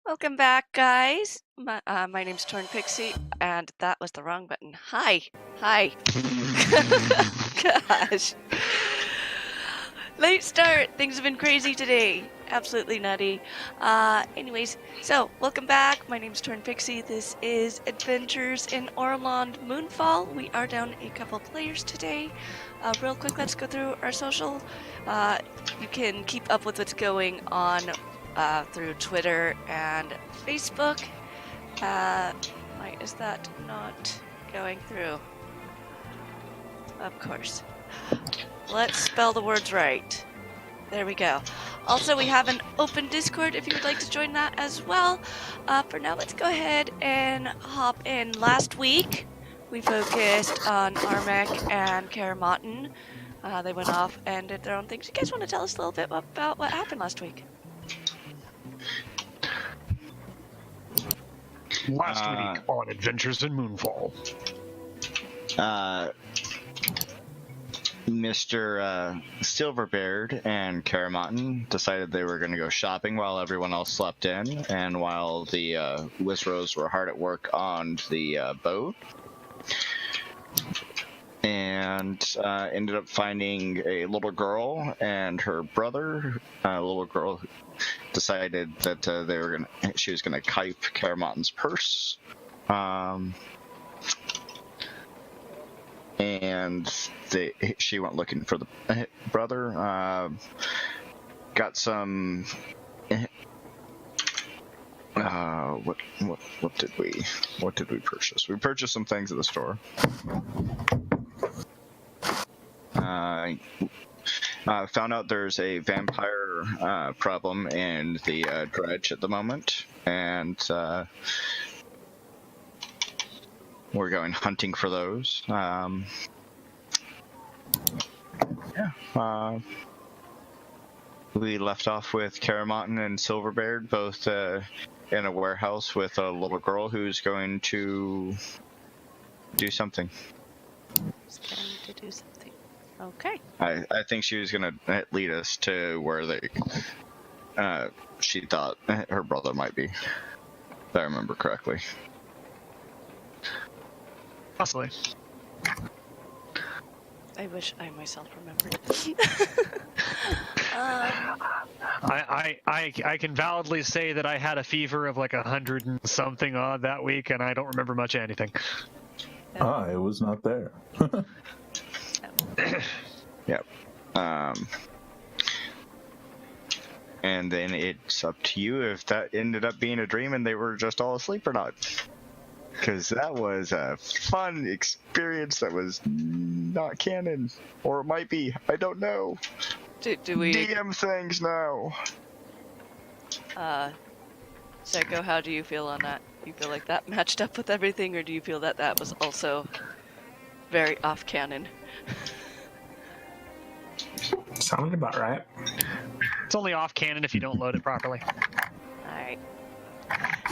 Welcome back, guys. My name's Torn Pixie, and that was the wrong button. Hi. Hi. Gosh. Late start. Things have been crazy today. Absolutely nutty. Anyways, so welcome back. My name's Torn Pixie. This is Adventures in Orilond Moonfall. We are down a couple players today. Real quick, let's go through our social. You can keep up with what's going on through Twitter and Facebook. Why is that not going through? Of course. Let's spell the words right. There we go. Also, we have an open Discord if you would like to join that as well. For now, let's go ahead and hop in. Last week, we focused on Armmek and Caramottin. They went off and did their own things. You guys want to tell us a little bit about what happened last week? Last week on Adventures in Moonfall. Mr. Silverbeard and Caramottin decided they were going to go shopping while everyone else slept in, and while the Wizros were hard at work on the boat. And ended up finding a little girl and her brother. Little girl decided that she was gonna kipe Caramottin's purse, and she went looking for the brother. Got some. What did we purchase? We purchased some things at the store. Found out there's a vampire problem in the dredge at the moment, and we're going hunting for those. We left off with Caramottin and Silverbeard, both in a warehouse with a little girl who's going to do something. Okay. I think she was going to lead us to where she thought her brother might be, if I remember correctly. Possibly. I wish I myself remembered. I can validly say that I had a fever of like 100 and something odd that week, and I don't remember much of anything. I was not there. Yep. And then it's up to you if that ended up being a dream and they were just all asleep or not. Because that was a fun experience that was not canon. Or it might be. I don't know. Do we... DM things now. Psycho, how do you feel on that? Do you feel like that matched up with everything, or do you feel that that was also very off-canon? Sounded about right. It's only off canon if you don't load it properly.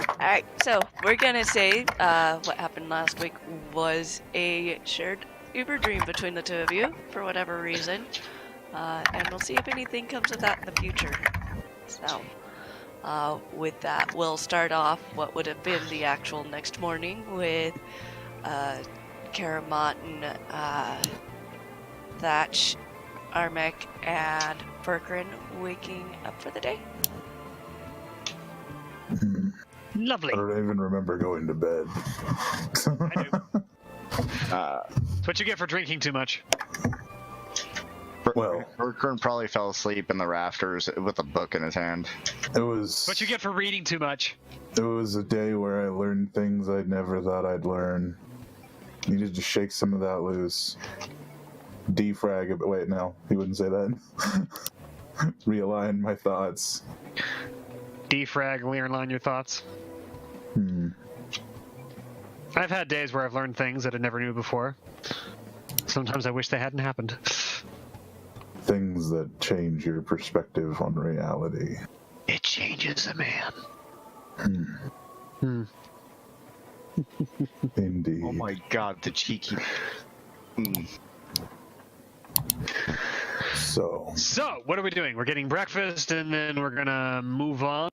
Alright, so we're gonna say what happened last week was a shared Uber dream between the two of you, for whatever reason. And we'll see if anything comes of that in the future. So, with that, we'll start off what would have been the actual next morning with Caramottin, Thatch, Armmek, and Berkrin waking up for the day. Lovely. I don't even remember going to bed. I do. It's what you get for drinking too much. Well, Berkern probably fell asleep in the rafters with a book in his hand. it was What you get for reading too much. a day where I learned things I never thought I'd learn. Needed to shake some of that loose. Defrag a bit. Wait, no, he wouldn't say that. Realign my thoughts. Defrag, realign your thoughts. I've had days where I've learned things that I never knew before. Sometimes I wish they hadn't happened. Things that change your perspective on reality. It changes a man. Indeed. Oh my god, the cheeky... So, So, what are we doing? We're getting breakfast and then we're gonna move on.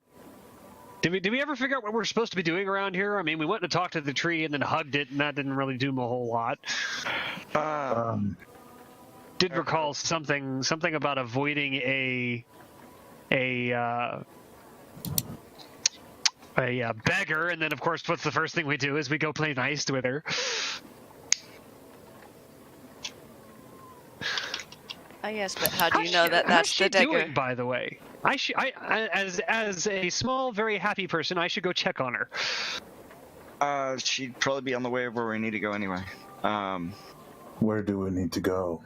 Did we ever figure out what we're supposed to be doing around here? I mean, we went to talk to the tree and then hugged it, and that didn't really do a whole lot. Did recall something about avoiding a beggar, and then of course, what's the first thing we do is we go play nice with her. Yes, but how do you know that how's that's she the dagger? doing, by the way? As a small, very happy person, I should go check on her. She'd probably be on the way where we need to go anyway. Where do we need to go?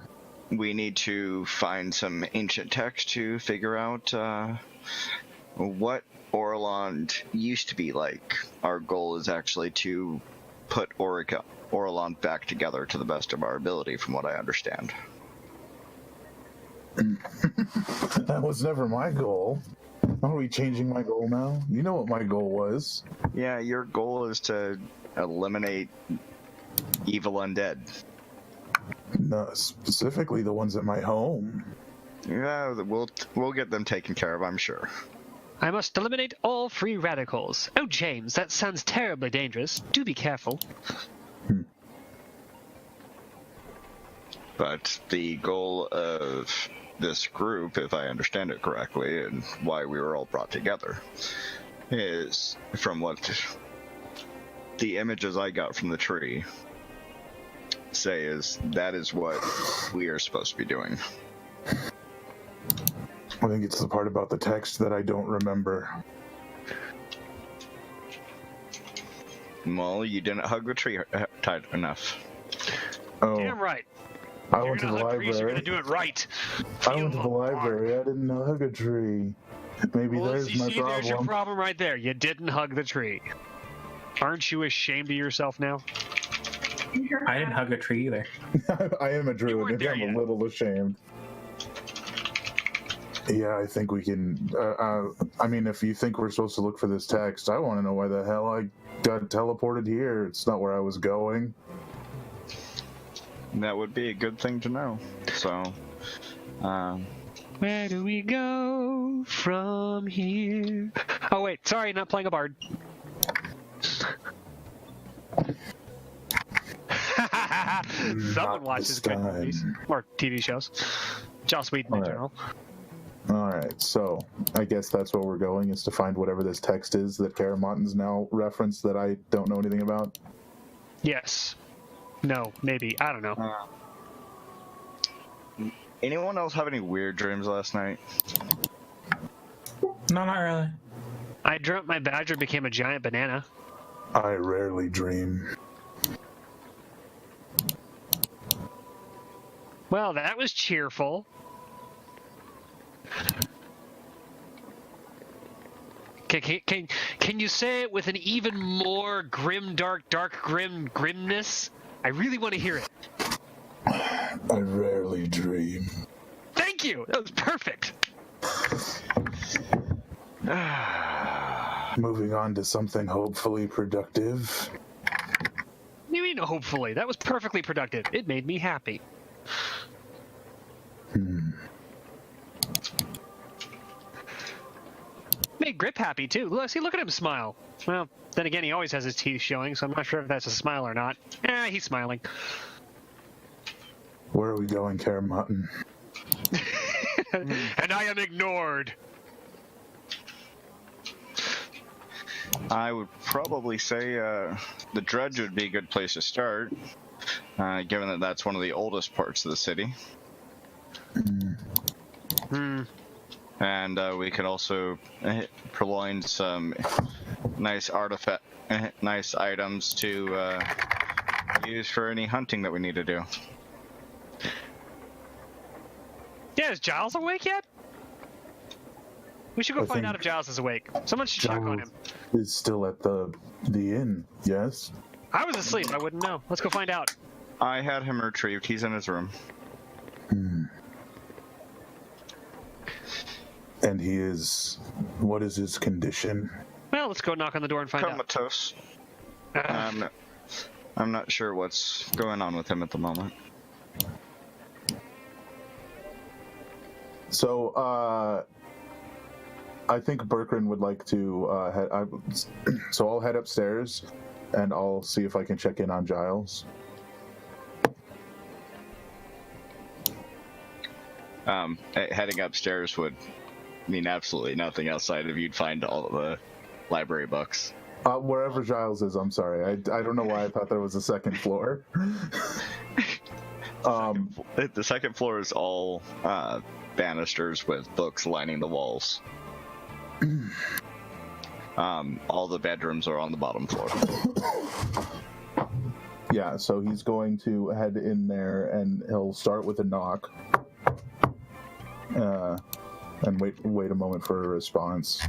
We need to find some ancient text to figure out what Orilond used to be like. Our goal is actually to put Orilond back together to the best of our ability, from what I understand. That was never my goal. Are we changing my goal now? You know what my goal was. Yeah, your goal is to eliminate evil undead. No, specifically the ones at my home. Yeah, we'll get them taken care of, I'm sure. I must eliminate all free radicals. Oh, James, that sounds terribly dangerous. Do be careful. But the goal of this group, if I understand it correctly, and why we were all brought together, is, from what the images I got from the tree say, is that is what we are supposed to be doing. I think it's the part about the text that I don't remember. Well, you didn't hug the tree tight enough. Oh, Damn right. I You're went to the gonna hug trees, you're library. gonna do it right. I went to the library. I didn't hug a tree. Maybe Well, there's you my see, there's your problem. problem right there. You didn't hug the tree. Aren't you ashamed of yourself now? I didn't hug a tree either. I am a weren't druid. there I'm yet. a little ashamed. Yeah, I think we can. I mean, if you think we're supposed to look for this text, I want to know why the hell I got teleported here. It's not where I was going. That would be a good thing to know. So, Where do we go from here? Oh wait, sorry, not playing a bard. Someone Not watches this good movies time. or TV shows. Joss Whedon in Alright. general. All right, so I guess that's where we're going, is to find whatever this text is that Caramottin's now referenced that I don't know anything about. Yes. No, maybe. I don't know. anyone else have any weird dreams last night? No, not really. I dreamt my badger became a giant banana. I rarely dream. Well, that was cheerful. Can you say it with an even more grim, dark grimness? I really want to hear it. I rarely dream. Thank you. That was perfect. Moving on to something hopefully productive. What do you mean, hopefully? That was perfectly productive. It made me happy. Made Grip happy, too. Look at him smile. Well, then again, he always has his teeth showing, so I'm not sure if that's a smile or not. He's smiling. Where are we going, Caramottin? And I am ignored. I would probably say the Dredge would be a good place to start, given that that's one of the oldest parts of the city. And we could also purloin some nice nice items to use for any hunting that we need to do. Yeah, is Jiles awake yet? We should go I find think out if Jiles is awake. Someone should check on him. Is still at the inn, yes? I was asleep. I wouldn't know. Let's go find out. I had him retrieved. He's in his room. And he is... What is his condition? Well, let's go knock on the door and find out. Comatose. I'm not sure what's going on with him at the moment. So, I think Berkrin would like to so I'll head upstairs, and I'll see if I can check in on Jiles. Heading upstairs would mean absolutely nothing outside of you'd find all the library books. Wherever Jiles is, I'm sorry. I don't know why I thought there was a second floor. The second floor is all banisters with books lining the walls. All the bedrooms are on the bottom floor. Yeah, so he's going to head in there, and he'll start with a knock. And wait a moment for a response.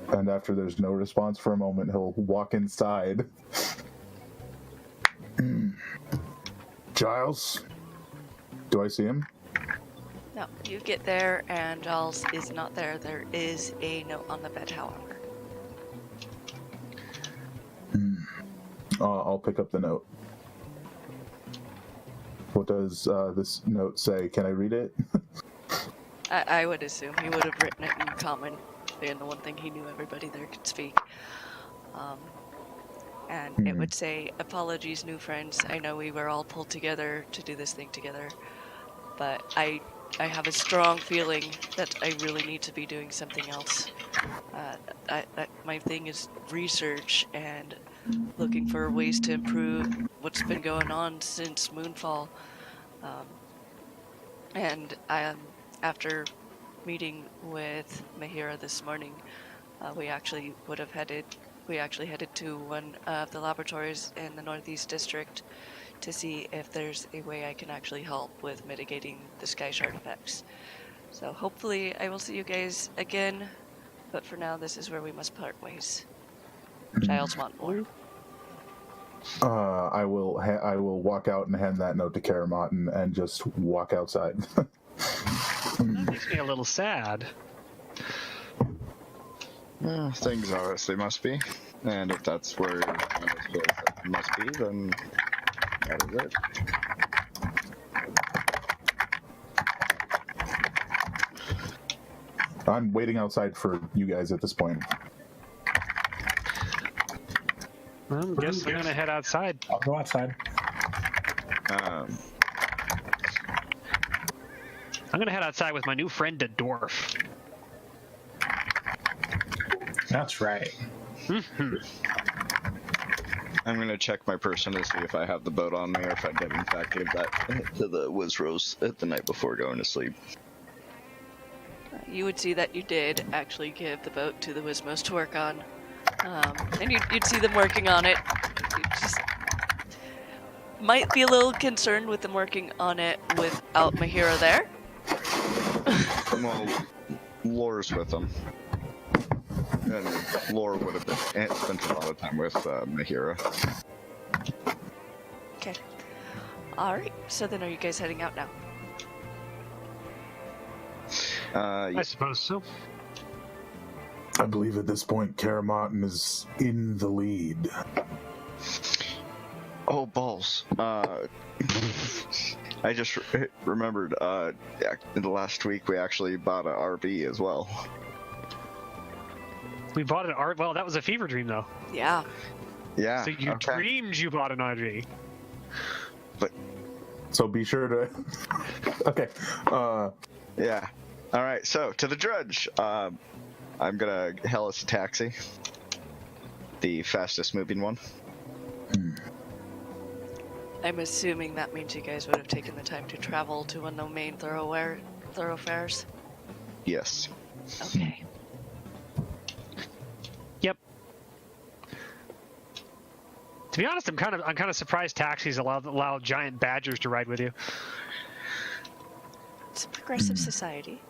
And after there's no response for a moment, he'll walk inside. Jiles? Do I see him? No, you get there and Giles is not there. There is a note on the bed, however. I'll pick up the note. What does this note say? Can I read it? I would assume he would have written it in common, being the one thing he knew everybody there could speak. And it would say, "Apologies, new friends. I know we were all pulled together to do this thing together, but I have a strong feeling that I really need to be doing something else. My thing is research and looking for ways to improve what's been going on since Moonfall. And after meeting with Mahira this morning, we actually headed to one of the laboratories in the Northeast District to see if there's a way I can actually help with mitigating the sky shard effects. So hopefully I will see you guys again, but for now this is where we must part ways. Giles want more. I will walk out and hand that note to Caramottin and just walk outside. That makes me a little sad. Things are as they must be, and if that's where it must be, then that is it. I'm waiting outside for you guys at this point. Well, I guess I'm gonna head outside. I'll go outside. I'm gonna head outside with my new friend, the dwarf. That's right. I'm gonna check my person to see if I have the boat on me, or if I did in fact give that to the Wizrose at the night before going to sleep. You would see that you did actually give the boat to the Wismos to work on. And you'd see them working on it. You just might be a little concerned with them working on it without Mahira there. Well, Lore's with them. And Lore would have spent a lot of time with Mahira. Okay. Alright, so then are you guys heading out now? I suppose so. I believe at this point Caramottin is in the lead. Oh, balls. I just remembered, in the last week we actually bought an RV as well. We bought an art. Well, that was a fever dream, though. Yeah. Yeah. So you dreamed you bought an RV. So be sure to... Okay. Yeah. Alright, so, to the Drudge. I'm gonna hail us a taxi. The fastest moving one. I'm assuming that means you guys would have taken the time to travel to one of the main thoroughfares. Yes. Okay. Yep. To be honest, I'm kind of surprised taxis allow giant badgers to ride with you. It's a progressive society.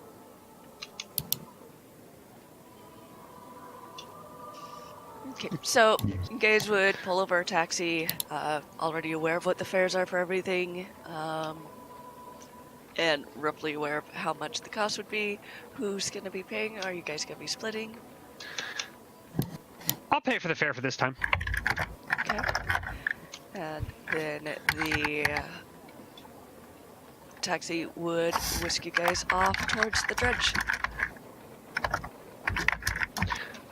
Okay, so you guys would pull over a taxi, already aware of what the fares are for everything, and roughly aware of how much the cost would be. Who's going to be paying? Are you guys going to be splitting? I'll pay for the fare for this time. Okay. And then taxi would whisk you guys off towards the dredge.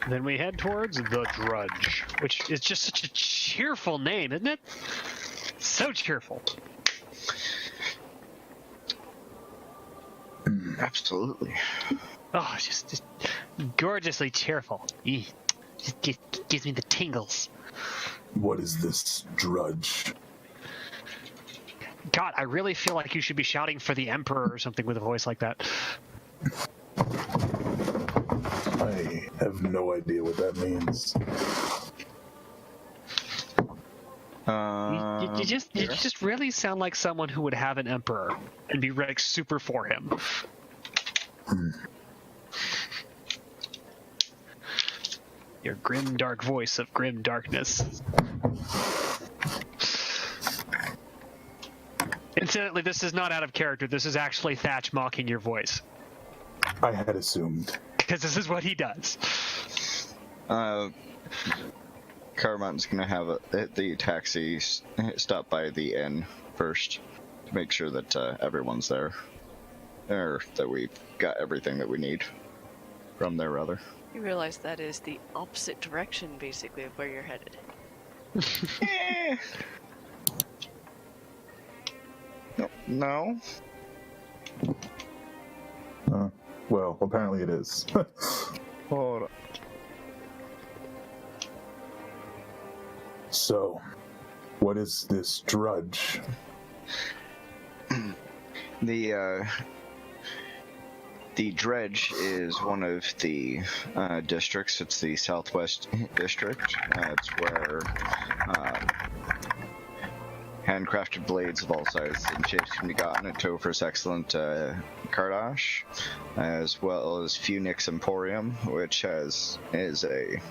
Then we head towards the Drudge, which is just such a cheerful name, isn't it? So cheerful. Absolutely. Oh, it's just gorgeously cheerful. Just gives me the tingles. What is this drudge? God, I really feel like you should be shouting for the Emperor or something with a voice like that. I have no idea what that means. You just really sound like someone who would have an Emperor and be like super for him. Your grim, dark voice of grim darkness. Incidentally, this is not out of character. This is actually Thatch mocking your voice. I had assumed. Because this is what he does. Caramottin's gonna have the taxi stop by the inn first to make sure that everyone's there. Or that we've got everything that we need from there, rather. You realize that is the opposite direction, basically, of where you're headed. No. Well, apparently it is. Hold on. So, what is this drudge? The dredge is one of the districts. It's the southwest district. It's where handcrafted blades of all sizes and shapes can be gotten at Topher's excellent Kardash, as well as Funix Emporium, which is a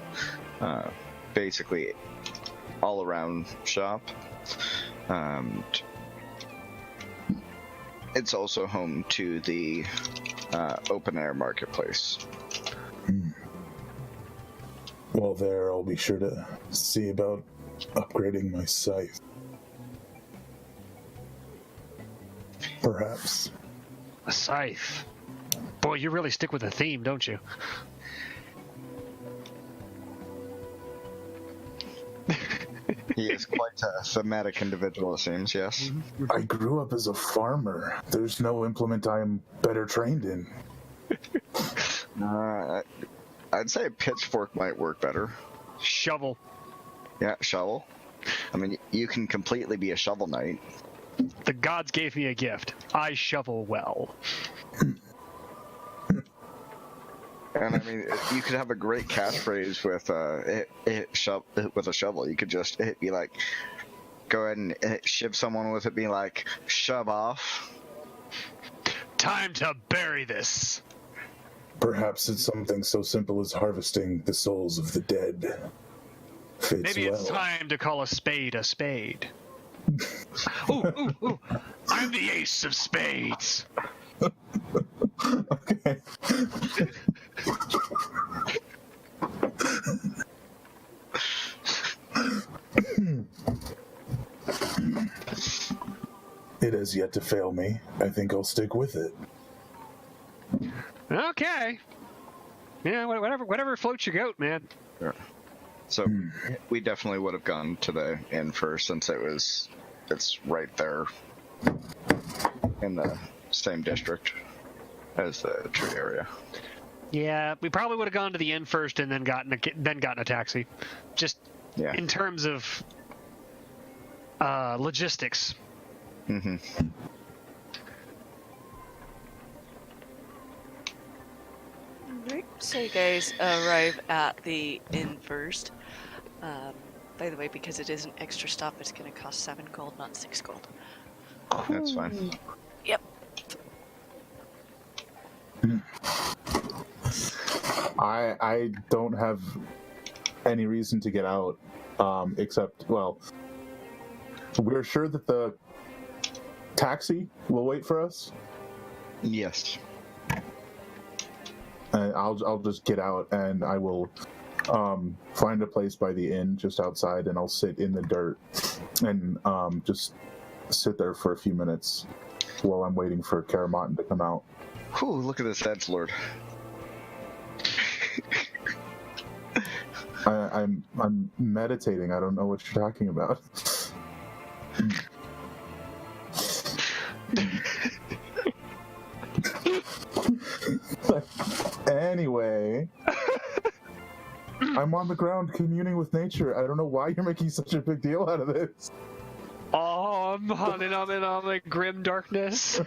basically all-around shop. It's also home to the open-air marketplace. Well, there, I'll be sure to see about upgrading my scythe. Perhaps. A scythe. Boy, you really stick with the theme, don't you? He is quite a thematic individual, it seems, yes. I grew up as a farmer. There's no implement I am better trained in. I'd say a pitchfork might work better. Shovel. Yeah, shovel. I mean, you can completely be a shovel knight. The gods gave me a gift. I shovel well. And I mean, you could have a great catchphrase with a shovel. You could just be like, go ahead and shiv someone with it, be like, shove off. Time to bury this. Perhaps it's something so simple as harvesting the souls of the dead. Fits Maybe it's well. time to call a spade a spade. Ooh. I'm the ace of spades. Okay. It has yet to fail me. I think I'll stick with it. Okay. Yeah, whatever floats your goat, man. Yeah. So we definitely would have gone to the inn first, since it's right there in the same district as the tree area. Yeah, we probably would have gone to the inn first and then gotten a taxi. Just in terms of logistics. Mm-hmm. Right, so you guys arrive at the inn first. By the way, because it is an extra stop, it's going to cost 7 gold, not 6 gold. That's fine. Yep. I don't have any reason to get out, except, well, we're sure that the taxi will wait for us. Yes. And I'll just get out and I will find a place by the inn just outside, and I'll sit in the dirt and just sit there for a few minutes. while I'm waiting for Caramottin to come out. Whew, look at this edgelord. I'm meditating. I don't know what you're talking about. Anyway, I'm on the ground communing with nature. I don't know why you're making such a big deal out of this. Oh, I'm humming the grim darkness.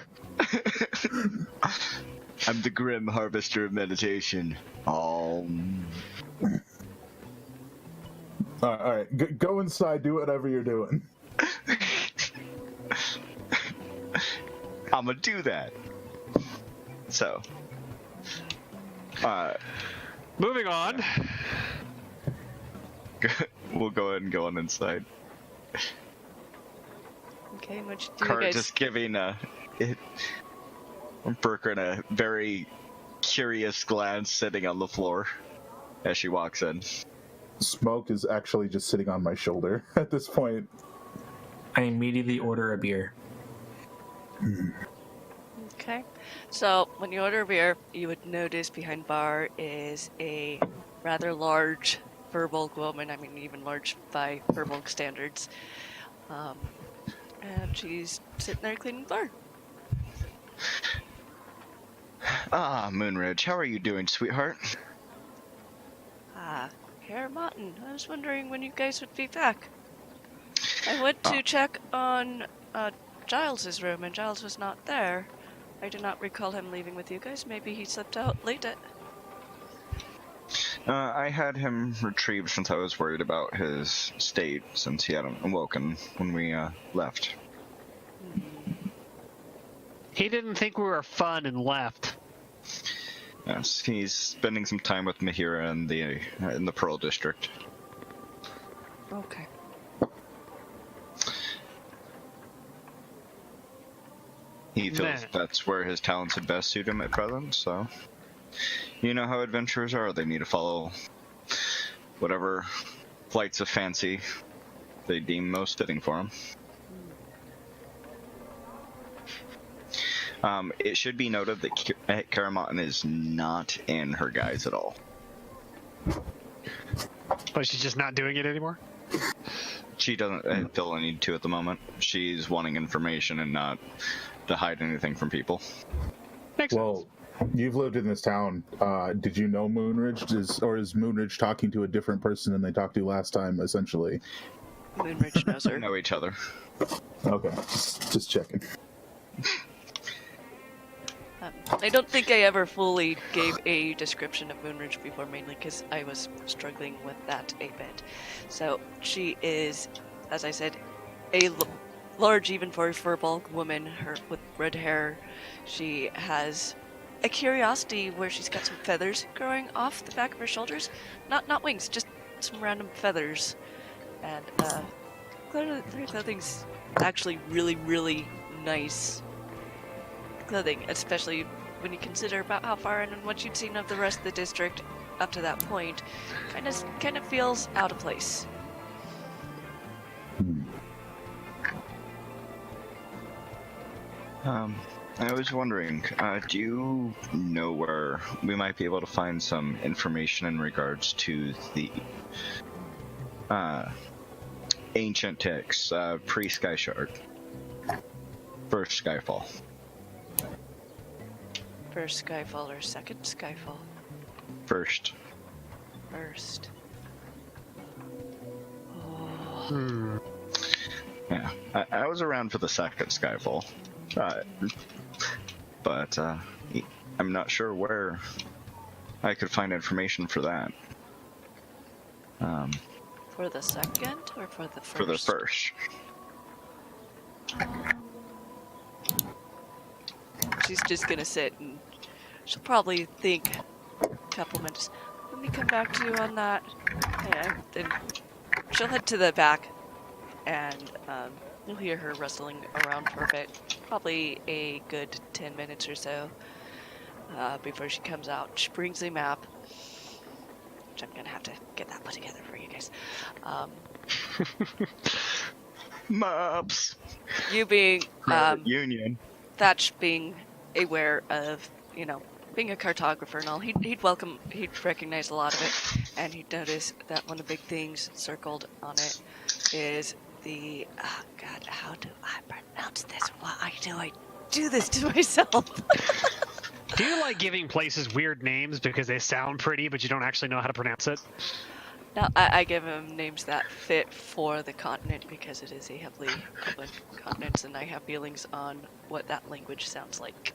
I'm the grim harvester of meditation. All right. Go inside. Do whatever you're doing. I'm gonna do that. So, Moving on. we'll go ahead and go on inside. Okay, what you do, Car guys? just giving Brooker a very curious glance sitting on the floor as she walks in. Smoke is actually just sitting on my shoulder at this point. I immediately order a beer. Okay. So when you order beer, you would notice behind bar is a rather large Furbolg woman. I mean, even large by Furbolg standards. And she's sitting there cleaning the bar. Ah, Moonridge, how are you doing, sweetheart? Caramottin, I was wondering when you guys would be back. I went to check on Giles's room, and Giles was not there. I do not recall him leaving with you guys. Maybe he slipped out late at... I had him retrieved since I was worried about his state, since he hadn't awoken when we left. He didn't think we were fun and left. Yes, he's spending some time with Mahira in the Pearl District. Okay. He feels Nah. that's where his talents would best suit him at present, so... You know how adventurers are, they need to follow whatever flights of fancy they deem most fitting for them. It should be noted that Caramottin is not in her guise at all. But she's just not doing it anymore? She doesn't feel a need to at the moment. She's wanting information and not to hide anything from people. Makes sense. Well, you've lived in this town. Did you know Moonridge? Is Moonridge talking to a different person than they talked to last time, essentially? Moonridge knows her. Know each other. Okay, just checking. I don't think I ever fully gave a description of Moonridge before, mainly because I was struggling with that a bit. So she is, as I said, a large, even for a Furbolg woman, with red hair. She has a curiosity where she's got some feathers growing off the back of her shoulders. Not wings, just some random feathers. And her clothing's actually really, really nice clothing, especially when you consider about how far and what you'd seen of the rest of the district up to that point. Kind of feels out of place. I was wondering, do you know where we might be able to find some information in regards to the ancient texts, pre-Sky Shard, first Skyfall? First Skyfall or second Skyfall? First. First. Oh. Yeah, I was around for the second Skyfall, but I'm not sure where I could find information for that. For the second or for the first? For the first. She's just gonna sit and she'll probably think a couple minutes. Let me come back to you on that. And then she'll head to the back, and you'll hear her rustling around for a bit. Probably a good 10 minutes or so before she comes out. She brings a map, which I'm gonna have to get that put together for you guys. Maps. You being Private Union. Thatch being aware of, being a cartographer and all, he'd recognize a lot of it, and he'd notice that one of the big things circled on it is the, oh God, how do I pronounce this? Why do I do this to myself? Do you like giving places weird names because they sound pretty, but you don't actually know how to pronounce it? No, I give him names that fit for the continent because it is a heavily open continent, and I have feelings on what that language sounds like.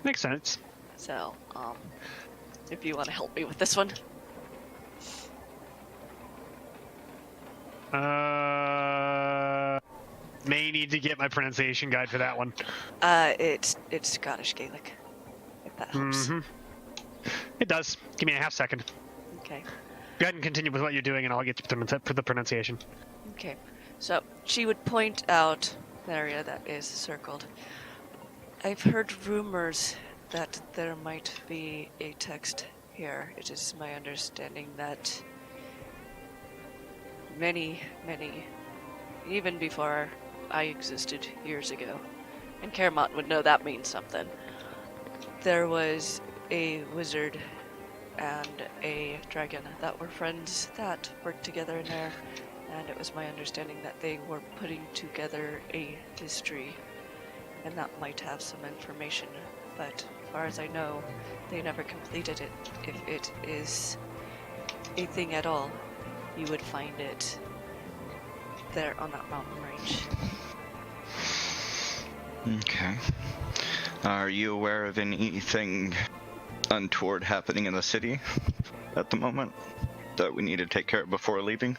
Makes sense. So, if you want to help me with this one. May need to get my pronunciation guide for that one. It's Scottish Gaelic, if that helps. Mm-hmm. It does. Give me a half second. Okay. Go ahead and continue with what you're doing, and I'll get to the pronunciation. Okay. So, she would point out the area that is circled. I've heard rumors that there might be a text here. It is my understanding that many, even before I existed years ago, and Caramottin would know that means something, there was a wizard and a dragon that were friends that worked together in there, and it was my understanding that they were putting together a history, and that might have some information, but as far as I know, they never completed it. If it is a thing at all, you would find it there on that mountain range. Okay. Are you aware of anything untoward happening in the city at the moment that we need to take care of before leaving?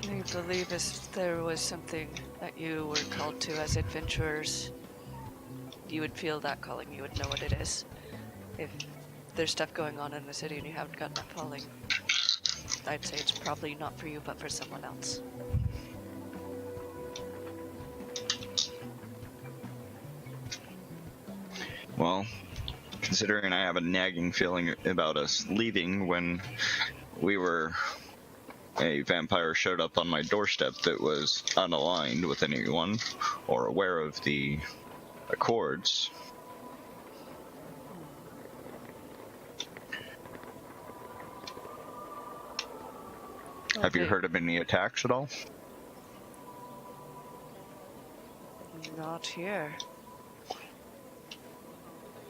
I believe if there was something that you were called to as adventurers, you would feel that calling, you would know what it is. If there's stuff going on in the city and you haven't gotten that calling, I'd say it's probably not for you, but for someone else. Well, considering I have a nagging feeling about us leaving when a vampire showed up on my doorstep that was unaligned with anyone or aware of the accords. Okay. Have you heard of any attacks at all? Not here.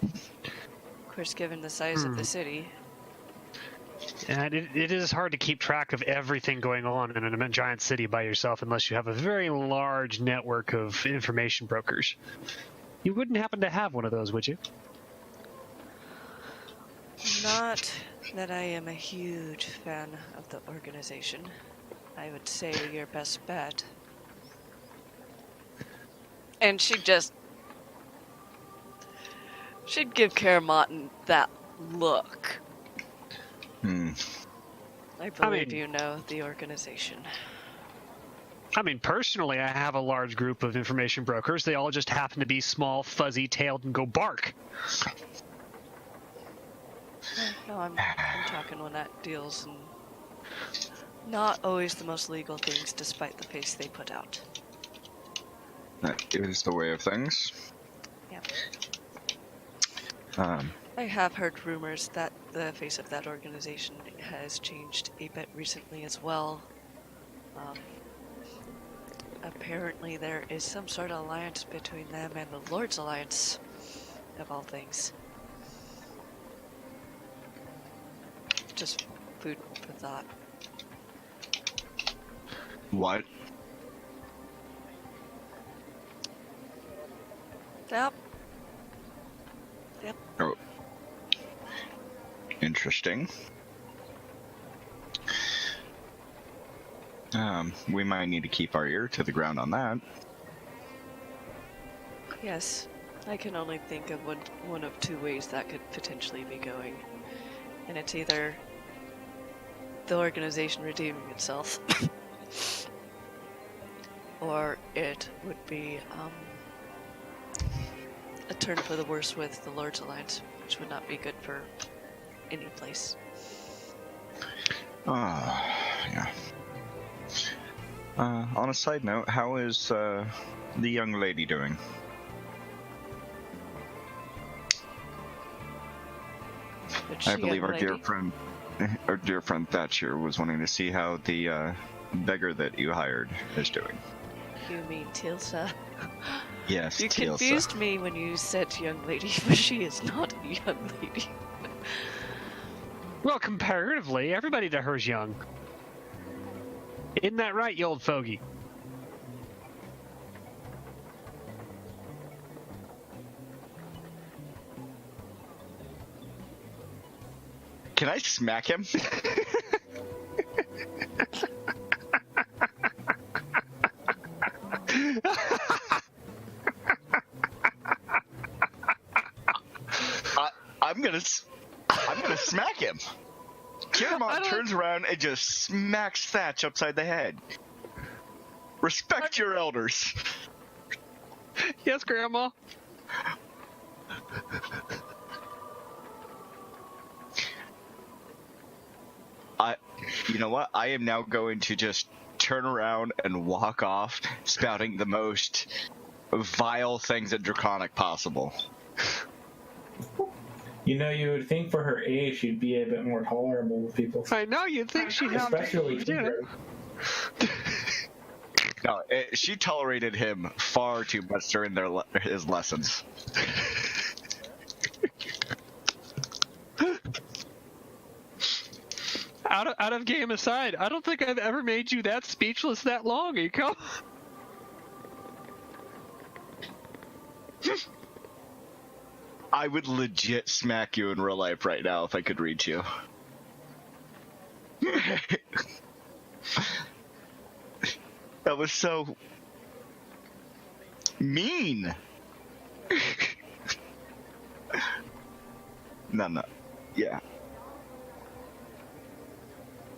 Of course, given the size of the city. And it is hard to keep track of everything going on in a giant city by yourself unless you have a very large network of information brokers. You wouldn't happen to have one of those, would you? Not that I am a huge fan of the organization. I would say your best bet. And she'd give Caramottin that look. I believe you know the organization. I mean, personally, I have a large group of information brokers. They all just happen to be small, fuzzy-tailed, and go bark. No, I'm talking one that deals in not always the most legal things, despite the face they put out. That is the way of things. Yeah. Um, I have heard rumors that the face of that organization has changed a bit recently as well. Apparently there is some sort of alliance between them and the Lord's Alliance, of all things. Just food for thought. what? Yep. Oh. Interesting. We might need to keep our ear to the ground on that. Yes, I can only think of one of two ways that could potentially be going. And it's either the organization redeeming itself, or it would be a turn for the worse with the Lord's Alliance, which would not be good for any place. Yeah. On a side note, how is the young lady doing? Which I believe young our dear lady? friend Thatcher was wanting to see how the beggar that you hired is doing. You mean Tilsa? Yes, You Tielsa. confused me when you said young lady, but she is not a young lady. Well, comparatively, everybody to her's young. Isn't that right, you old fogey? Can I smack him? I'm gonna smack him. Caramottin turns around and just smacks Thatch upside the head. Respect your elders. Yes, Grandma. You know what? I am now going to just turn around and walk off, spouting the most vile things in Draconic possible. You know, you would think for her age she'd be a bit more tolerable with people. I know, you'd think she'd have... Especially Tinder. No, she tolerated him far too much during his lessons. Out of game aside, I don't think I've ever made you that speechless that long, Eco. I would legit smack you in real life right now if I could reach you. That was so mean. No. Yeah.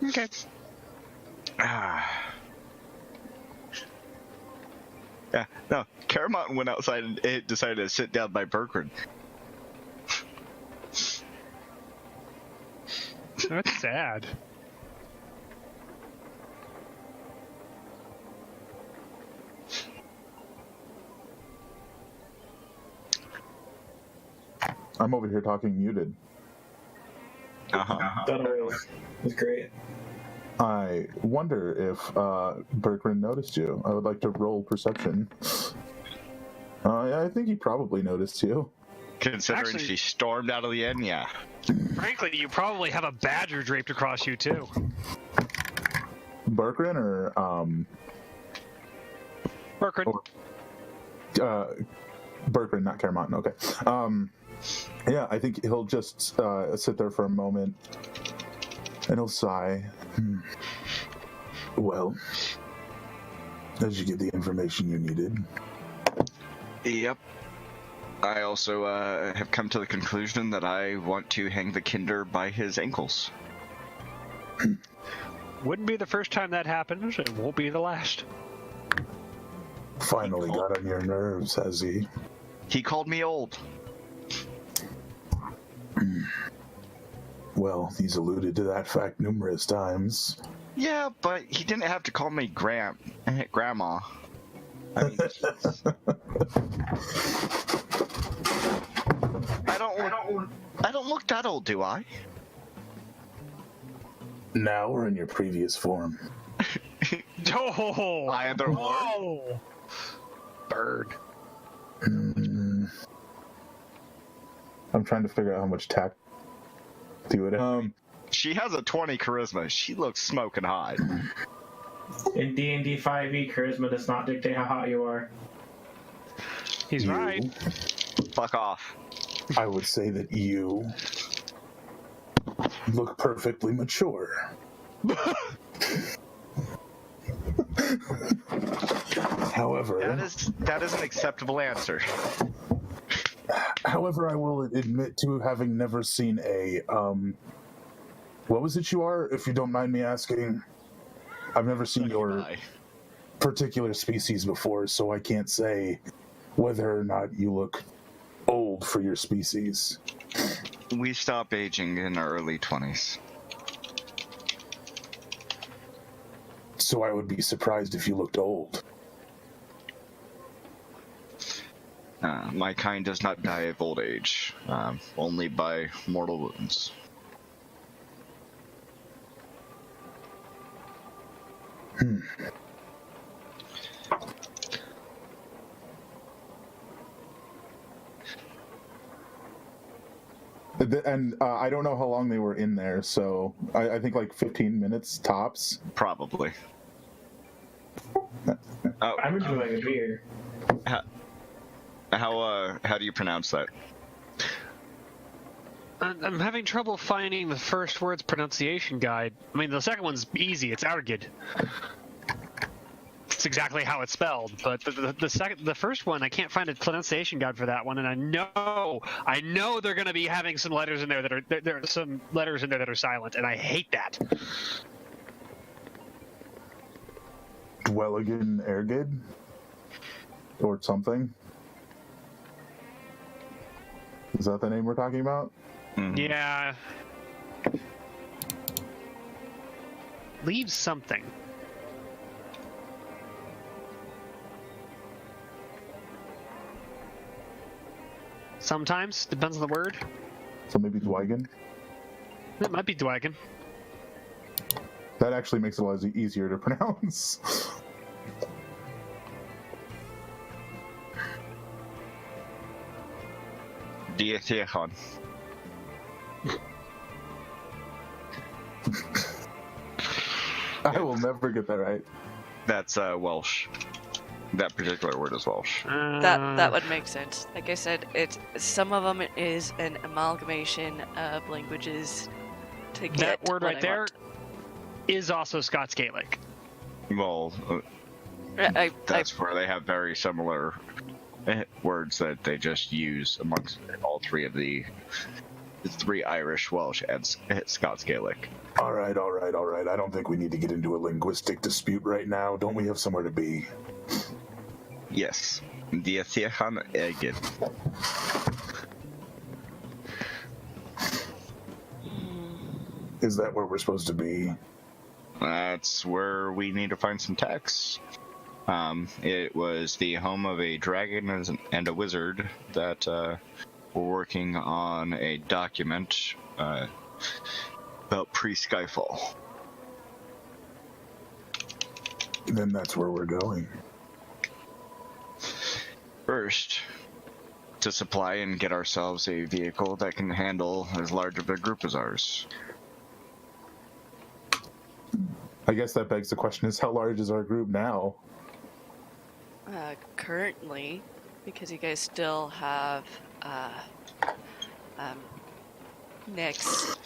Okay. Yeah, no. Caramottin went outside and it decided to sit down by Berkran. That's sad. I'm over here talking muted. Uh-huh. That was great. I wonder if Berkran noticed you. I would like to roll perception. I think he probably noticed you. Considering Actually- she stormed out of the inn, yeah. Frankly, you probably have a badger draped across you, too. Berkran or Berkran. Berkran, not Caramottin. Okay. Yeah, I think he'll just sit there for a moment, and he'll sigh. Well, did you get the information you needed? Yep. I also have come to the conclusion that I want to hang the Kinder by his ankles. Wouldn't be the first time that happens. It won't be the last. Finally got on your nerves, has he? He called me old. Well, he's alluded to that fact numerous times. Yeah, but he didn't have to call me Grandma. I mean, I don't look that old, do I? Now or in your previous form? Oh! Either or. Whoa! Bird. I'm trying to figure out how much tact do it. She has a 20 charisma. She looks smoking hot. In D&D 5e, charisma does not dictate how hot you are. He's You, right. Fuck off. I would say that you look perfectly mature. However, That is an acceptable answer. I will admit to having never seen a what was it you are, if you don't mind me asking? I've never seen your particular species before, so I can't say whether or not you look old for your species. We stop aging in our early 20s. So I would be surprised if you looked old. My kind does not die of old age, only by mortal wounds. And I don't know how long they were in there, so I think like 15 minutes tops. Probably. Oh, I'm enjoying a beer. how do you pronounce that? I'm having trouble finding the first word's pronunciation guide. I mean, the second one's easy. It's Airgid. It's exactly how it's spelled. But the first one, I can't find a pronunciation guide for that one. And I know they're going to be having some letters in there that are there are some letters in there that are silent, and I hate that. Duillgean Airgid? Or something? Is that the name we're talking about? Mhm. Yeah. Leave something. Sometimes, depends on the word. So maybe Duillgean? It might be Duillgean. That actually makes it a lot easier to pronounce. Duillgean. I will never get that right. That's Welsh. That particular word is Welsh. That would make sense. Like I said, it's some of them is an amalgamation of languages to get That word what right I there want. is also Scots Gaelic. Well, that's where they have very similar words that they just use amongst all three of the three Irish, Welsh, and Scots Gaelic. All right. I don't think we need to get into a linguistic dispute right now. Don't we have somewhere to be? Yes. Duillgean Airgid. Is that where we're supposed to be? That's where we need to find some texts. It was the home of a dragon and a wizard that were working on a document about pre-Skyfall. Then that's where we're going. First, to supply and get ourselves a vehicle that can handle as large of a group as ours. I guess that begs the question, is how large is our group now? Currently, because you guys still have Nyx.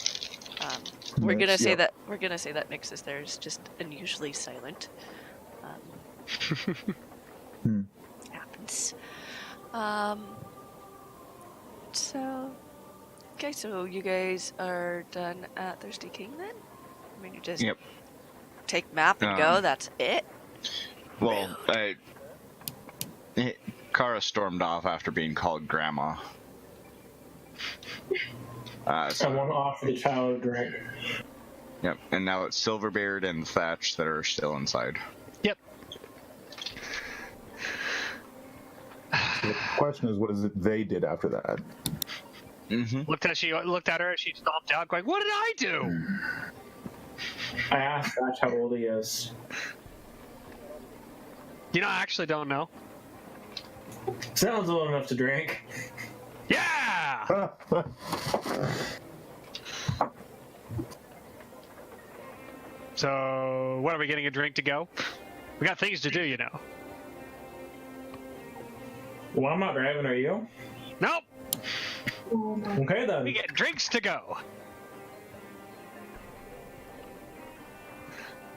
We're Nyx, gonna say yep. that Nyx is there is just unusually silent. Happens. So, okay, so you guys are done at Thirsty King then? I mean, you just Yep. take map and go. That's it. Well, Kara stormed off after being called Grandma. I want to offer the child a drink. Yep, and now it's Silverbeard and Thatch that are still inside. Yep. The question is, what is it they did after that? Mm-hmm. Looked at her, she stomped out, going, "What did I do?" I asked Thatch how old he is. You know, I actually don't know. Sounds old enough to drink. Yeah. So, what are we getting a drink to go? We got things to do, you know. Well, I'm not driving, are you? Nope. Okay then. We get drinks to go.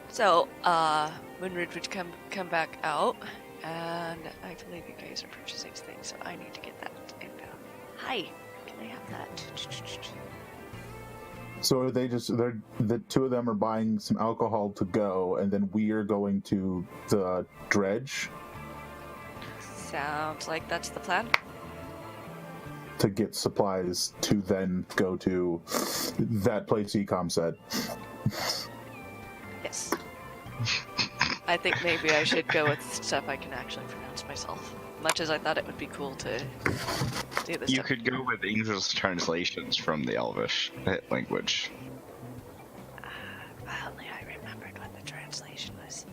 So, Moonridge would come back out, and I believe you guys are purchasing things, so I need to get that inbound. Hi, can I have that? So are the two of them are buying some alcohol to go, and then we are going to the dredge Sounds like that's the plan. to get supplies to then go to that place Ecom said. Yes. I think maybe I should go with stuff I can actually pronounce myself. Much as I thought it would be cool to do this You stuff. could go with English translations from the Elvish language. If only I remembered what the translation was.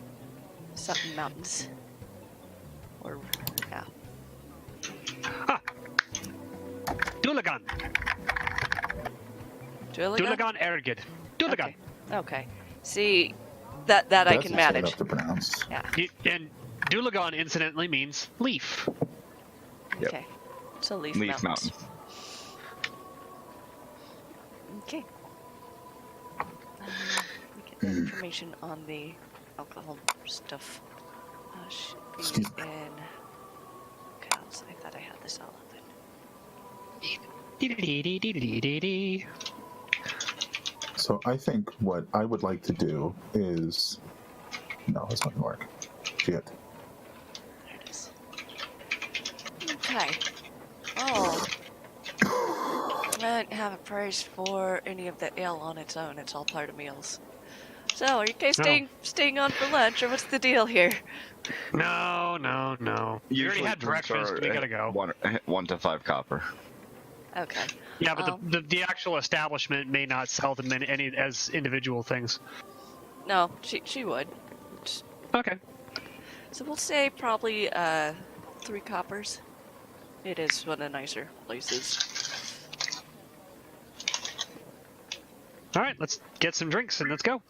Something mountains. Or, yeah. Ah! Duillgean. Duillgean Airgid. Duillgean. Okay. See, that I That's can easy manage. enough to pronounce. Yeah. And Duillgean incidentally means leaf. Yep. Okay. So Leaf Leaf Mountains. Mountain. Okay. Get the information on the alcohol stuff. Should be Excuse in. Okay, I thought I had this all open. Dee-dee-dee-dee-dee-dee-dee. So I think what I would like to do is... No, this wouldn't work. Shit. There it is. Okay. Oh. I don't have a price for any of the ale on its own. It's all part of meals. So, are you guys staying on for lunch, or what's the deal here? No. You already Usually had drinks breakfast. are We gotta go. 1 to 5 copper. Okay. Yeah, but the actual establishment may not sell them in any as individual things. No, she would. Okay. So we'll say probably 3 coppers. It is one of the nicer places. All right, let's get some drinks and let's go.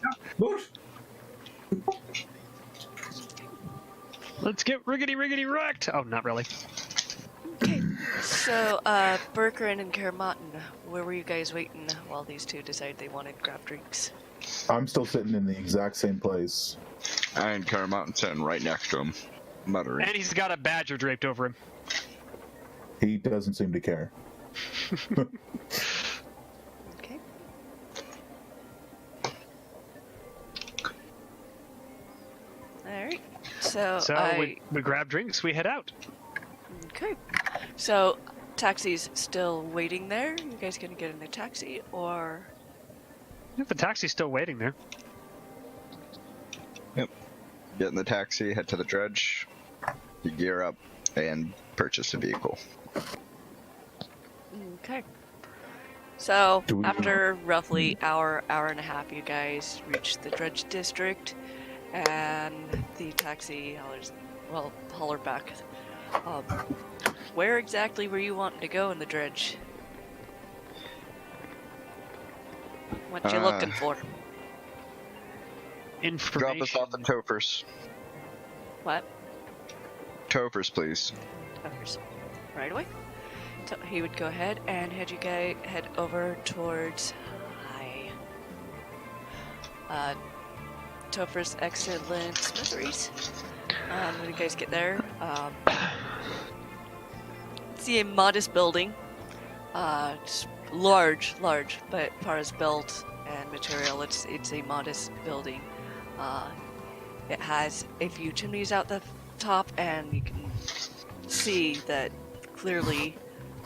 Let's get riggedy wrecked. Oh, not really. Okay. So, Berkerin and Caramottin, where were you guys waiting while these two decided they wanted to grab drinks? I'm still sitting in the exact same place. And Caramottin sitting right next to him, muttering. And he's got a badger draped over him. He doesn't seem to care. Okay. Alright. So we grab drinks, we head out. Okay. So, taxi's still waiting there? You guys gonna get in the taxi, or... The taxi's still waiting there. Yep. Get in the taxi, head to the dredge, you gear up, and purchase a vehicle. Okay. So, Do we- after roughly hour and a half, you guys reach the dredge district, and the taxi holler back. Where exactly were you wanting to go in the dredge? What you looking for? Information. Drop us off at Topher's. What? Topher's, please. Others. Right away. So he would go ahead and head over towards Topher's Excellent Smitheries. When you guys get there, see a modest building. It's large, but as far as build and material, it's a modest building. It has a few chimneys out the top, and you can see that clearly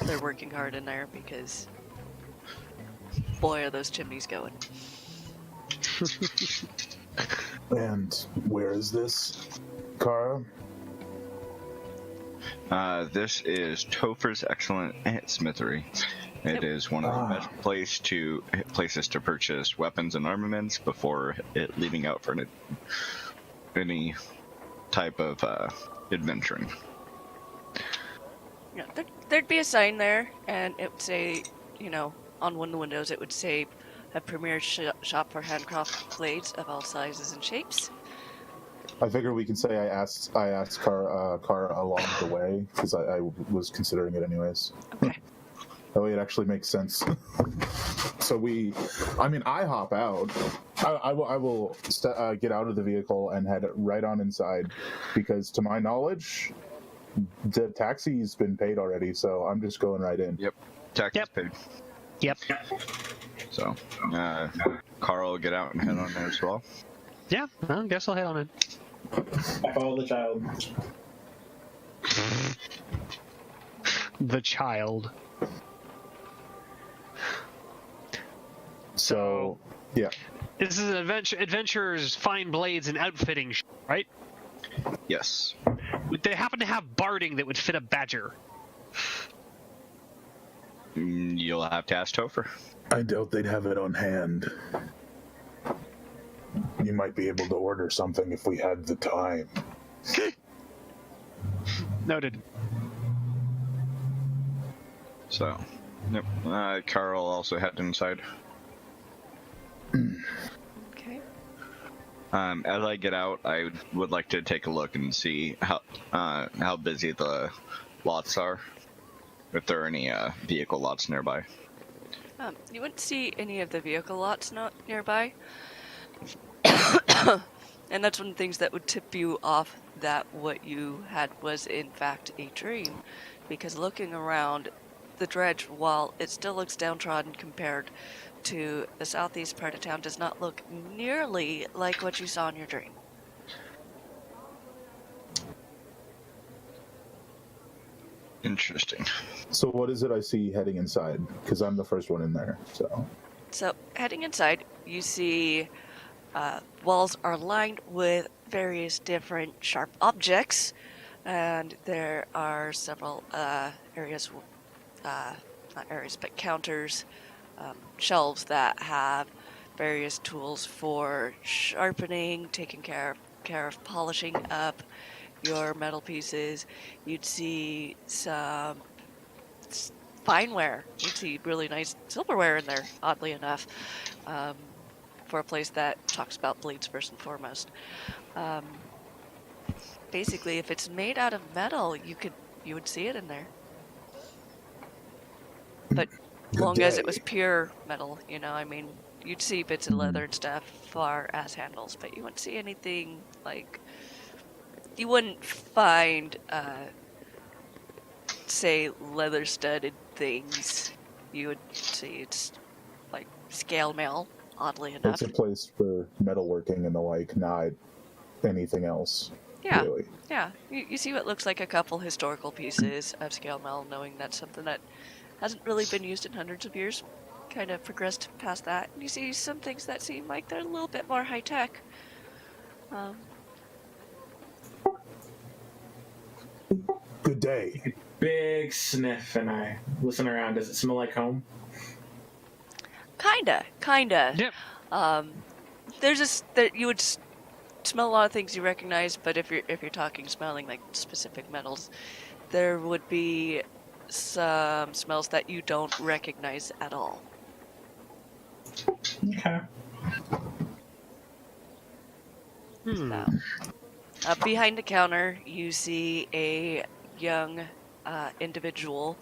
they're working hard in there because boy are those chimneys going. And where is this, Kara? This is Topher's Excellent Smithery. It is one of the best places to purchase weapons and armaments before leaving out for any type of adventuring. Yeah, there'd be a sign there, and it would say, on one of the windows, it would say, a premier shop for handcraft blades of all sizes and shapes. I figure we can say I asked Kara along the way, because I was considering it anyways. Okay. That way it actually makes sense. So I hop out. I will get out of the vehicle and head right on inside, because to my knowledge, the taxi's been paid already, so I'm just going right in. Yep. Taxi's paid. Yep. So, Carl will get out and head on there as well. Yeah, I guess I'll head on in. I follow the child. The child. So, yeah. This is an adventurer's fine blades and outfitting, right? Yes. Would they happen to have barding that would fit a badger? You'll have to ask Topher. I doubt they'd have it on hand. You might be able to order something if we had the time. Noted. So, yep. Carl also headed inside. Okay. As I get out, I would like to take a look and see how busy the lots are. If there are any vehicle lots nearby. You wouldn't see any of the vehicle lots not nearby. And that's one of the things that would tip you off that what you had was in fact a dream. Because looking around, the dredge, while it still looks downtrodden compared to the southeast part of town, does not look nearly like what you saw in your dream. Interesting. So what is it I see heading inside? Because I'm the first one in there, so... So, heading inside, you see walls are lined with various different sharp objects, and there are several areas, not areas, but counters, shelves that have various tools for sharpening, taking care of polishing up your metal pieces. You'd see some fineware. You'd see really nice silverware in there, oddly enough, for a place that talks about blades first and foremost. Basically, if it's made out of metal, you would see it in there. But long as it was pure metal, I mean, you'd see bits of leather and stuff, far as handles, but you wouldn't see anything like. You wouldn't find, say, leather-studded things. You would see it's like scale mail, oddly enough. It's a place for metalworking and the like, not anything else. Yeah, really. yeah. You see what looks like a couple historical pieces of scale mail, knowing that's something that hasn't really been used in hundreds of years. Kind of progressed past that. And you see some things that seem like they're a little bit more high-tech. Good day. Big sniff, and I listen around. Does it smell like home? Kinda. Yep. You would smell a lot of things you recognize, but if you're talking smelling like specific metals, there would be some smells that you don't recognize at all. Okay. So, behind the counter, you see a young individual.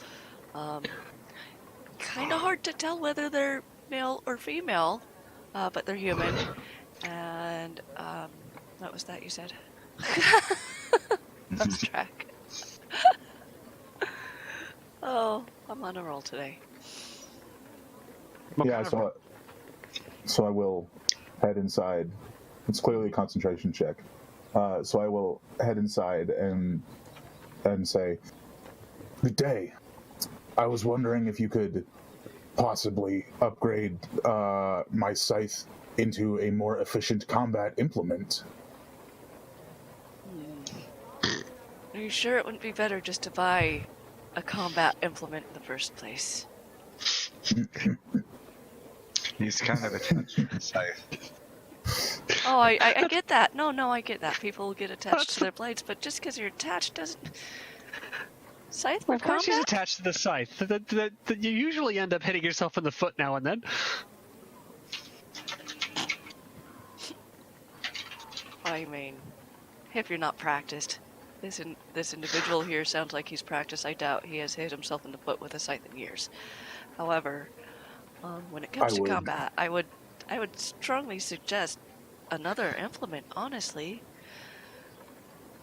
Kind of hard to tell whether they're male or female, but they're human. And what was that you said? Lost track. Oh, I'm on a roll today. Yeah, so I will head inside. It's clearly a concentration check. So I will head inside and say, "Good day. I was wondering if you could possibly upgrade my scythe into a more efficient combat implement." Are you sure it wouldn't be better just to buy a combat implement in the first place? He's kind of attached to the scythe. Oh, I get that. No, I get that. People get attached to their blades, but just because you're attached doesn't... Scythe for Of course he's combat? attached to the scythe. You usually end up hitting yourself in the foot now and then. I mean, if you're not practiced. This individual here sounds like he's practiced. I doubt he has hit himself in the foot with a scythe in years. However, when it comes to combat, I would strongly suggest another implement, honestly.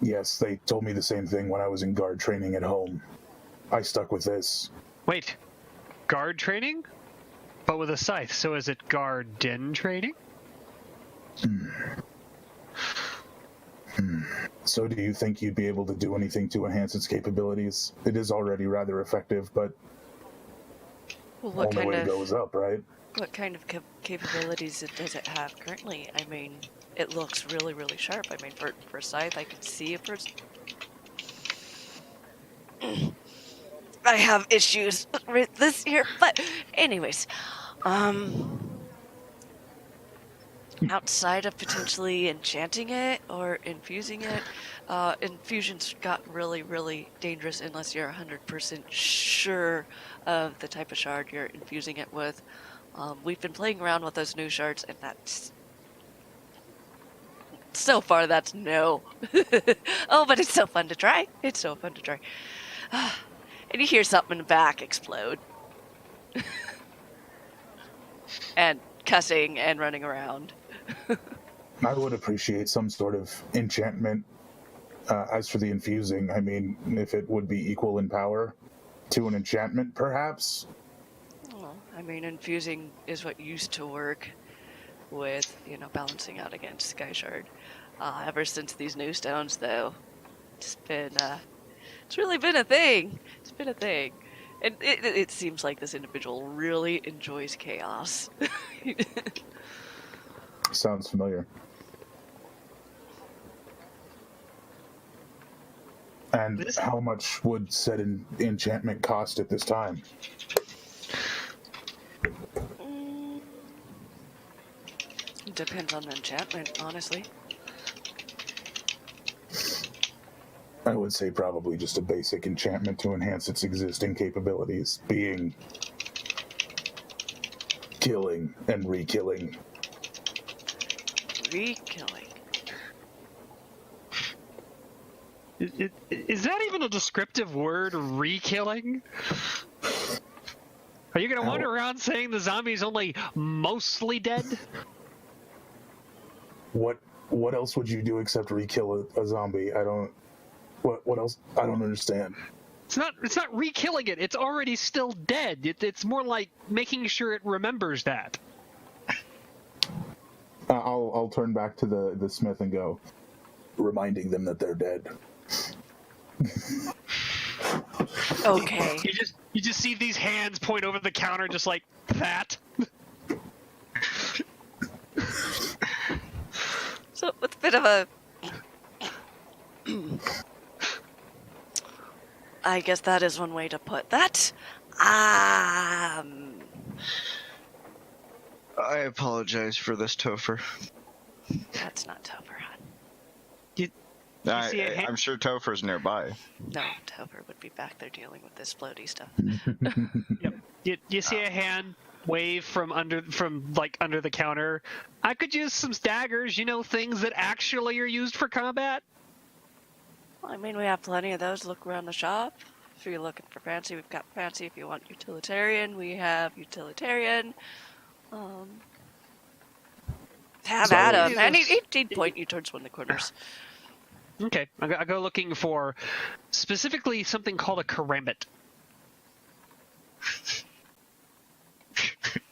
Yes, they told me the same thing when I was in guard training at home. I stuck with this. Wait, guard training? But with a scythe, so is it garden training? So do you think you'd be able to do anything to enhance its capabilities? It is already rather effective, but Well, what only kind way of... goes up, right? What kind of capabilities does it have currently? I mean, it looks really, really sharp. I mean, for a scythe, I can see a person. I have issues with this here, but anyways, outside of potentially enchanting it or infusing it, infusions got really, really dangerous unless you're 100% sure of the type of shard you're infusing it with. We've been playing around with those new shards, and that's... So far, that's no. Oh, but it's so fun to try. It's so fun to try. And you hear something in the back explode. And cussing and running around. I would appreciate some sort of enchantment. As for the infusing, I mean, if it would be equal in power to an enchantment, perhaps. Well, I mean, infusing is what used to work with, balancing out against Sky Shard. Ever since these new stones, though, it's really been a thing. It's been a thing. And it seems like this individual really enjoys chaos. Sounds familiar. And how much would said enchantment cost at this time? Depends on the enchantment, honestly. I would say probably just a basic enchantment to enhance its existing capabilities, being killing and re-killing. Re-killing. Is that even a descriptive word, re-killing? Are you going to wander around saying the zombie's only mostly dead? What else would you do except re-kill a zombie? What else? I don't understand. It's not re-killing it. It's already still dead. It's more like making sure it remembers that. I'll turn back to the smith and go, reminding them that they're dead. Okay. You just see these hands point over the counter just like that. So with a bit of a... I guess that is one way to put that. I apologize for this, Topher. That's not Topher, hon. I'm sure Topher's nearby. No, Topher would be back there dealing with this floaty stuff. Yep. You see a hand wave from under the counter. I could use some daggers, things that actually are used for combat. I mean, we have plenty of those. Look around the shop. If you're looking for fancy, we've got fancy. If you want utilitarian, we have utilitarian. Have at him. And he'd point you towards one of the corners. Okay. I go looking for specifically something called a karambit.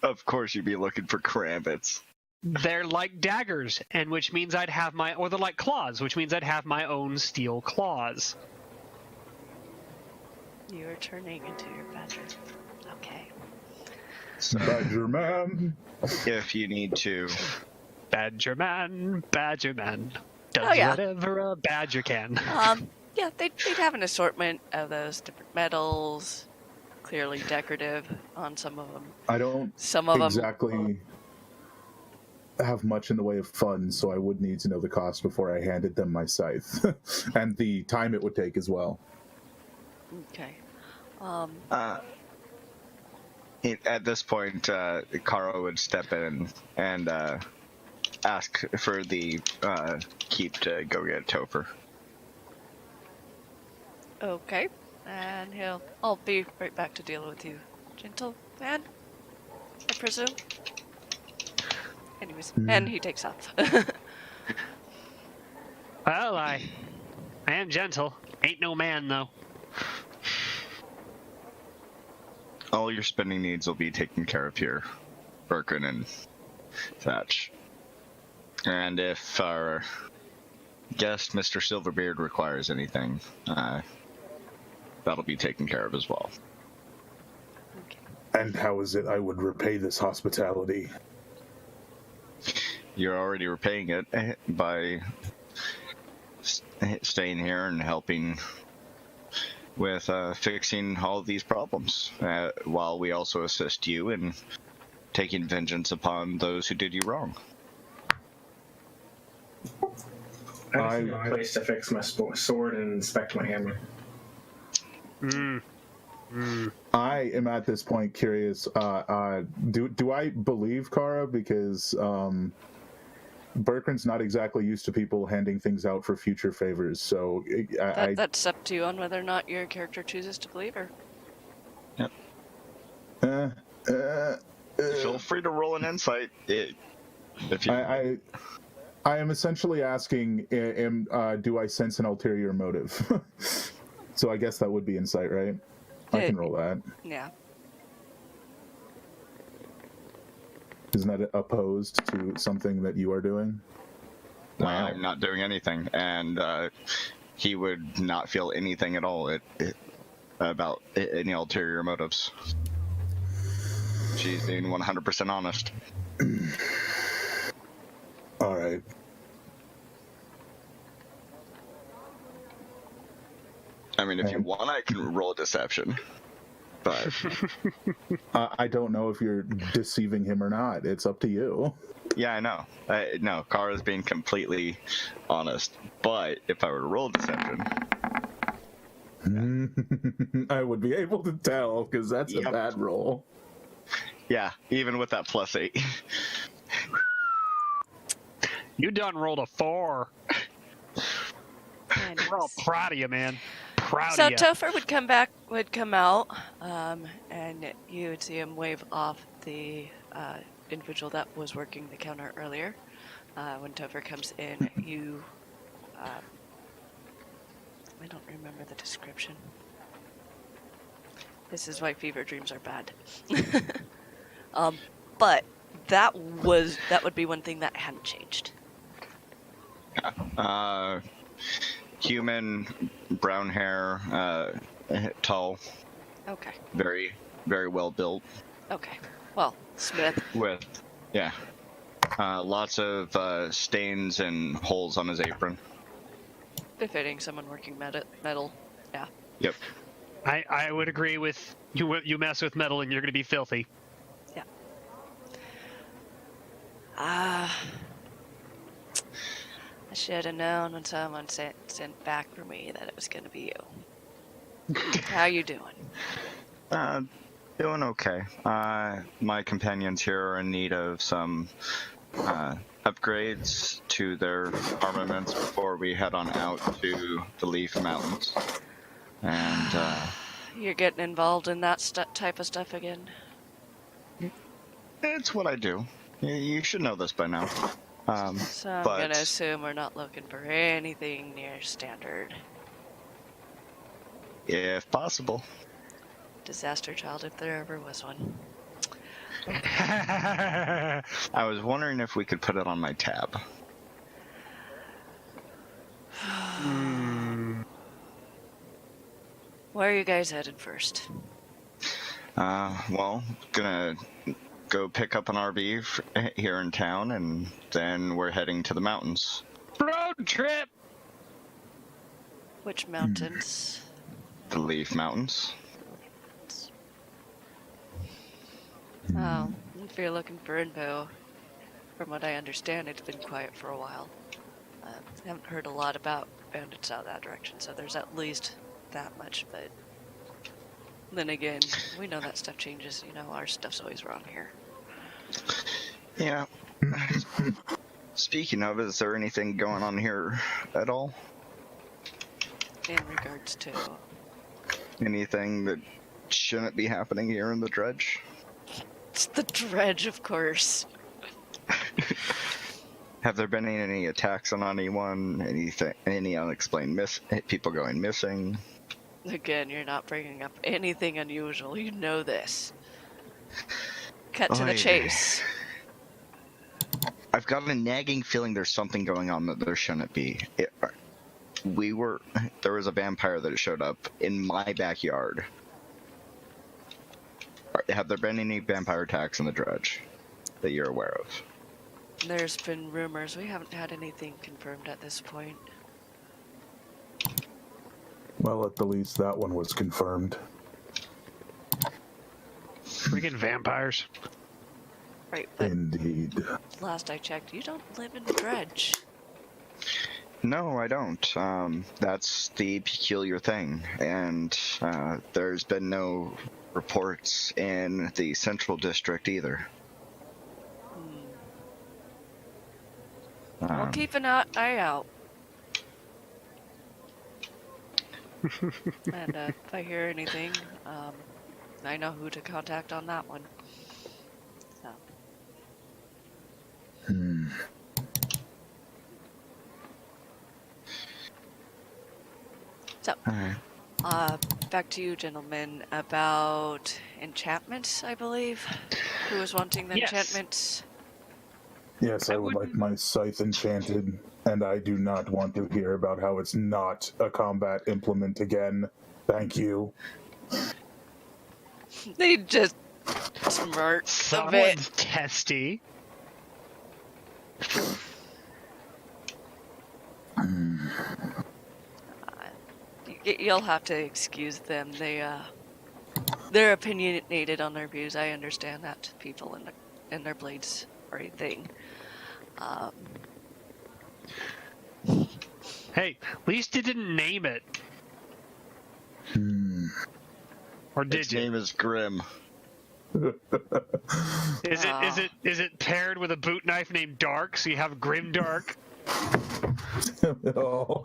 Of course you'd be looking for karambits. They're like daggers, and which means I'd have or they're like claws, which means I'd have my own steel claws. You are turning into your badger. Okay. So, Badger man. if you need to. Badger man does whatever a badger can. Yeah, they'd have an assortment of those different metals, clearly decorative on some of them. I don't exactly have much in the way of funds, so I would need to know the cost before I handed them my scythe. And the time it would take as well. Okay. At this point, Karo would step in and ask for the keep to go get Topher. Okay. And I'll be right back to deal with you, gentle man, I presume. Anyways, and he takes off. Well, I am gentle. Ain't no man, though. All your spending needs will be taken care of here, Birkin and Thatch. And if our guest, Mr. Silverbeard, requires anything, that'll be taken care of as well. Okay. And how is it I would repay this hospitality? You're already repaying it by staying here and helping with fixing all of these problems, while we also assist you in taking vengeance upon those who did you wrong. I just need a place to fix my sword and inspect my hammer. I am at this point curious. Do I believe Kara? Because Berkran's not exactly used to people handing things out for future favors, so That's up to you on whether or not your character chooses to believe her. Yep. Feel free to roll an insight. If you... I am essentially asking, do I sense an ulterior motive? So I guess that would be insight, right? I can roll that. Yeah. Isn't that opposed to something that you are doing? Wow. I'm not doing anything, and he would not feel anything at all about any ulterior motives. She's being 100% honest. All right. I mean, if you want, I can roll deception. But I don't know if you're deceiving him or not. It's up to you. yeah, I know. No, Kara's being completely honest. But if I were to roll deception, I would be able to tell, because that's a bad roll. yeah, even with that +8. You done rolled a 4. We're all proud of you, man. Proud So of you. Topher would come out, and you would see him wave off the individual that was working the counter earlier. When Topher comes in, you... I don't remember the description. This is why fever dreams are bad. But that would be one thing that hadn't changed. Human, brown hair, tall. Okay. Very, very well built. Okay. Well, Smith. With, yeah. Lots of stains and holes on his apron. Befitting someone working metal. Yeah. Yep. I would agree with you. You mess with metal and you're going to be filthy. Yeah. I should have known when someone sent back for me that it was going to be you. How you doing? Doing okay. My companions here are in need of some upgrades to their armaments before we head on out to the Leaf Mountains. And You're getting involved in that type of stuff again? it's what I do. You should know this by now. So I'm but... gonna assume we're not looking for anything near standard. If possible. Disaster child, if there ever was one. I was wondering if we could put it on my tab. Where are you guys headed first? Well, gonna go pick up an RV here in town, and then we're heading to the mountains. Road trip. Which mountains? The Leaf Mountains. Oh, if you're looking for info, from what I understand, it's been quiet for a while. I haven't heard a lot about bandits out that direction, so there's at least that much, but then again, we know that stuff changes. You know, our stuff's always around here. Yeah. Speaking of, is there anything going on here at all? In regards to... Anything that shouldn't be happening here in the Dredge? It's the Dredge, of course. Have there been any attacks on anyone? Any unexplained people going missing? Again, you're not bringing up anything unusual. You know this. Cut to the chase. I've got a nagging feeling there's something going on that there shouldn't be. There was a vampire that showed up in my backyard. have there been any vampire attacks in the Dredge that you're aware of? There's been rumors. We haven't had anything confirmed at this point. Well, at the least that one was confirmed. Freaking vampires. Right, but Indeed. last I checked, you don't live in the Dredge. No, I don't. That's the peculiar thing, and there's been no reports in the Central District either. I'll keep an eye out. And if I hear anything, I know who to contact on that one. So. So, back to you, gentlemen, about enchantments, I believe. Who was wanting the Yes. enchantments? Yes, I would like my scythe enchanted, and I do not want to hear about how it's not a combat implement again. Thank you. They just smirk a Someone's bit. testy. You'll have to excuse them. They're opinionated on their views. I understand that people and their blades are a thing. Hey, at least you didn't name it. Or did Its you? name is Grim. Is it paired with a boot knife named Dark, so you have Grim Dark? Oh.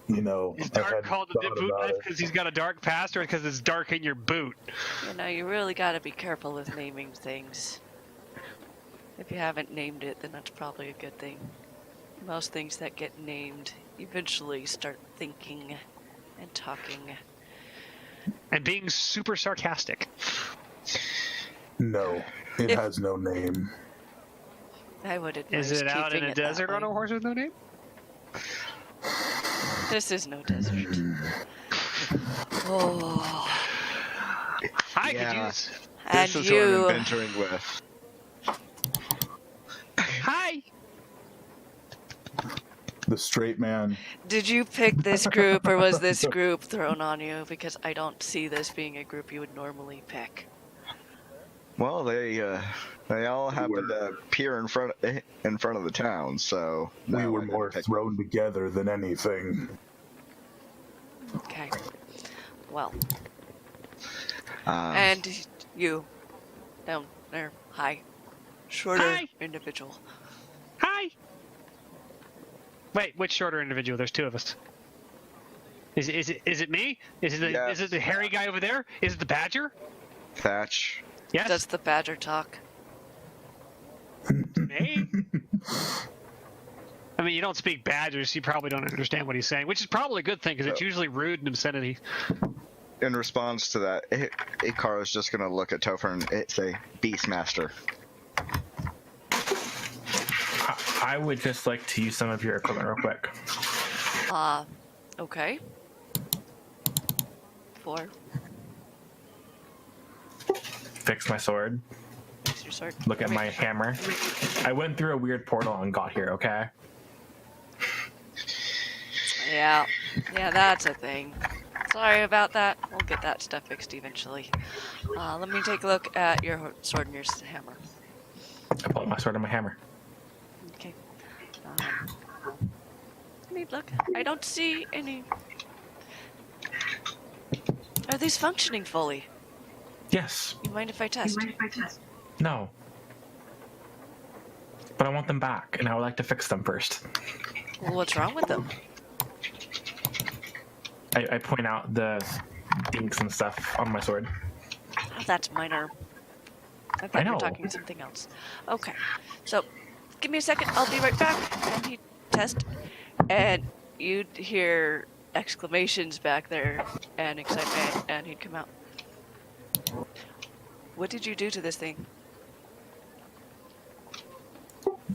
You know, Is I Dark hadn't called a thought boot about knife it. because he's got a dark past, or because it's dark in your boot? You really gotta be careful with naming things. If you haven't named it, then that's probably a good thing. Most things that get named eventually start thinking and talking. And being super sarcastic. No, it If- has no name. I would advise Is it out in keeping a it that desert on a way. horse with no name? This is no desert. Oh, I Yeah. could use. and This is who I'm you. adventuring with. Hi. The straight man. Did you pick this group, or was this group thrown on you? Because I don't see this being a group you would normally pick. Well, they all happened to appear in front of the town, so We now were I had to more pick- thrown together than anything. Okay. Well, Um, and you down there, hi, shorter Hi. individual. Hi. Wait, which shorter individual? There's two of us. Is it me? Is Yes. it the hairy guy over there? Is it the badger? Thatch. Yes. Does the badger talk? Me? I mean, you don't speak badgers, so you probably don't understand what he's saying, which is probably a good thing because it's usually rude and obscenity. In response to that, Ikaro's just gonna look at Topher and say, Beastmaster. I would just like to use some of your equipment real quick. Okay. 4. Fix my sword. Fix your sword. Look at Wait, my hammer. I went through a weird portal and got here, okay? Yeah, that's a thing. Sorry about that. We'll get that stuff fixed eventually. Let me take a look at your sword and your hammer. I pulled my sword and my hammer. Okay. Let me look. I don't see any. Are these functioning fully? Yes. You mind if I test? No. But I want them back, and I would like to fix them first. Well, what's wrong with them? I point out the dinks and stuff on my sword. Oh, that's minor. I thought I you were know. talking something else. Okay. So, give me a second. I'll be right back. And he'd test. And you'd hear exclamations back there and excitement, and he'd come out. What did you do to this thing?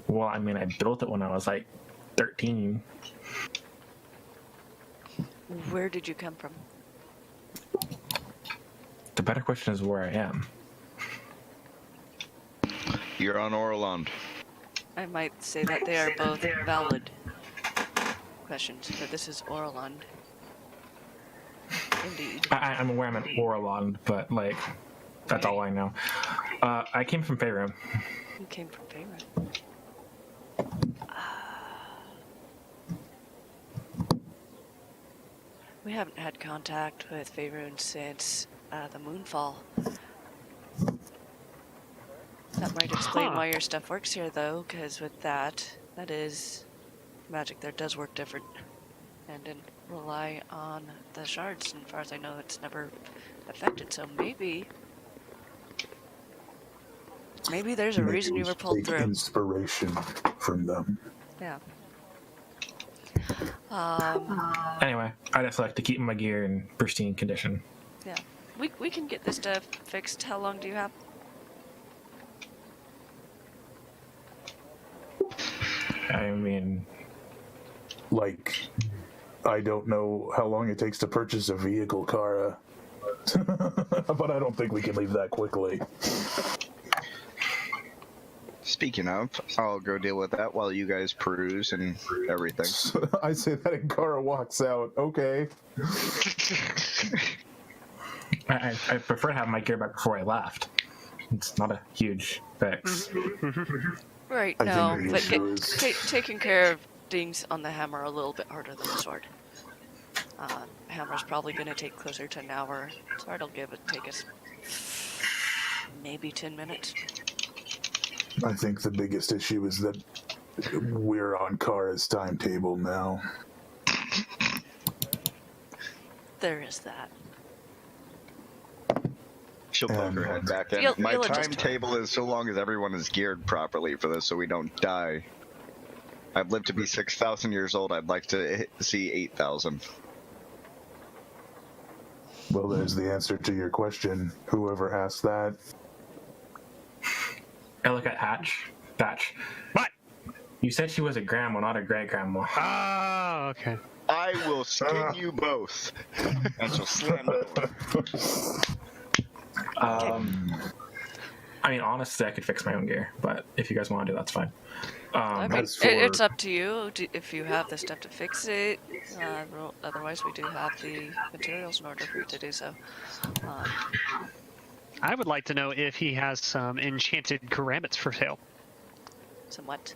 Well, I mean, I built it when I was like 13. Where did you come from? The better question is where I am. You're on Orilond. I might say that they are both valid questions, but this is Orilond. Indeed. I'm aware I'm at Orilond, but like, that's all I know. I came from Faerun. You came from Faerun. We haven't had contact with Faerun since the Moonfall. That might explain why your stuff works here, though, because with that is magic there does work different, and didn't rely on the shards. And as far as I know, it's never affected. So maybe there's a reason you were pulled take through. Inspiration from them. Yeah. Anyway, I just like to keep my gear in pristine condition. Yeah. We can get this stuff fixed. How long do you have? I mean, Like, I don't know how long it takes to purchase a vehicle, Kara. But I don't think we can leave that quickly. Speaking of, I'll go deal with that while you guys peruse and everything. I say that and Kara walks out. Okay. I prefer to have my gear back before I left. It's not a huge fix. Right, I no, think the but issue is- taking care of things on the hammer are a little bit harder than the sword. Hammer's probably going to take closer to an hour. Sword will take us maybe 10 minutes. I think the biggest issue is that we're on Kara's timetable now. There is that. She'll poke her head back in. You'll My adjust to it. timetable is so long as everyone is geared properly for this so we don't die. I'd live to be 6,000 years old. I'd like to see 8,000. Well, there's the answer to your question. Whoever asked that. I look at Thatch. What? You said she was a grandma, not a great grandma. Oh, okay. I will skin you both. And she'll slam the door. I mean, honestly, I could fix my own gear, but if you guys want to do, that's fine. I mean, as for- it's up to you if you have the stuff to fix it. Otherwise, we do have the materials in order for you to do so. I would like to know if he has some enchanted Caramotins for sale. Somewhat.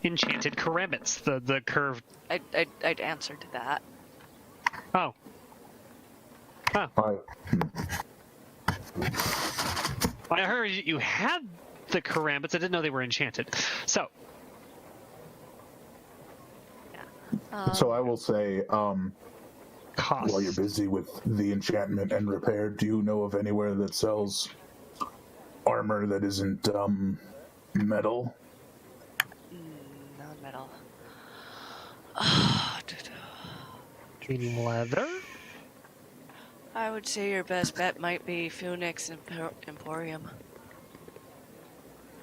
Enchanted Caramotins, the curved. I'd answer to that. Oh. Huh. I heard you had the Caramotins. I didn't know they were enchanted. So. So I will say, Cost. while you're busy with the enchantment and repair, do you know of anywhere that sells armor that isn't metal? Non-metal. Leather? I would say your best bet might be Phoenix Emporium.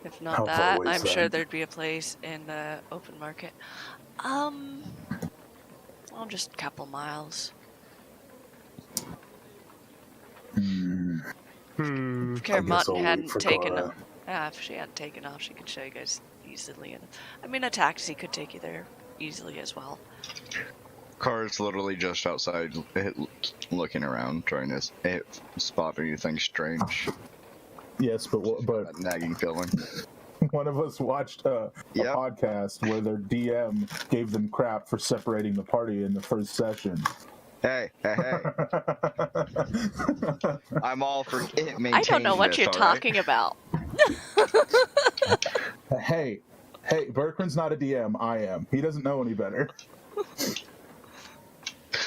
If not How far that, away is I'm sure that? there'd be a place in the open market. Well, just a couple miles. If I'll Caramottin wait hadn't for taken Kara. off, if she hadn't taken off, she could show you guys easily. And I mean, a taxi could take you there easily as well. Car's literally just outside looking around, trying to spot anything strange. Yes, but That nagging feeling. one of us watched a Yep. podcast where their DM gave them crap for separating the party in the first session. Hey. I'm all for it maintaining I don't know what this, you're all right? talking about. Hey, Berkman's not a DM. I am. He doesn't know any better.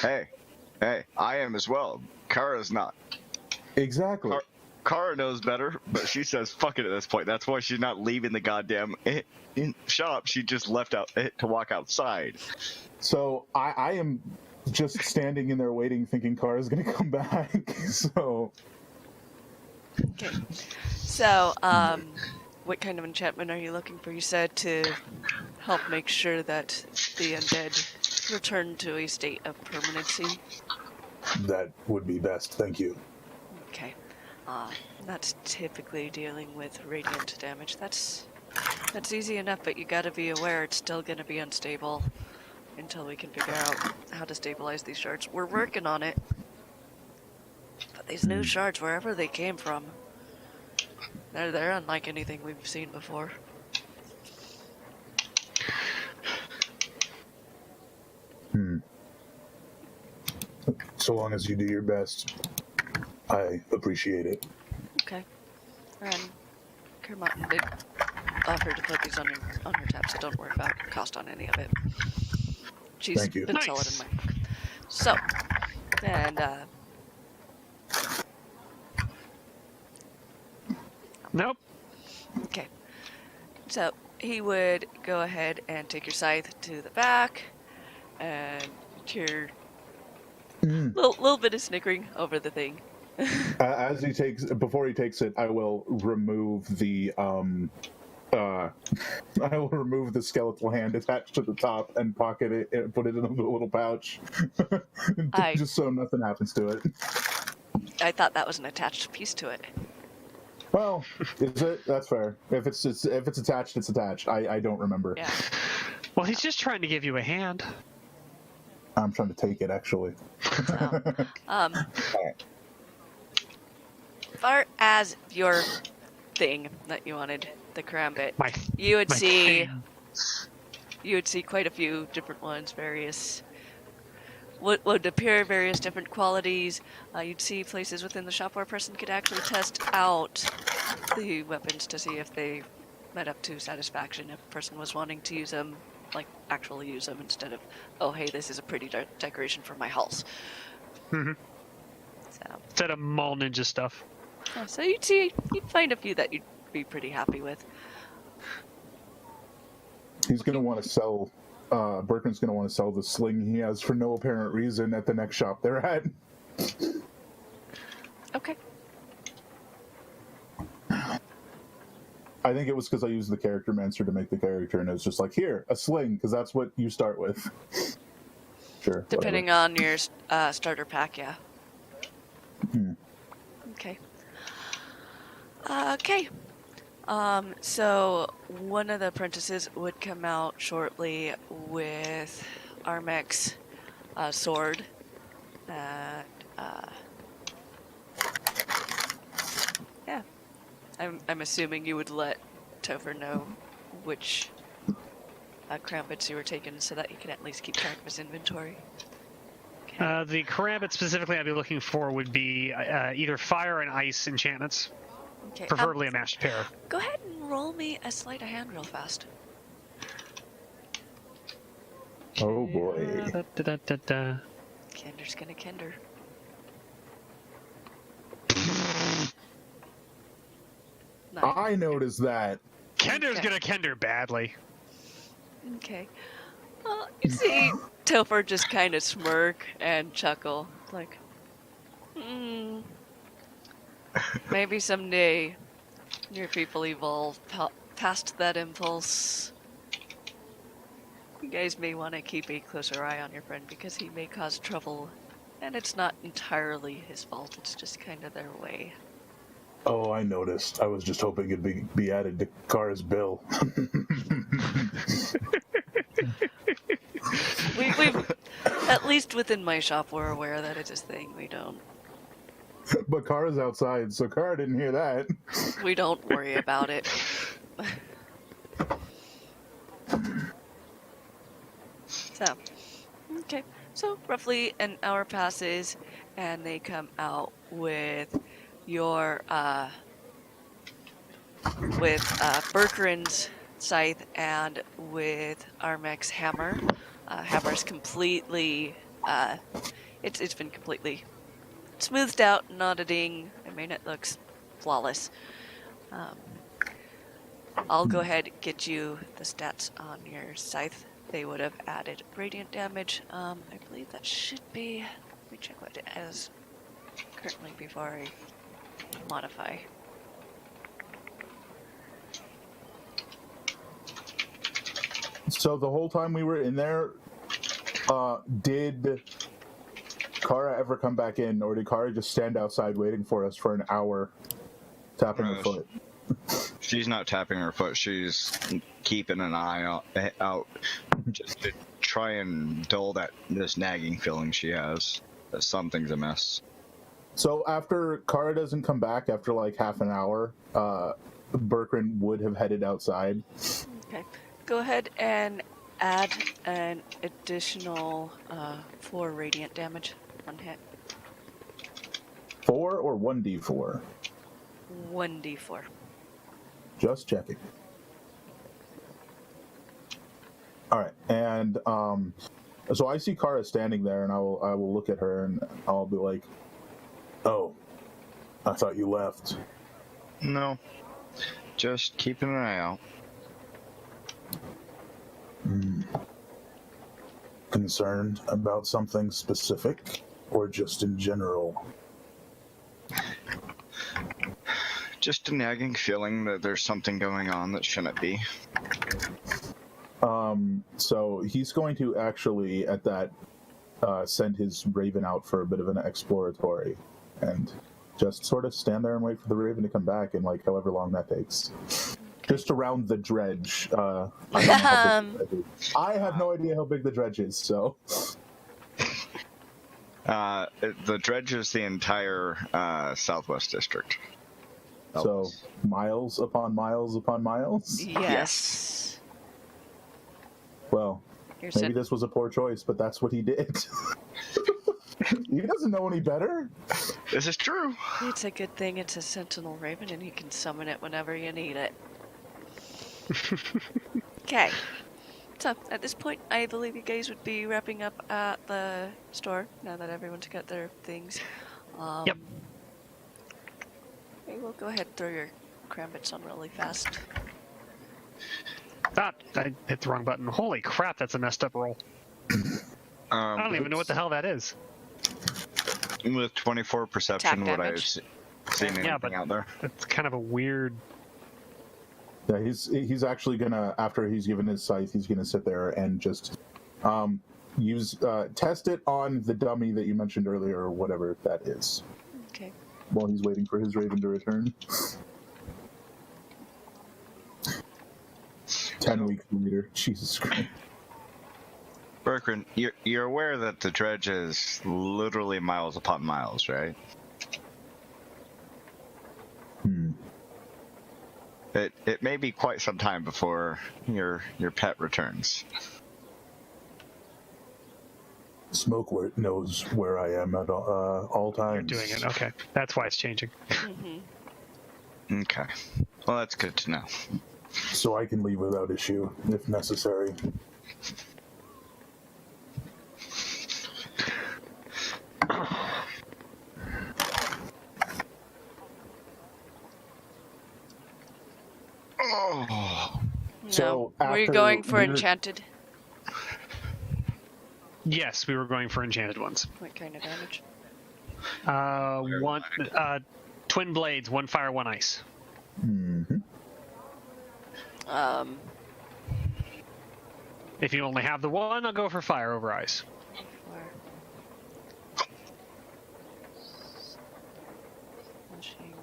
Hey, I am as well. Kara's not. Exactly. Kara knows better, but she says fuck it at this point. That's why she's not leaving the goddamn shop. She just left out to walk outside. So I am just standing in there waiting, thinking Kara's going to come back. So Okay. So, what kind of enchantment are you looking for? You said to help make sure that the undead return to a state of permanency. that would be best. Thank you. Okay. That's typically dealing with radiant damage. That's easy enough, but you gotta be aware it's still gonna be unstable until we can figure out how to stabilize these shards. We're working on it. But these new shards, wherever they came from, they're unlike anything we've seen before. So long as you do your best, I appreciate it. Okay. And Caramottin did offer to put these on her tab, so don't worry about cost on any of it. She's Thank you. been solid in my book. So, and Nope. okay. So he would go ahead and take your scythe to the back, and your little bit of snickering over the thing. Before he takes it, I will remove the skeletal hand attached to the top and pocket it and put it in a little pouch, just so nothing happens to it. I thought that was an attached piece to it. Well, is it? That's fair. If it's attached, it's attached. I don't remember. Yeah. Well, he's just trying to give you a hand. I'm trying to take it, actually. Far as your thing that you wanted, the karambit, you would see quite a few different ones, various what would appear various different qualities. You'd see places within the shop where a person could actually test out the weapons to see if they met up to satisfaction. If a person was wanting to use them, like actually use them instead of, oh hey, this is a pretty decoration for my house. Mm-hmm. So instead of mall ninja stuff. Yeah, so you'd find a few that you'd be pretty happy with. He's gonna want to sell. Birkin's gonna want to sell the sling he has for no apparent reason at the next shop they're at. Okay. I think it was because I used the character mancer to make the character, and it was just like, here, a sling, because that's what you start with. Sure. Depending on your starter pack, yeah. Okay. Okay. So one of the apprentices would come out shortly with Armek's sword, and yeah, I'm assuming you would let Topher know which karambits you were taking, so that he can at least keep track of his inventory. Okay. The karambit specifically I'd be looking for would be either fire and ice enchantments. Okay. Preferably a matched pair. Go ahead and roll me a sleight of hand real fast. Oh boy. Kender's gonna Kender. Nice. I noticed that. Kender's gonna Kender badly. Okay. Well, you see Topher just kind of smirk and chuckle, like, maybe someday your people evolve past that impulse. You guys may want to keep a closer eye on your friend because he may cause trouble, and it's not entirely his fault, it's just kind of their way. Oh, I noticed. I was just hoping it'd be added to Kara's bill. We've, at least within my shop, we're aware that it's a thing. We don't But Kara's outside, so Kara didn't hear that. We don't worry about it. So, okay. So roughly an hour passes, and they come out with your Berkeren's scythe and with Armek's hammer. Hammer's completely, it's been completely smoothed out, not a ding. I mean, it looks flawless. I'll go ahead and get you the stats on your scythe. They would have added radiant damage. I believe that should be, let me check what it has currently before I modify. So the whole time we were in there, did Kara ever come back in, or did Kara just stand outside waiting for us for an hour, tapping her foot? She's not tapping her foot. She's keeping an eye out just to try and dull this nagging feeling she has that something's amiss. So after Kara doesn't come back after like half an hour, Berkryn would have headed outside. Okay. Go ahead and add an additional 4 radiant damage on hit. 4 or 1d4? 1d4. Just checking. All right, and so I see Kara standing there, and I will look at her, and I'll be like, "Oh, I thought you left." No, just keeping an eye out. Concerned about something specific, or just in general? Just a nagging feeling that there's something going on that shouldn't be. So he's going to actually, at that, send his raven out for a bit of an exploratory, and just sort of stand there and wait for the raven to come back in like however long that takes. Just around the dredge. I don't know how big the dredge is. I have no idea how big the dredge is, so. The dredge is the entire southwest district. So miles upon miles upon miles? Yes. Well, maybe this was a poor choice, but that's what he did. He doesn't know any better. This is true. It's a good thing it's a sentinel raven and you can summon it whenever you need it. Okay. So, at this point, I believe you guys would be wrapping up at the store now that everyone's got their things. Yep. Okay, we'll go ahead and throw your crambits on really fast. I hit the wrong button. Holy crap, that's a messed up roll. I don't even know what the hell that is. With 24 perception, Attack would I damage. seen anything out there? It's kind of a weird... Yeah, he's actually gonna, after he's given his scythe, he's gonna sit there and just test it on the dummy that you mentioned earlier, or whatever that is. Okay. While he's waiting for his raven to return. 10 weeks later. Jesus Christ. Berkryn, you're aware that the dredge is literally miles upon miles, right? It may be quite some time before your pet returns. Smoke knows where I am at all times. You're doing it. Okay. That's why it's changing. Mm-hmm. Okay. Well, that's good to know. So I can leave without issue, if necessary. Oh. So no. Were you after going for we're- enchanted? Yes, we were going for enchanted ones. What kind of damage? Twin blades, 1 fire, 1 ice. Mm-hmm. If you only have the one, I'll go for fire over ice. Slashing.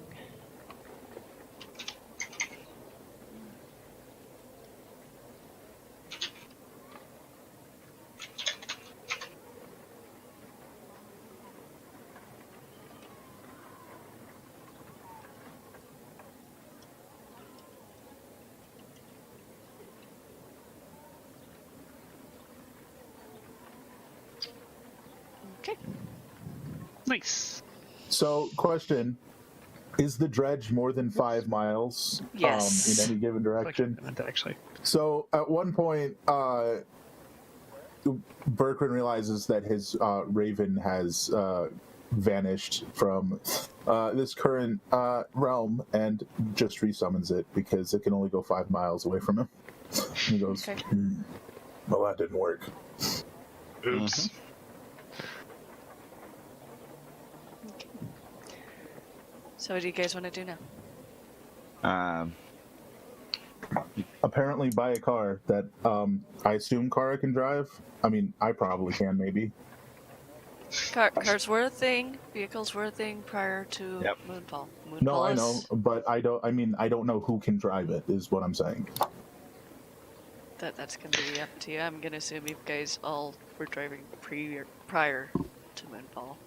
Okay. Nice. So, question. Is the dredge more than 5 miles Yes. in any given direction? Actually. So, at one point, Berkryn realizes that his raven has vanished from this current realm and just resummons it because it can only go 5 miles away from him. And he goes, Okay. Well, that didn't work. Oops. So what do you guys want to do now? Apparently buy a car that I assume Kara can drive. I mean, I probably can, maybe. Cars were a thing. Vehicles were a thing prior to Yep. Moonfall. Moonfall No, I is- know, but I don't. I mean, I don't know who can drive it. Is what I'm saying. That's gonna be up to you. I'm gonna assume you guys all were driving prior to Moonfall.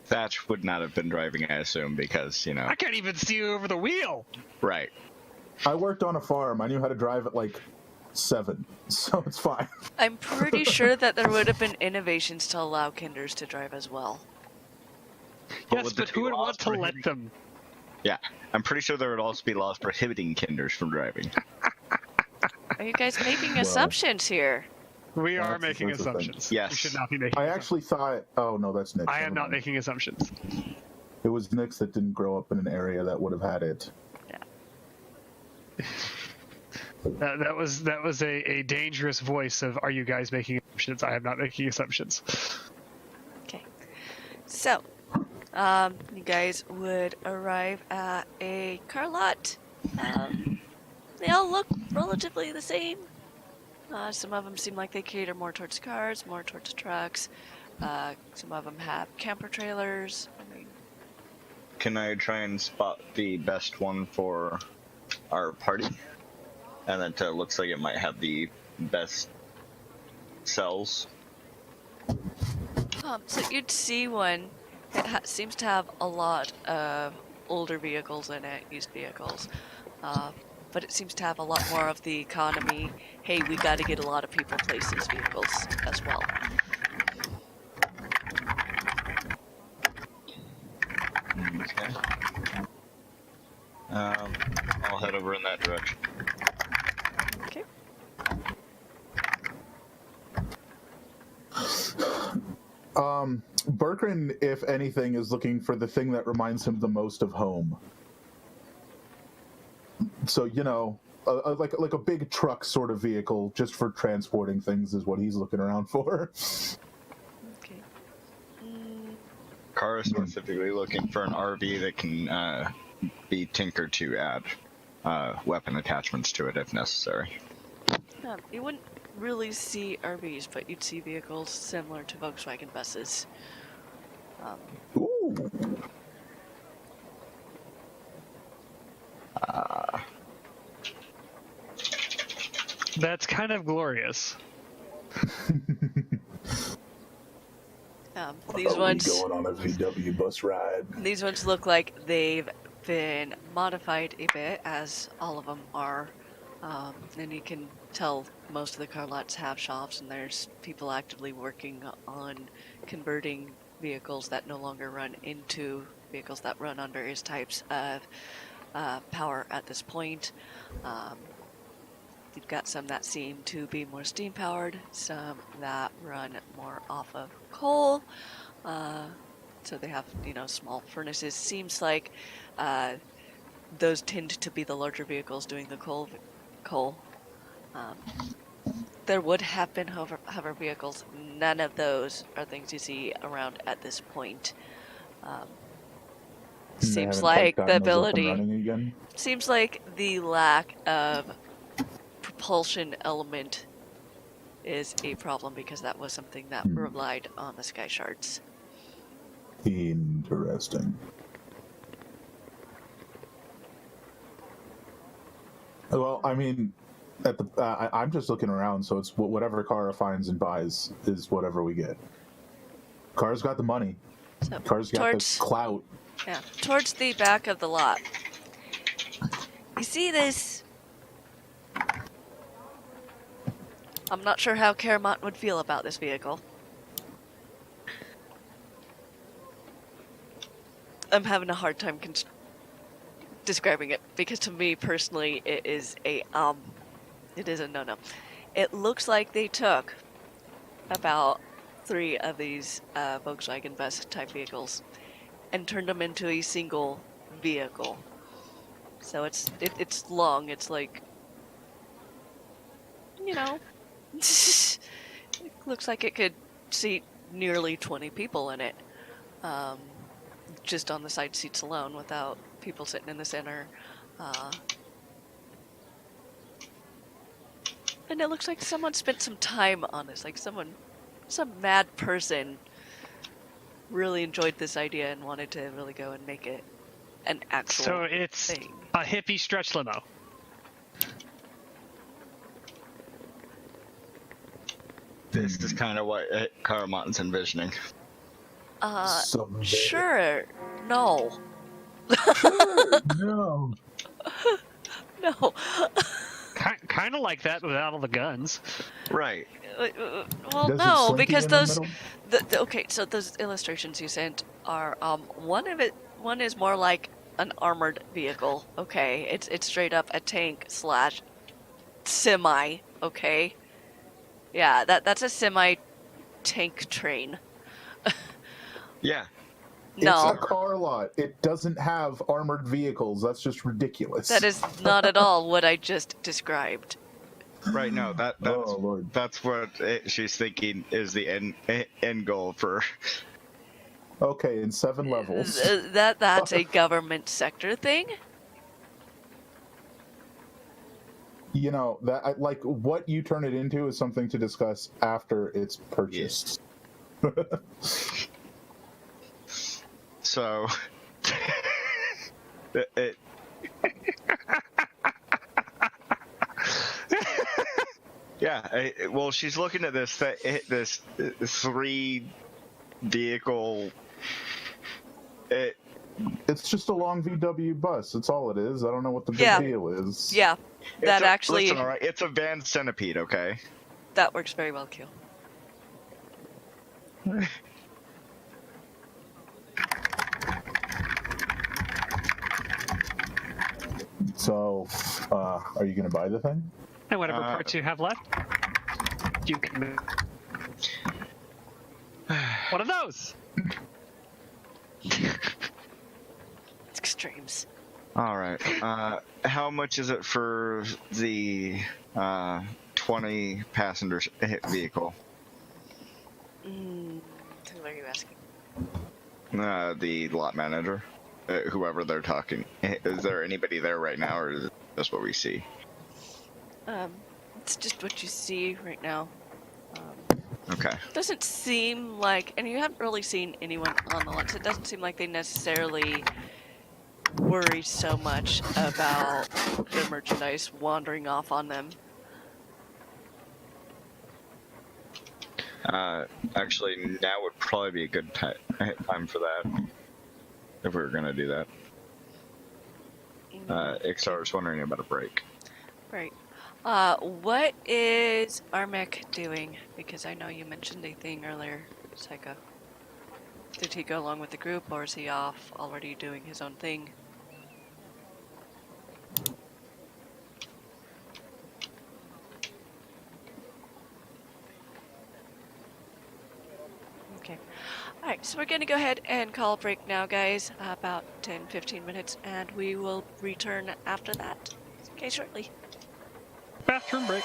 Thatch would not have been driving, I assume, because, I can't even see you over the wheel. right. I worked on a farm. I knew how to drive at like 7, so it's fine. I'm pretty sure that there would have been innovations to allow kinders to drive as well. But Yes, would there but be who would laws want to let prohibiting- them? Yeah, I'm pretty sure there would also be laws prohibiting kinders from driving. Are you guys making Well, assumptions here? We are That's- making that's the thing. assumptions. Yes. We should not be making I assumptions. actually thought. Oh no, that's Nick. I am Never not mind. making assumptions. It was Nick's that didn't grow up in an area that would have had it. That was a dangerous voice of, are you guys making assumptions? I am not making assumptions. Okay. So, you guys would arrive at a car lot. They all look relatively the same. Some of them seem like they cater more towards cars, more towards trucks. Some of them have camper trailers. I mean, Can I try and spot the best one for our party? And that looks like it might have the best cells. so you'd see one. It seems to have a lot of older vehicles in it, used vehicles. But it seems to have a lot more of the economy. Hey, we got to get a lot of people places vehicles as well. Okay. I'll head over in that direction. Okay. Berkrin, if anything, is looking for the thing that reminds him the most of home. So like a big truck sort of vehicle, just for transporting things, is what he's looking around for. Okay. Kara is specifically looking for an RV that can be tinkered to add weapon attachments to it if necessary. You wouldn't really see RVs, but you'd see vehicles similar to Volkswagen buses. Ooh. That's kind of glorious. These ones. Going on a VW bus ride. These ones look like they've been modified a bit, as all of them are. And you can tell most of the car lots have shops, and there's people actively working on converting vehicles that no longer run into vehicles that run on various types of power at this point. You've got some that seem to be more steam powered, some that run more off of coal. So they have, small furnaces. Seems like those tend to be the larger vehicles doing the coal. There would have been hover vehicles. None of those are things you see around at this point. Seems like the ability. Seems like the lack of propulsion element is a problem, because that was something that relied on the sky shards. Interesting. Well, I mean, I'm just looking around, so it's whatever Kara finds and buys is whatever we get. Kara's got the money. So Kara's got the clout. Yeah, towards the back of the lot. You see this? I'm not sure how Caramottin would feel about this vehicle. I'm having a hard time describing it, because to me personally it is a no-no. It looks like they took about 3 of these Volkswagen bus type vehicles and turned them into a single vehicle. So it's long. It's like, it looks like it could seat nearly 20 people in it, just on the side seats alone, without people sitting in the center. And it looks like someone spent some time on this, like some mad person really enjoyed this idea and wanted to really go and make it an actual So it's thing. a hippie stretch limo. This is kind of what Caramottin's envisioning. Someday. Sure. No. No. No. Kind of like that without all the guns. Right. Well, Does it no, slinky because in the those. middle? Okay, so those illustrations you sent are one is more like an armored vehicle. Okay, it's straight up a tank slash semi. Okay, yeah, that's a semi tank train. Yeah. No, It's a car lot. It doesn't have armored vehicles. That's just ridiculous. that is not at all what I just described. Right. No. That's Oh, Lord. that's what she's thinking is the end goal for. Okay, in 7 levels. That's a government sector thing. You know, that like what you turn it into is something to discuss after it's purchased. So. it Yeah, well, she's looking at this 3 vehicle. It's just a long VW bus. That's all it is. I don't know what the big Yeah. deal is. Yeah, that actually Listen, all right, it's a van centipede, okay? that works very well, Q. So, are you going to buy the thing? And whatever parts you have left, you can move. One of those. It's extremes. All right. How much is it for the 20 passenger vehicle? What are you asking? The lot manager, whoever they're talking. Is there anybody there right now, or is it just what we see? It's just what you see right now. Okay. Doesn't seem like, and you haven't really seen anyone on the lot, so it doesn't seem like they necessarily worry so much about the merchandise wandering off on them. Actually, now would probably be a good time for that, if we were gonna do that. Ixar was wondering about a break. Right. What is Armmek doing? Because I know you mentioned a thing earlier, Psycho. Did he go along with the group, or is he off already doing his own thing? Okay. Alright, so we're going to go ahead and call a break now, guys. About 10-15 minutes, and we will return after that. Okay, shortly. Bathroom break.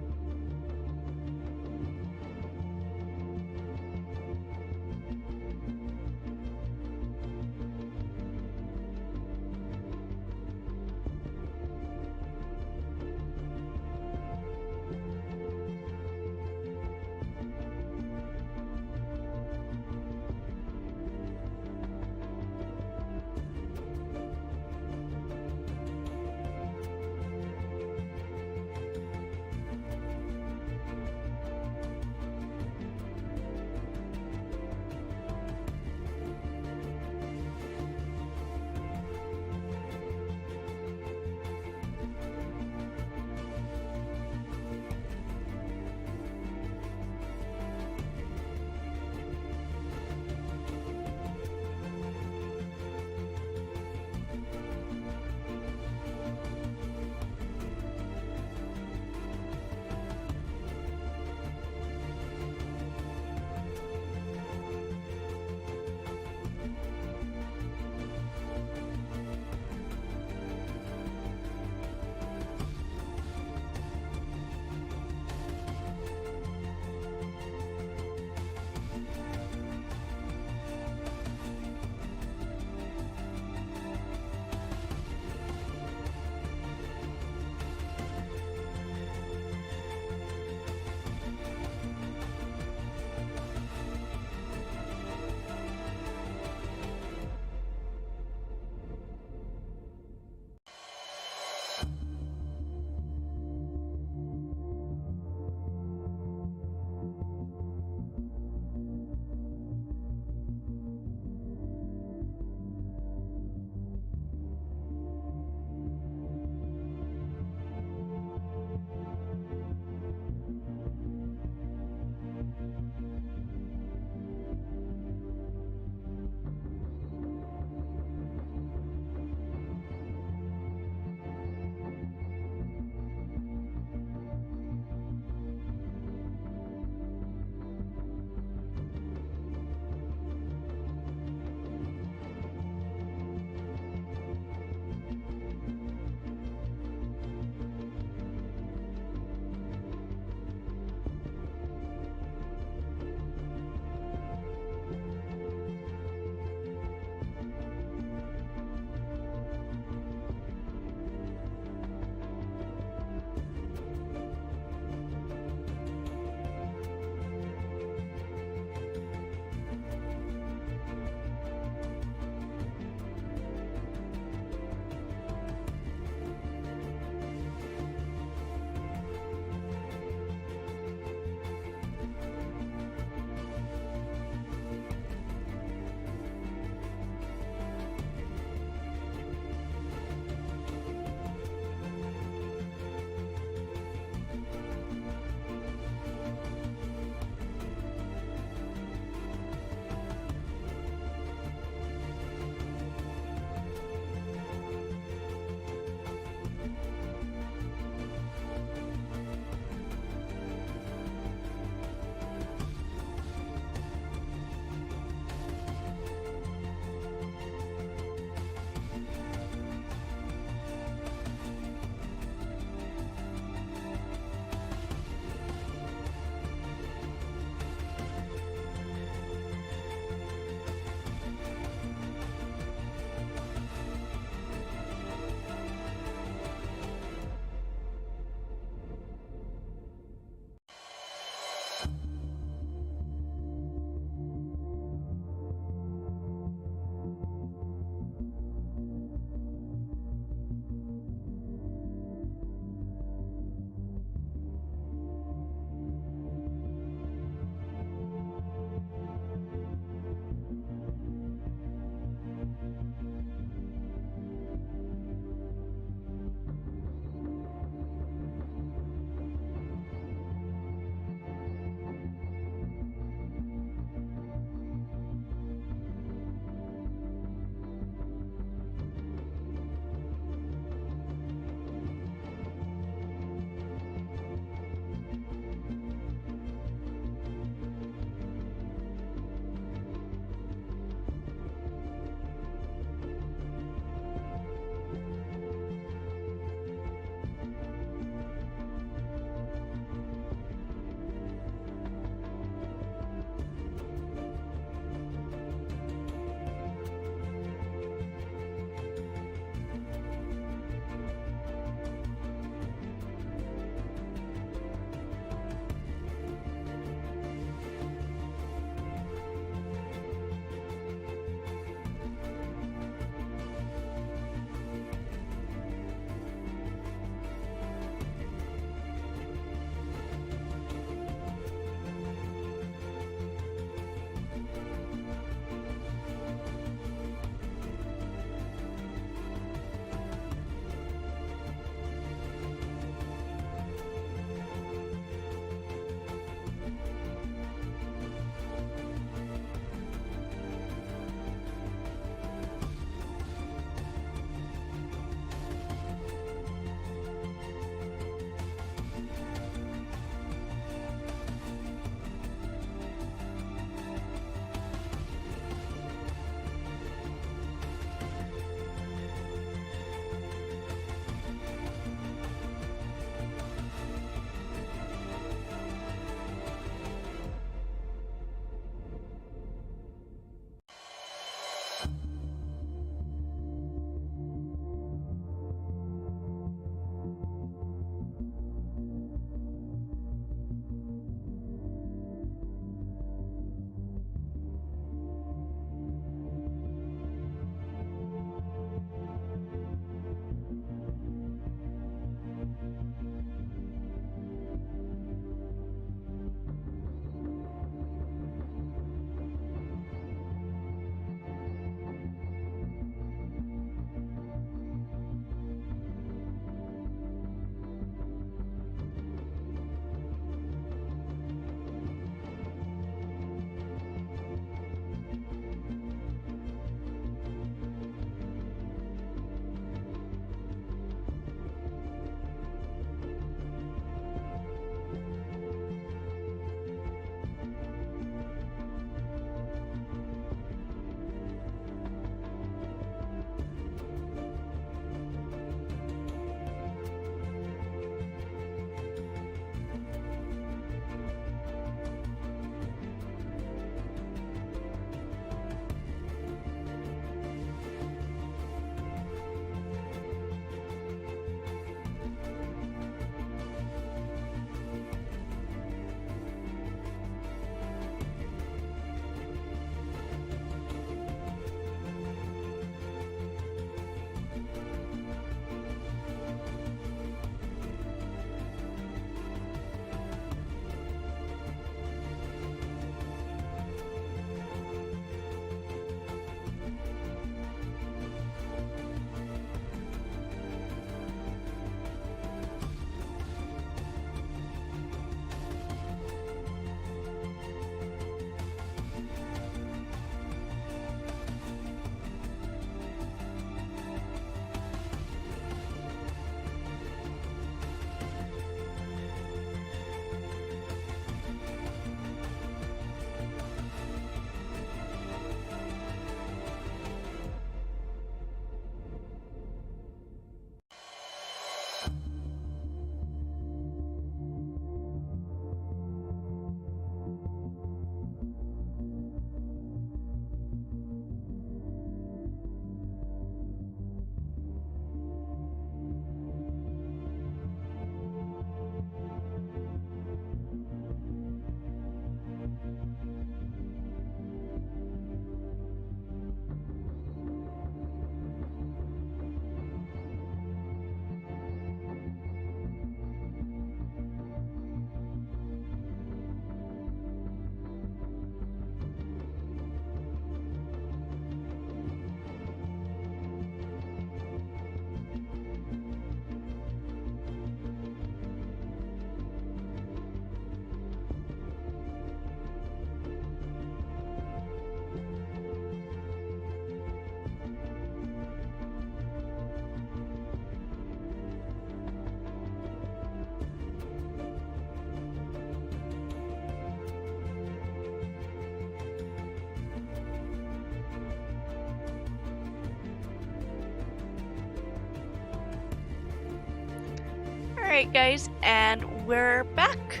Alright, guys, and we're back.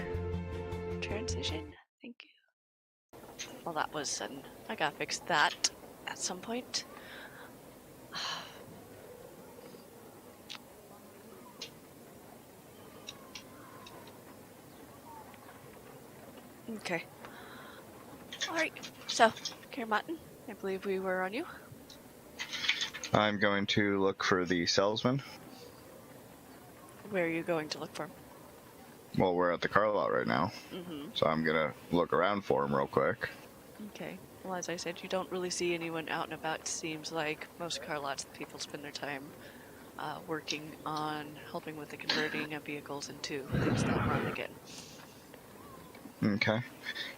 Transition. Thank you. Well, that was sudden. I gotta fix that at some point. Okay. Alright, so, Caramottin, I believe we were on you. I'm going to look for the salesman. Where are you going to look for him? Well, we're at the car lot right now, so I'm gonna look around for him real quick. Okay. Well, as I said, you don't really see anyone out and about. It seems like most car lots, people spend their time working on helping with the converting of vehicles into things that run again. Okay.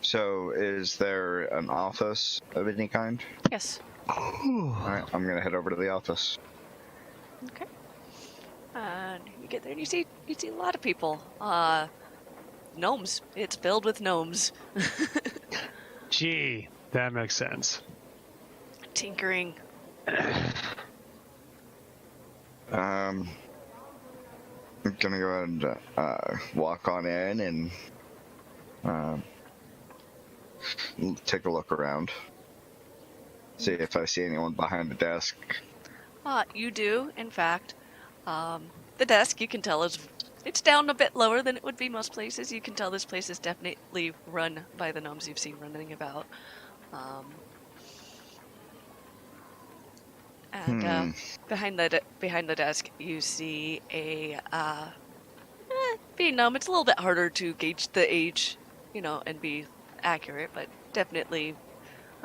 So, is there an office of any kind? Yes. Alright, I'm gonna head over to the office. Okay. And you get there and you see a lot of people. Gnomes. It's filled with gnomes. Gee, that makes sense. Tinkering. I'm gonna go ahead and walk on in and take a look around. See if I see anyone behind the desk. You do, in fact. The desk, you can tell, it's down a bit lower than it would be most places. You can tell this place is definitely run by the gnomes you've seen running about. Behind the desk, you see a being gnome. It's a little bit harder to gauge the age, and be accurate, but definitely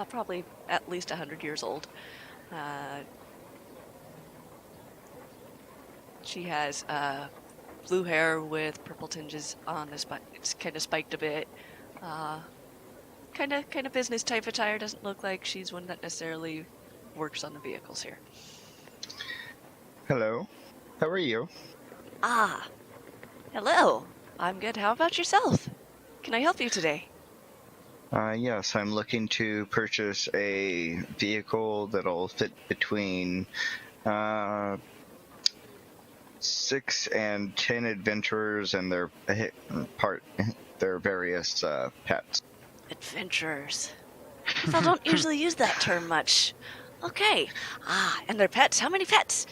probably at least 100 years old. She has blue hair with purple tinges on the spine. It's kind of spiked a bit. Kind of business type attire. Doesn't look like she's one that necessarily works on the vehicles here. Hello. How are you? Ah, hello. I'm good. How about yourself? Can I help you today? Yes, I'm looking to purchase a vehicle that'll fit between 6 and 10 adventurers and their various pets. Adventurers. People don't usually use that term much. Okay. And their pets. How many pets?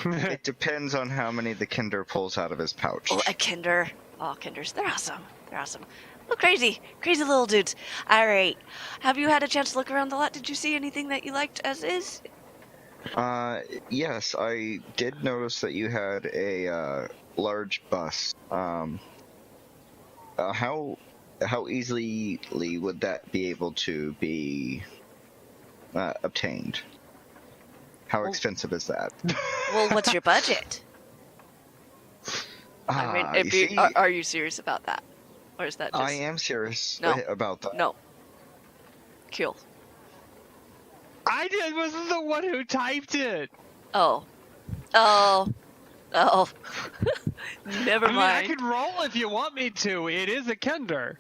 It depends on how many the Kinder pulls out of his pouch. Oh, a Kinder. Oh, Kinders. They're awesome. They're awesome. Oh, crazy. Crazy little dudes. All right. Have you had a chance to look around the lot? Did you see anything that you liked as is? Yes, I did notice that you had a large bus. How easily would that be able to be obtained? How expensive is that? Well, what's your budget? I mean, are you serious about that? Or is that just... I am serious No. about that. No. Kill. I wasn't the one who typed it. Oh. Never mind. I can roll if you want me to. It is a Kinder.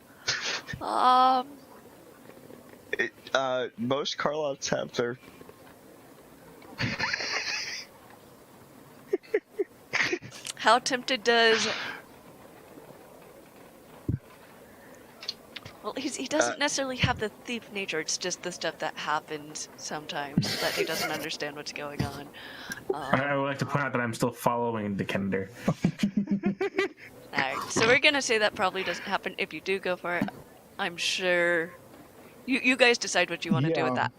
Most car lots have their... How tempted does... Well, he doesn't necessarily have the thief nature. It's just the stuff that happens sometimes that he doesn't understand what's going on. I would like to point out that I'm still following the Kinder. Alright, so we're gonna say that probably doesn't happen. If you do go for it, I'm sure... You guys decide what you want to do with that.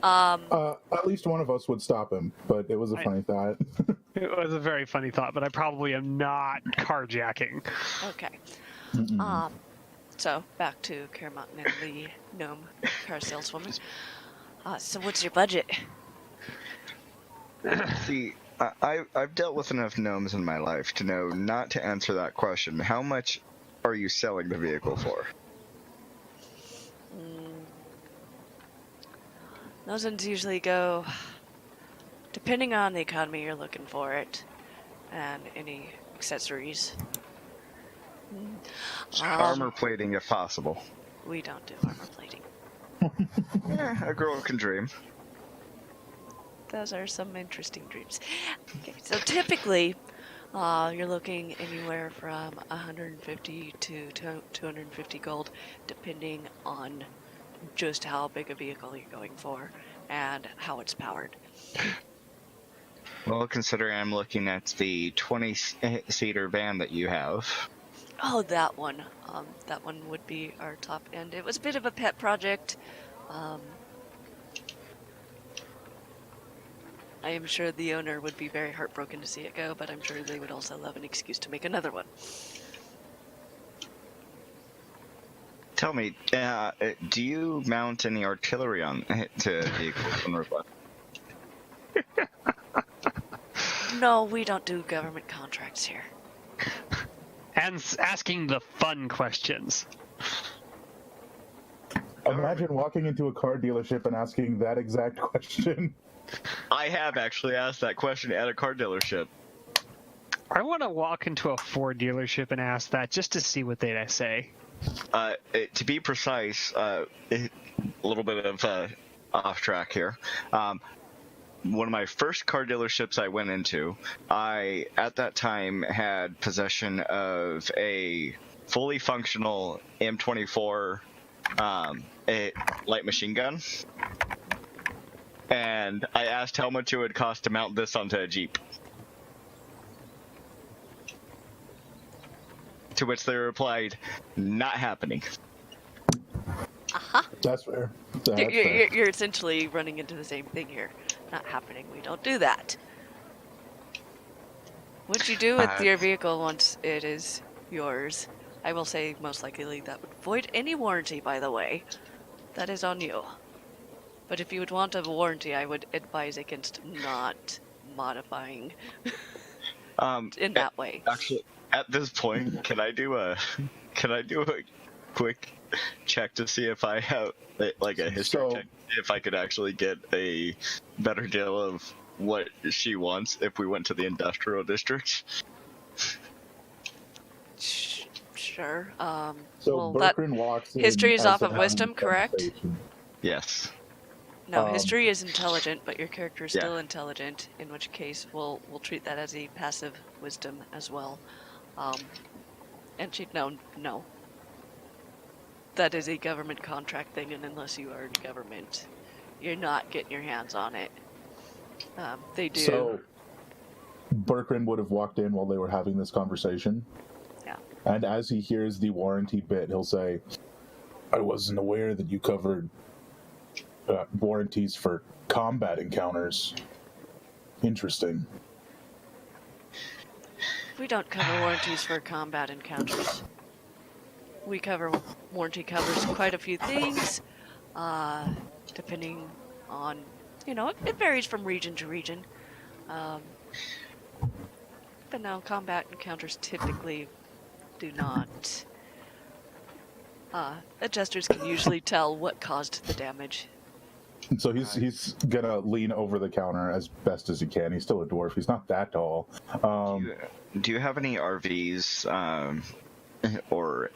At least one of us would stop him, but it was a funny thought. It was a very funny thought, but I probably am not carjacking. Okay. So, back to Caramottin and the gnome car saleswoman. So what's your budget? See, I've dealt with enough gnomes in my life to know not to answer that question. How much are you selling the vehicle for? Those ones usually go, depending on the economy you're looking for it, and any accessories. Armor plating if possible. We don't do armor plating. A girl can dream. Those are some interesting dreams. Okay, so typically, You're looking anywhere from 150 to 250 gold, depending on just how big a vehicle you're going for and how it's powered. Well, considering I'm looking at the 20-seater van that you have. Oh, that one. That one would be our top end. It was a bit of a pet project. I am sure the owner would be very heartbroken to see it go, but I'm sure they would also love an excuse to make another one. Tell me, do you mount any artillery on to vehicles on request? No, we don't do government contracts here. And asking the fun questions. Imagine walking into a car dealership and asking that exact question. I have actually asked that question at a car dealership. I want to walk into a Ford dealership and ask that just to see what they'd say. To be precise, a little bit of off track here. One of my first car dealerships I went into, I at that time had possession of a fully functional M24 a light machine gun, and I asked how much it would cost to mount this onto a Jeep. To which they replied, "Not happening." Uh-huh. That's fair. That's fair. You're essentially running into the same thing here. Not happening. We don't do that. What you do with your vehicle once it is yours, I will say most likely that would void any warranty, by the way. That is on you. But if you would want a warranty, I would advise against not modifying in that way. Actually, at this point, can I do a quick check to see if I have like a history check, if I could actually get a better deal of what she wants if we went to the industrial district? Sure. So well, that Berkrin walks in history is as off they're of having wisdom, a correct? conversation. Yes. No, history is intelligent, but your character is Yeah. still intelligent. In which case, we'll treat that as a passive wisdom as well. And she'd know, no. That is a government contract thing, and unless you are in government, you're not getting your hands on it. They do. So Berkrin would have walked in while they were having this conversation. Yeah. And as he hears the warranty bit, he'll say, "I wasn't aware that you covered warranties for combat encounters. Interesting." We don't cover warranties for combat encounters. We cover warranty covers quite a few things, depending on, it varies from region to region. But no, combat encounters typically do not. Adjusters can usually tell what caused the damage. So he's gonna lean over the counter as best as he can. He's still a dwarf. He's not that tall. Do you have any RVs, or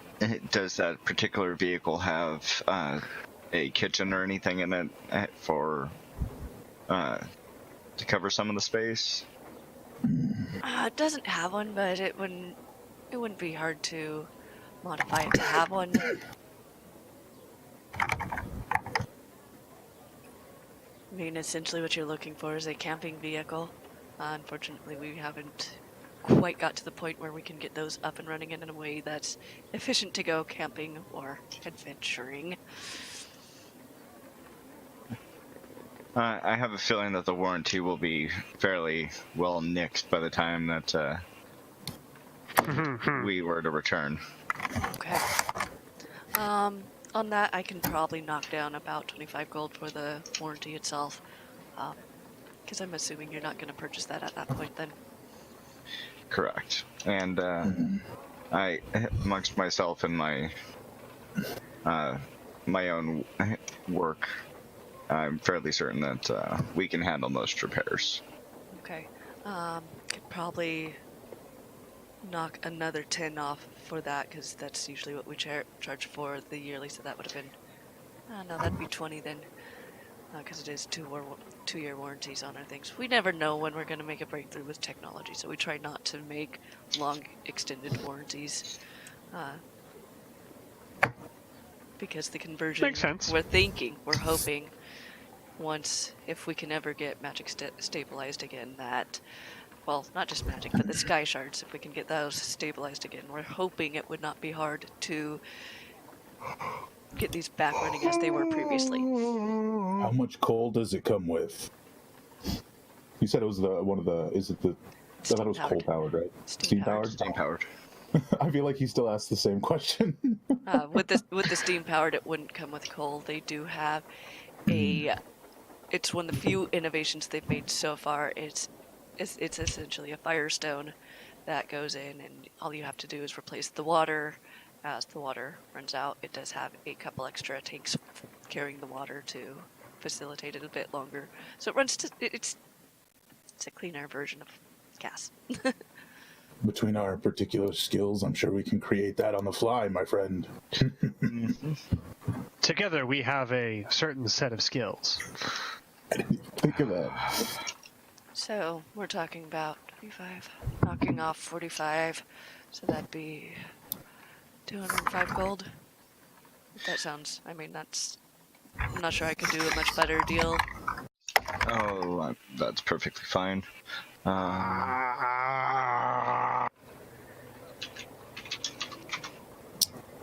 does that particular vehicle have a kitchen or anything in it for to cover some of the space? It doesn't have one, but it wouldn't be hard to modify it to have one. I mean, essentially what you're looking for is a camping vehicle. Unfortunately, we haven't quite got to the point where we can get those up and running in a way that's efficient to go camping or adventuring. I have a feeling that the warranty will be fairly well nixed by the time that we were to return. Okay. On that, I can probably knock down about 25 gold for the warranty itself. Because I'm assuming you're not going to purchase that at that point then. Correct. And I, amongst myself and my my own work, I'm fairly certain that we can handle most repairs. Okay. Could probably knock another 10 off for that, because that's usually what we charge for the yearly, so that would have been... no, that'd be 20 then. because it is 2-year warranties on our things. We never know when we're going to make a breakthrough with technology, so we try not to make long extended warranties. Because the conversion, Makes sense. we're hoping, once, if we can ever get magic stabilized again, that, well, not just magic, but the sky shards, if we can get those stabilized again, we're hoping it would not be hard to get these back running as they were previously. How much coal does it come with? You said it was I thought it was coal powered, right? Steam powered. Steam powered. I feel like he still asked the same question. With the steam powered, it wouldn't come with coal. They do have it's one of the few innovations they've made so far. It's essentially a firestone that goes in, and all you have to do is replace the water. As the water runs out, it does have a couple extra tanks carrying the water to facilitate it a bit longer. So it runs it's a cleaner version of gas. Between our particular skills, I'm sure we can create that on the fly, my friend. Together, we have a certain set of skills. I didn't even think of that. So we're talking about 25, knocking off 45, so that'd be 205 gold. That sounds, I mean, I'm not sure I could do a much better deal. Oh, that's perfectly fine.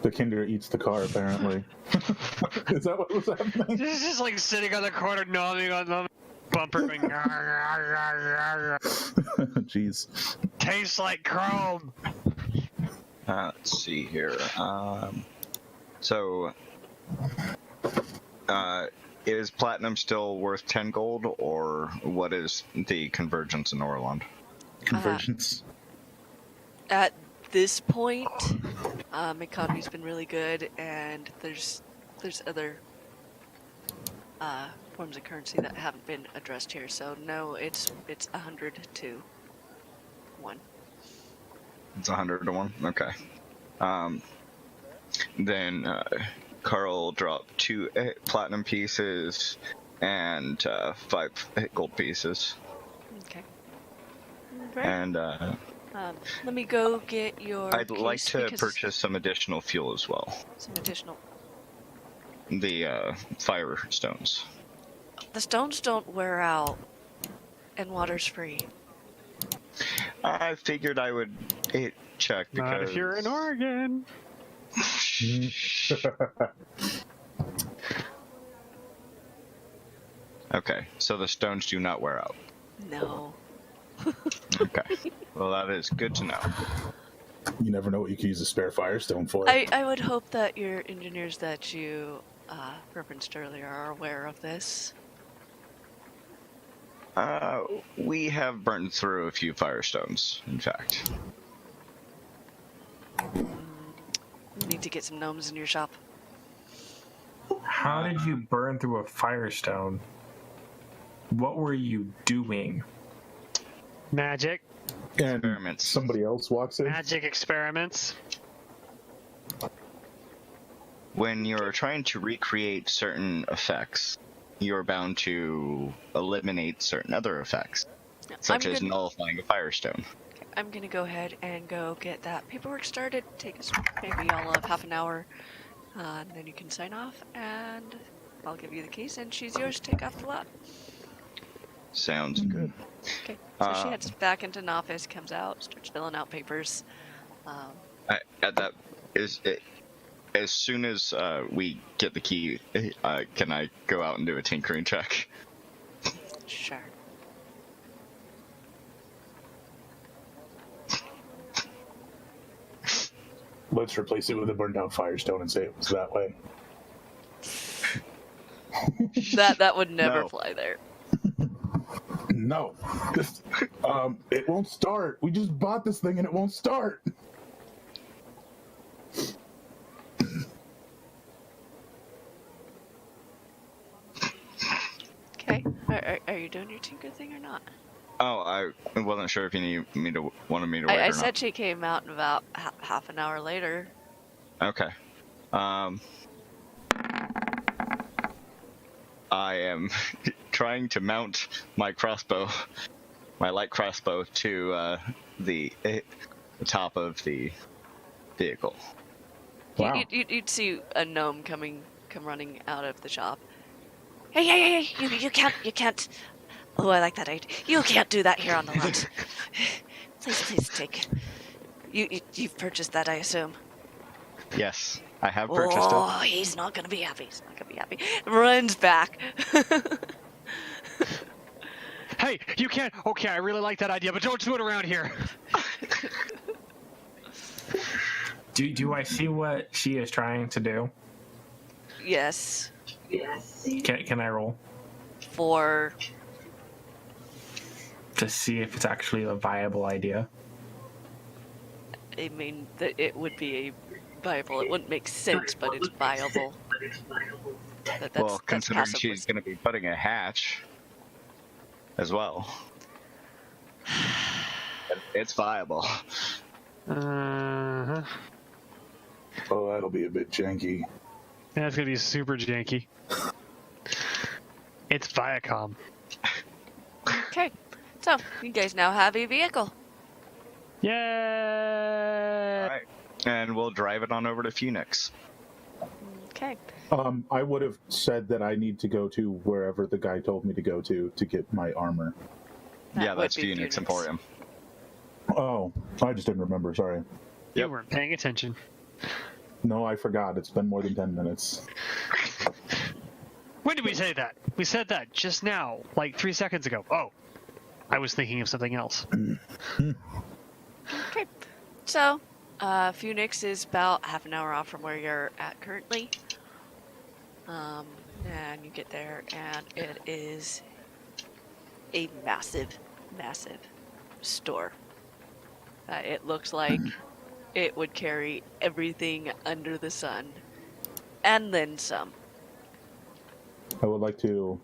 The Kinder eats the car, apparently. Is that what was happening? This is just like sitting on the corner, gnawing on the bumper, going, Jeez. tastes like chrome. Let's see here. So, is platinum still worth 10 gold, or what is the convergence in Orilond? Convergence. At this point, economy's been really good, and there's other forms of currency that haven't been addressed here. So no, it's 100 to 1. It's 100 to 1? Okay. Then Carl dropped 2 platinum pieces and 5 gold pieces. Okay. Right. And let me go get your. I'd like case to because purchase some additional fuel as well. some additional. The fire stones. The stones don't wear out, and water's free. I figured I would check because Not if you're in Oregon. Okay, so the stones do not wear out. No. Okay, well that is good to know. You never know what you could use a spare firestone for. I would hope that your engineers that you referenced earlier are aware of this. We have burned through a few firestones, in fact. You need to get some gnomes in your shop. How did you burn through a firestone? What were you doing? Magic. And Experiments. somebody else walks in. Magic experiments. When you're trying to recreate certain effects, you're bound to eliminate certain other effects, such as nullifying a firestone. I'm gonna go ahead and go get that paperwork started. Take us maybe all of half an hour, and then you can sign off, and I'll give you the case, and she's yours. Take off the lot. Sounds good. Okay. So she heads back into an office, comes out, starts filling out papers. At that is it. As soon as we get the key, can I go out and do a tinkering check? Sure. Let's replace it with a burned down firestone and say it was that way. That would never No. fly there. No. This, it won't start. We just bought this thing and it won't start. Okay. Are you doing your tinker thing or not? Oh, I wasn't sure if you wanted me to wait I or said she came out in about half an hour later. not. Okay. I am trying to mount my crossbow, my light crossbow, to the top of the vehicle. Wow. You'd see a gnome come running out of the shop. Hey! You can't. Oh, I like that idea. You can't do that here on the lot. Please take. You've purchased that, I assume. Yes, I have purchased it. Oh, he's not gonna be happy. Runs back. Hey, you can't. Okay, I really like that idea, but don't do it around here. Do I see what she is trying to do? Yes. Can I roll For to see if it's actually a viable idea? I mean, it would be a viable. It wouldn't make sense, but it's viable. Well, That's considering passive she's wisdom. going to be putting a hatch as well, it's viable. Uh-huh. Oh, that'll be a bit janky. That's gonna be super janky. It's Viacom. Okay, so you guys now have a vehicle. Yay! All right, and we'll drive it on over to Phoenix. Okay. I would have said that I need to go to wherever the guy told me to go to get my armor. That Yeah, would that's be Phoenix Emporium. Oh, I just didn't remember. Sorry. You Yep. weren't paying attention. No, I forgot. It's been more than 10 minutes. When did we say that? We said that just now, like 3 seconds ago. Oh, I was thinking of something else. Okay. So, Phoenix is about half an hour off from where you're at currently. And you get there, and it is a massive store. It looks like it would carry everything under the sun, and then some. I would like to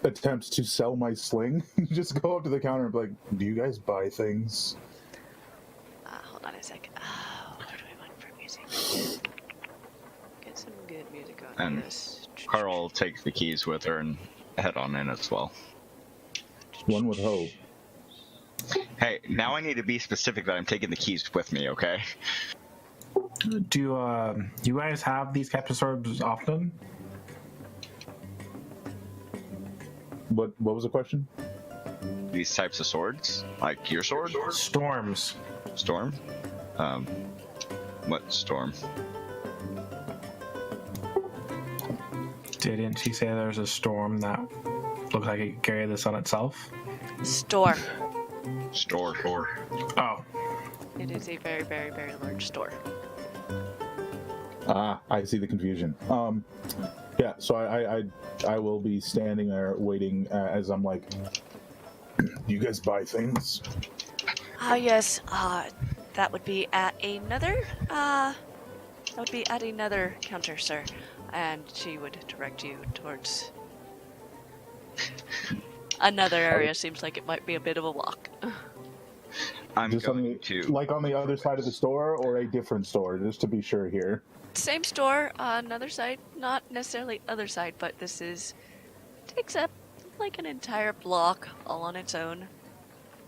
attempt to sell my sling. Just go up to the counter and be like, do you guys buy things? Hold on a second. Oh, what do I want for music? Get some good music on And this. Carl will take the keys with her and head on in as well. One would hope. Hey, now I need to be specific that I'm taking the keys with me, okay? Do you guys have these capture swords often? What was the question? These types of swords? Like your sword? Storms. Storm? What storm? Didn't she say there's a storm that looks like it could carry this on itself? Store. Store. Oh, It is a very, very, very large store. Ah, I see the confusion. Yeah, so I will be standing there waiting as I'm like, you guys buy things? Ah, yes. That would be at another. Counter, sir. And she would direct you towards another area. Seems like it might be a bit of a walk. I'm Just on going the, to... like on the other side of the store or a different store, just to be sure here. Same store, another side. Not necessarily other side, but this takes up like an entire block all on its own.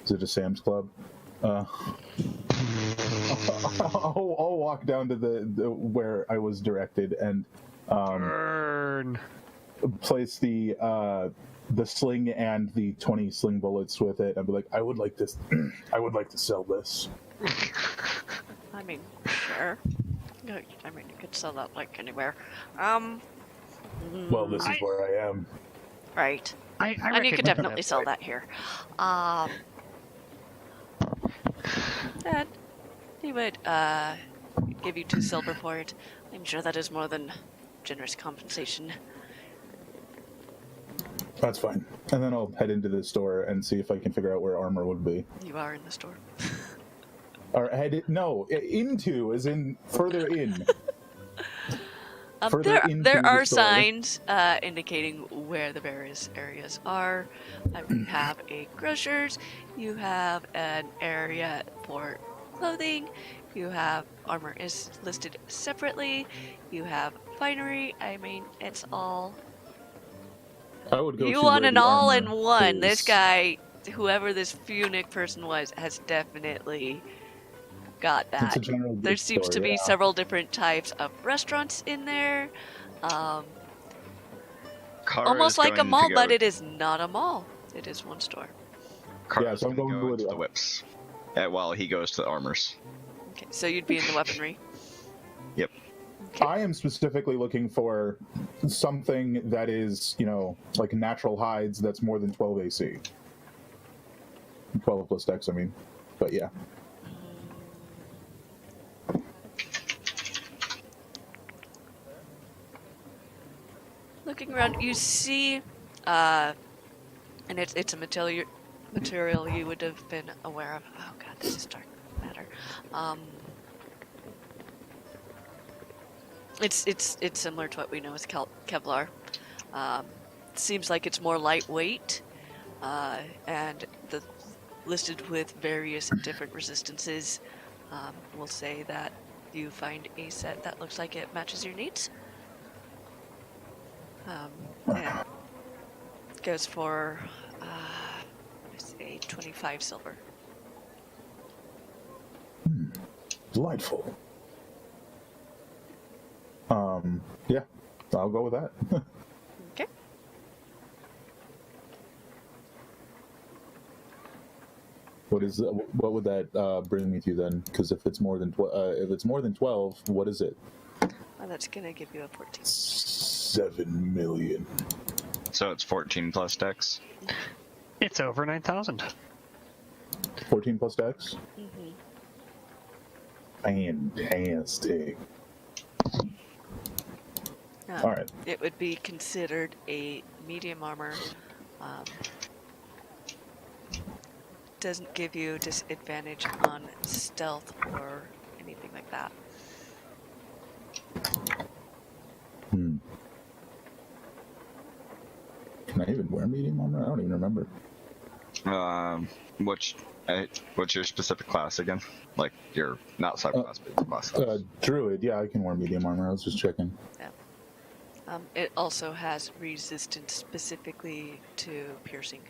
Is it a Sam's Club? I'll walk down to the where I was directed and Burn. place the sling and the 20 sling bullets with it. I'd be like, I would like this. I would like to sell this. I mean, sure. No, I mean, you could sell that like anywhere. Well, this is where I am. Right. I And you reckon could definitely sell that here. And he would give you 2 silver for it. I'm sure that is more than generous compensation. That's fine. And then I'll head into the store and see if I can figure out where armor would be. You are in the store. Or into, as in further in. Further into There the are store. signs indicating where the various areas are. You have a grocer's, you have an area for clothing, You have armor is listed separately. You have finery. I mean, it's all. I would go You to want where an the all-in-one. armor This is. guy, whoever this Funic person was, has definitely got It's that. a general There goods seems store, to be yeah. several different types of restaurants in there. Kara Almost is like a going mall, to but go, it is not a mall. It is one store. Kara Yeah, is so I'm going to going go with into it. the whips while he goes to the armors. Okay, so you'd be in the weaponry. Yep. Okay. I am specifically looking for something that is, like natural hides that's more than 12 AC. 12 plus dex, I mean. But yeah. Looking around, you see, and it's a material you would have been aware of. Oh god, this is dark matter. It's similar to what we know as Kevlar. Seems like it's more lightweight, and listed with various different resistances. We'll say that you find a set that looks like it matches your needs. And goes for, let's say, 25 silver. Delightful. Yeah, I'll go with that. Okay. What would that bring me to then? Because if it's more than 12, what is it? Well, that's gonna give you a 14. 7 million. So it's 14 plus dex. It's over 9,000. 14 plus dex. Mm-hmm. Fantastic. All right. It would be considered a medium armor. Doesn't give you disadvantage on stealth or anything like that. Can I even wear medium armor? I don't even remember. What's your specific class again? Like your not subclass, but your class. Druid. Yeah, I can wear medium armor. I was just checking. Yeah. It also has resistance specifically to piercing.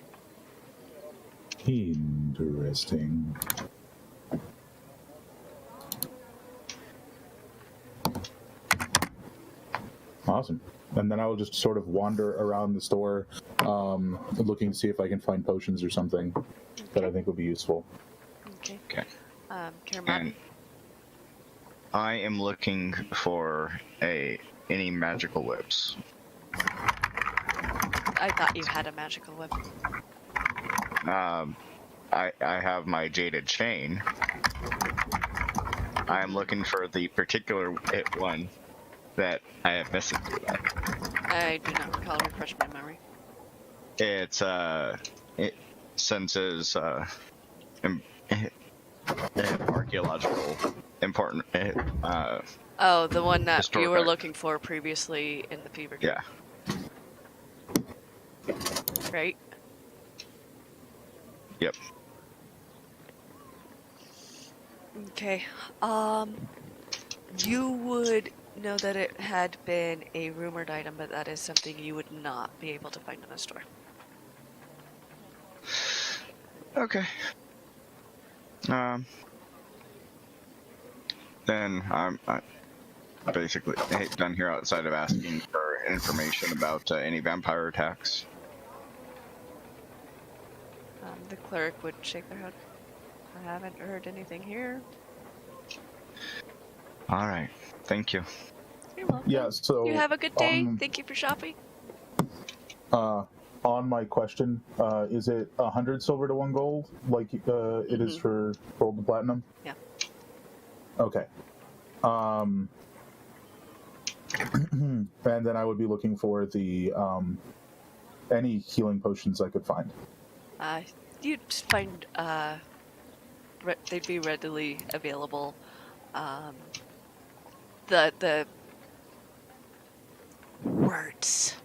Interesting. Awesome. And then I will just sort of wander around the store, looking to see if I can find potions or something that I think would be useful. Okay. Okay. Caramottin. And I am looking for any magical whips. I thought you had a magical weapon. I have my jaded chain. I am looking for the particular one that I have missing to that. I do not recall. Refresh my memory. It's it senses archaeological important Oh, the one that you were historic- looking for previously in the fever dream. Yeah. Right? Yep. Okay. You would know that it had been a rumored item, but that is something you would not be able to find in a store. Okay. Then I'm basically done here outside of asking for information about any vampire attacks. The cleric would shake their head. I haven't heard anything here. All right. Thank you. You're welcome. Yeah, so You have a good day. Thank you for shopping. on my question, is it 100 silver to 1 gold, like it is for gold and platinum? Yeah. Okay. And then I would be looking for the any healing potions I could find. You'd find they'd be readily available. The words.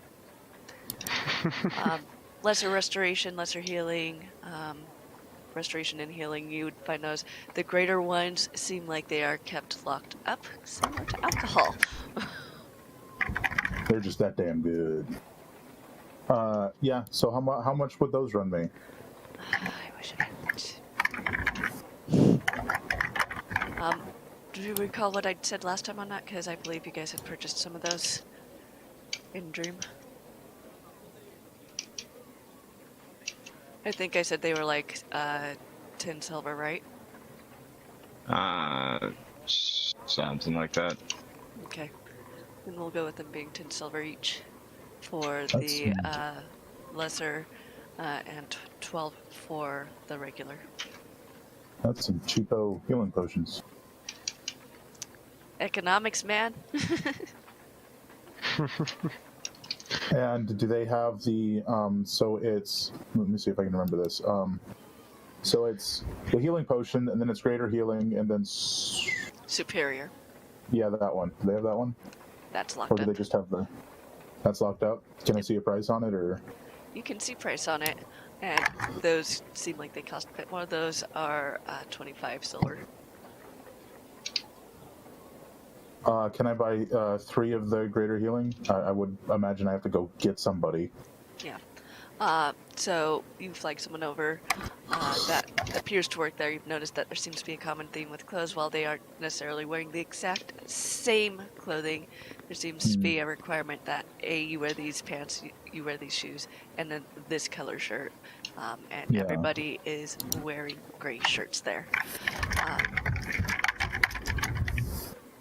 Lesser restoration, lesser healing, restoration and healing, you would find those. The greater ones seem like they are kept locked up, similar to alcohol. They're just that damn good. Yeah. So how much would those run me? I wish I had. Do you recall what I said last time on that? Because I believe you guys had purchased some of those in Dream. I think I said they were like 10 silver, right? Something like that. Okay. Then we'll go with them being 10 silver each for That's the lesser and 12 for the regular. That's some cheapo healing potions. Economics, man. And do they have the so it's, let me see if I can remember this. So it's the healing potion, and then it's greater healing, and then Superior. yeah, that one. Do they have that one, That's locked or do up. they just have the? That's locked up. Can I see a price on it, or? You can see price on it, and those seem like they cost a bit more. Those are 25 silver. Can I buy 3 of the greater healing? I would imagine I have to go get somebody. Yeah. So you flag someone over that appears to work there. You've noticed that there seems to be a common theme with clothes. While they aren't necessarily wearing the exact same clothing, there seems to be a requirement that you wear these pants, you wear these shoes, and then this color shirt. And Yeah. everybody is wearing gray shirts there.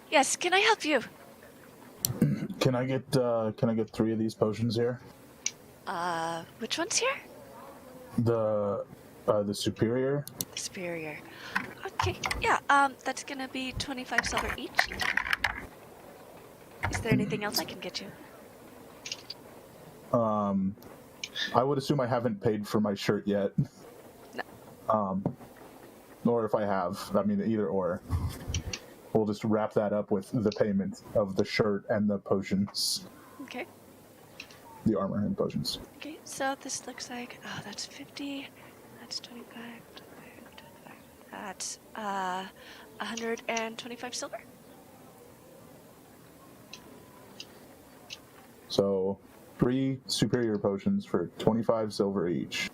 Yes, can I help you? Can I get 3 of these potions here? Which one's here? The superior. Superior. Okay, yeah, that's gonna be 25 silver each. Is there anything else I can get you? I would assume I haven't paid for my shirt yet. No. Or if I have, I mean either or. We'll just wrap that up with the payment of the shirt and the potions, Okay. the armor and potions. Okay, so this looks like, that's 50, that's 25, 25. That's 125 silver. So 3 superior potions for 25 silver each,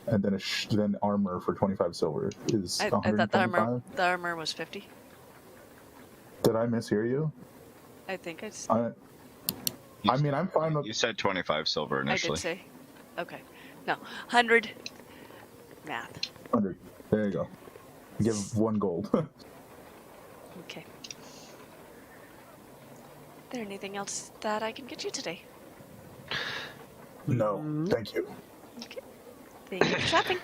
and then then armor for 25 silver is I 125. thought the armor was 50. Did I mishear you? I think it's. I mean, I'm fine with. You said 25 silver I initially. did say. Okay. No, 100. Math. 100. There you go. Give 1 gold. Okay. Is there anything else that I can get you today? No, thank you. Okay. Thank you for shopping.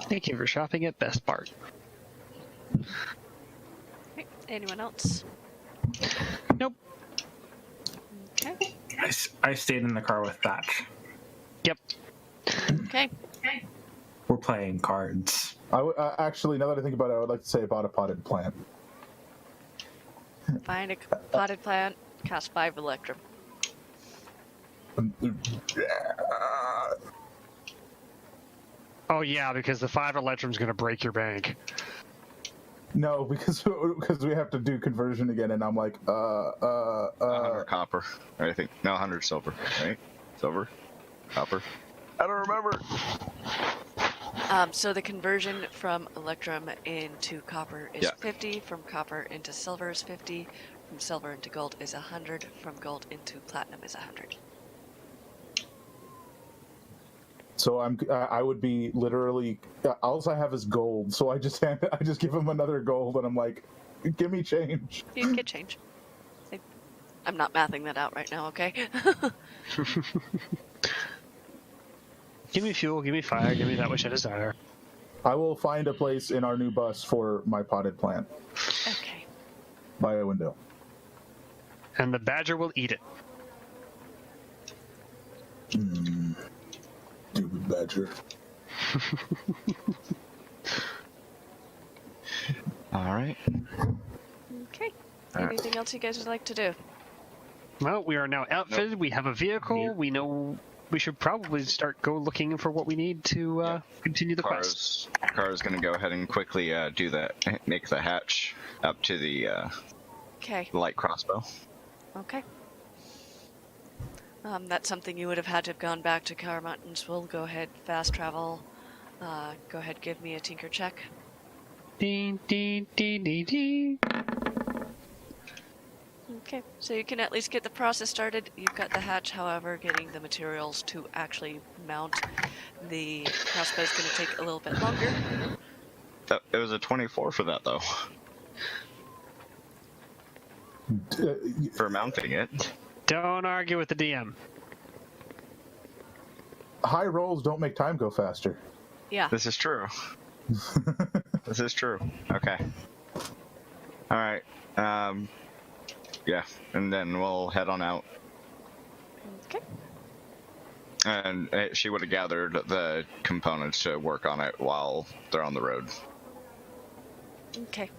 Thank you for shopping at Best Part. Okay. Anyone else? Nope. Okay. I stayed in the car with Thatch. Yep. Okay. We're playing cards. Actually, now that I think about it, I would like to say I bought a potted plant. Find a potted plant. Cost 5 electrum. Oh yeah, because the 5 electrum's gonna break your bank. No, because we have to do conversion again, and I'm like, 100 copper. I think. No, 100 silver. Right? Silver? Copper? I don't remember. So the conversion from electrum into copper is 50. From copper into silver is 50. From silver into gold is 100. From gold into platinum is 100. So I would be literally, all I have is gold, so I just give him another gold, and I'm like, give me change. You can get change. I'm not mathing that out right now, okay? Give me fuel, give me fire, give me that which I desire. I will find a place in our new bus for my potted plant Okay. by a window. And the badger will eat it. Stupid badger. All right. Okay. All right. Anything else you guys would like to do? Well, we are now outfitted. Nope. We have a vehicle. Yep. We know we should probably go looking for what we need to continue the quest. Kara's gonna go ahead and quickly do that. Make the hatch up to the Okay. light crossbow. Okay. That's something you would have had to have gone back to Caramottin's. We'll go ahead, fast travel. Go ahead, give me a tinker check. Ding, ding, ding, ding, ding. Okay, so you can at least get the process started. You've got the hatch, however, getting the materials to actually mount the crossbow is going to take a little bit longer. It was a 24 for that though. For mounting it. Don't argue with the DM. High rolls don't make time go faster. Yeah. This is true. This is true. Okay. All right. Yeah, and then we'll head on out. Okay. And she would have gathered the components to work on it while they're on the road. Okay.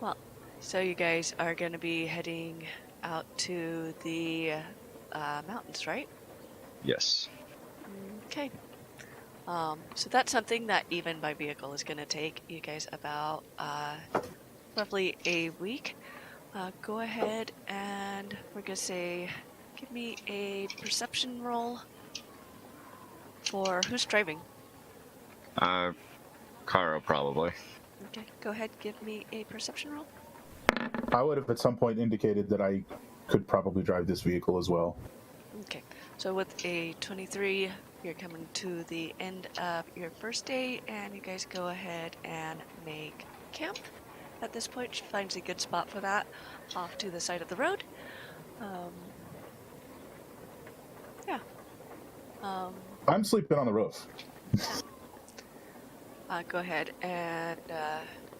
Well, so you guys are going to be heading out to the mountains, right? Yes. Okay. So that's something that even by vehicle is going to take you guys about roughly a week. Go ahead and we're going to say, give me a perception roll for who's driving. Kara probably. Okay, go ahead, give me a perception roll. I would have at some point indicated that I could probably drive this vehicle as well. Okay, so with a 23, you're coming to the end of your first day, and you guys go ahead and make camp. At this point, she finds a good spot for that, off to the side of the road. Yeah. I'm sleeping on the roof. Go ahead and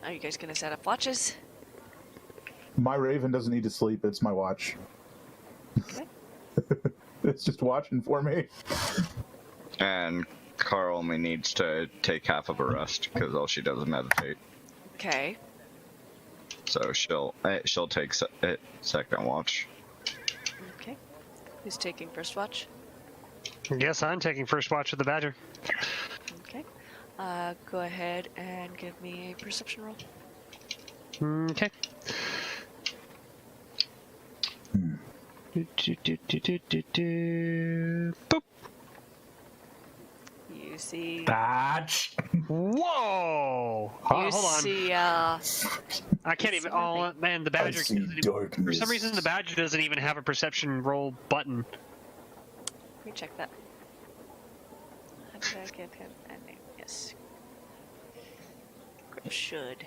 are you guys gonna set up watches? My Raven doesn't need to sleep, it's my watch. Okay. It's just watching for me. And Kara only needs to take half of a rest because all she does is meditate. Okay. So she'll take second watch. Okay. Who's taking first watch? Yes, I'm taking first watch of the Badger. Okay. Go ahead and give me a perception roll. Okay. Boop. You see. Badge. Whoa! You Hold on. see. I can't even. Oh man, the I Badger. see doesn't even, darkness. for some reason, the Badger doesn't even have a perception roll button. Let me check that. How did I give him a name? Yes. Grip should.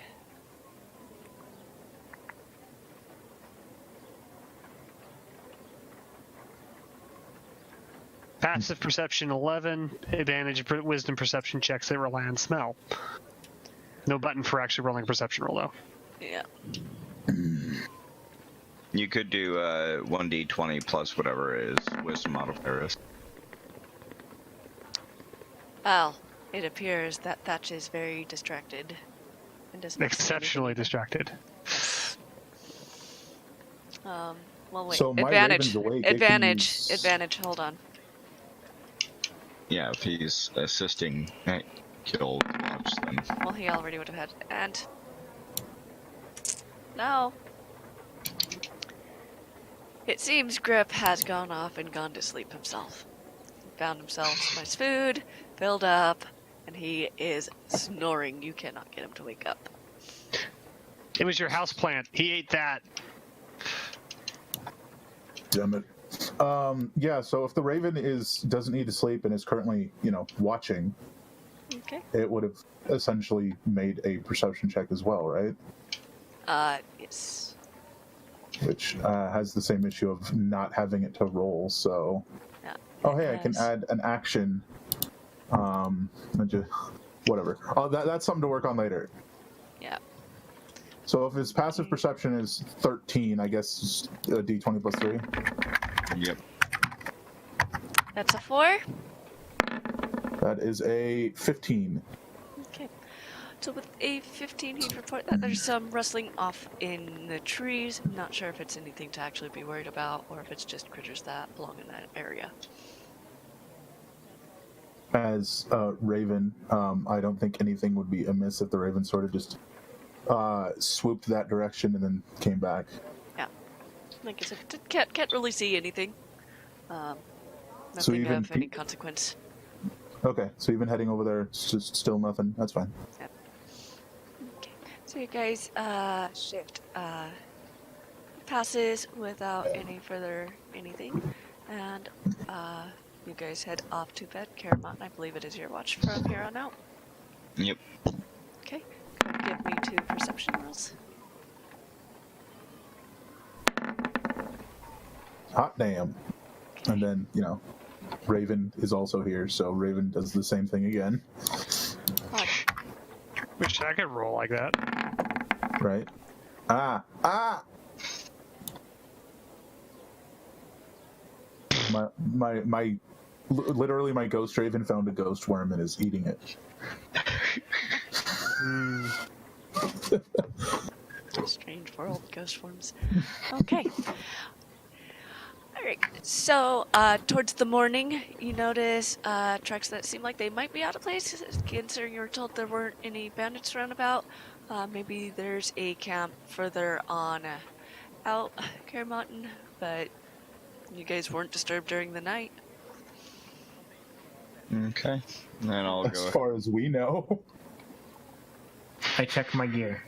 Passive perception 11, advantage wisdom perception checks that rely on smell. No button for actually rolling a perception roll though. Yeah. You could do 1d20 plus whatever is wisdom modifier is. Well, it appears that Thatch is very distracted and doesn't. Exceptionally distracted. Yes. Well, wait. So my Advantage. Raven's awake, it can Advantage. use- Advantage. Hold on. Yeah, if he's assisting kill watch, then Well, he already would have had. And. No. It seems Grip has gone off and gone to sleep himself. Found himself some nice food, filled up, and he is snoring. You cannot get him to wake up. It was your house plant. He ate that. Damn it. Yeah, so if the Raven doesn't need to sleep and is currently, watching, Okay. it would have essentially made a perception check as well, right? Yes. Which has the same issue of not having it to roll, so... Yeah. Oh, hey, I can Yes. add an action. Whatever. Oh, that's something to work on later. Yeah. So if his passive perception is 13, I guess a d20 plus 3. yep. That's a 4. That is a 15. Okay. So with a 15, he'd report that there's some rustling off in the trees. Not sure if it's anything to actually be worried about, or if it's just critters that belong in that area. As Raven, I don't think anything would be amiss if the Raven sort of just swooped that direction and then came back. Yeah. Like I said, can't really see anything. So Nothing even of any consequence. Okay, so even heading over there, it's just still nothing. That's fine. Yep. Okay. So you guys shift passes without any further anything, and you guys head off to bed. Caramottin, I believe it is your watch from here on out. Yep. Okay. Give me 2 perception rolls. Hot damn. Okay. And then, Raven is also here, so Raven does the same thing again. Wish I could roll like that. Right? Ah! Literally my ghost Raven found a ghost worm and is eating it. Strange world, ghost forms. Okay. Alright, so towards the morning, you notice tracks that seem like they might be out of place, considering you were told there weren't any bandits around about. Maybe there's a camp further on out, Caramottin, but you guys weren't disturbed during the night. Okay. Then I'll As go. far as we know. I check my gear.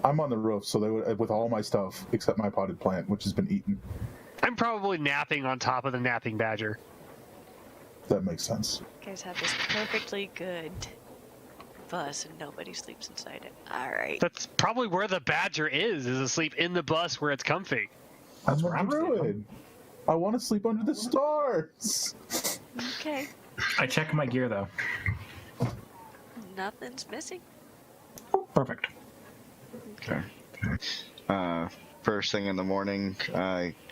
I'm on the roof, so they would, with all my stuff except my potted plant, which has been eaten. I'm probably napping on top of the napping badger. That makes sense. You guys have this perfectly good bus and nobody sleeps inside it. Alright. That's probably where the badger is asleep in the bus where it's comfy. I'm where a I'm sleeping. druid. I want to sleep under the stars. Okay. I check my gear though. Nothing's missing. Perfect. Okay. First thing in the morning,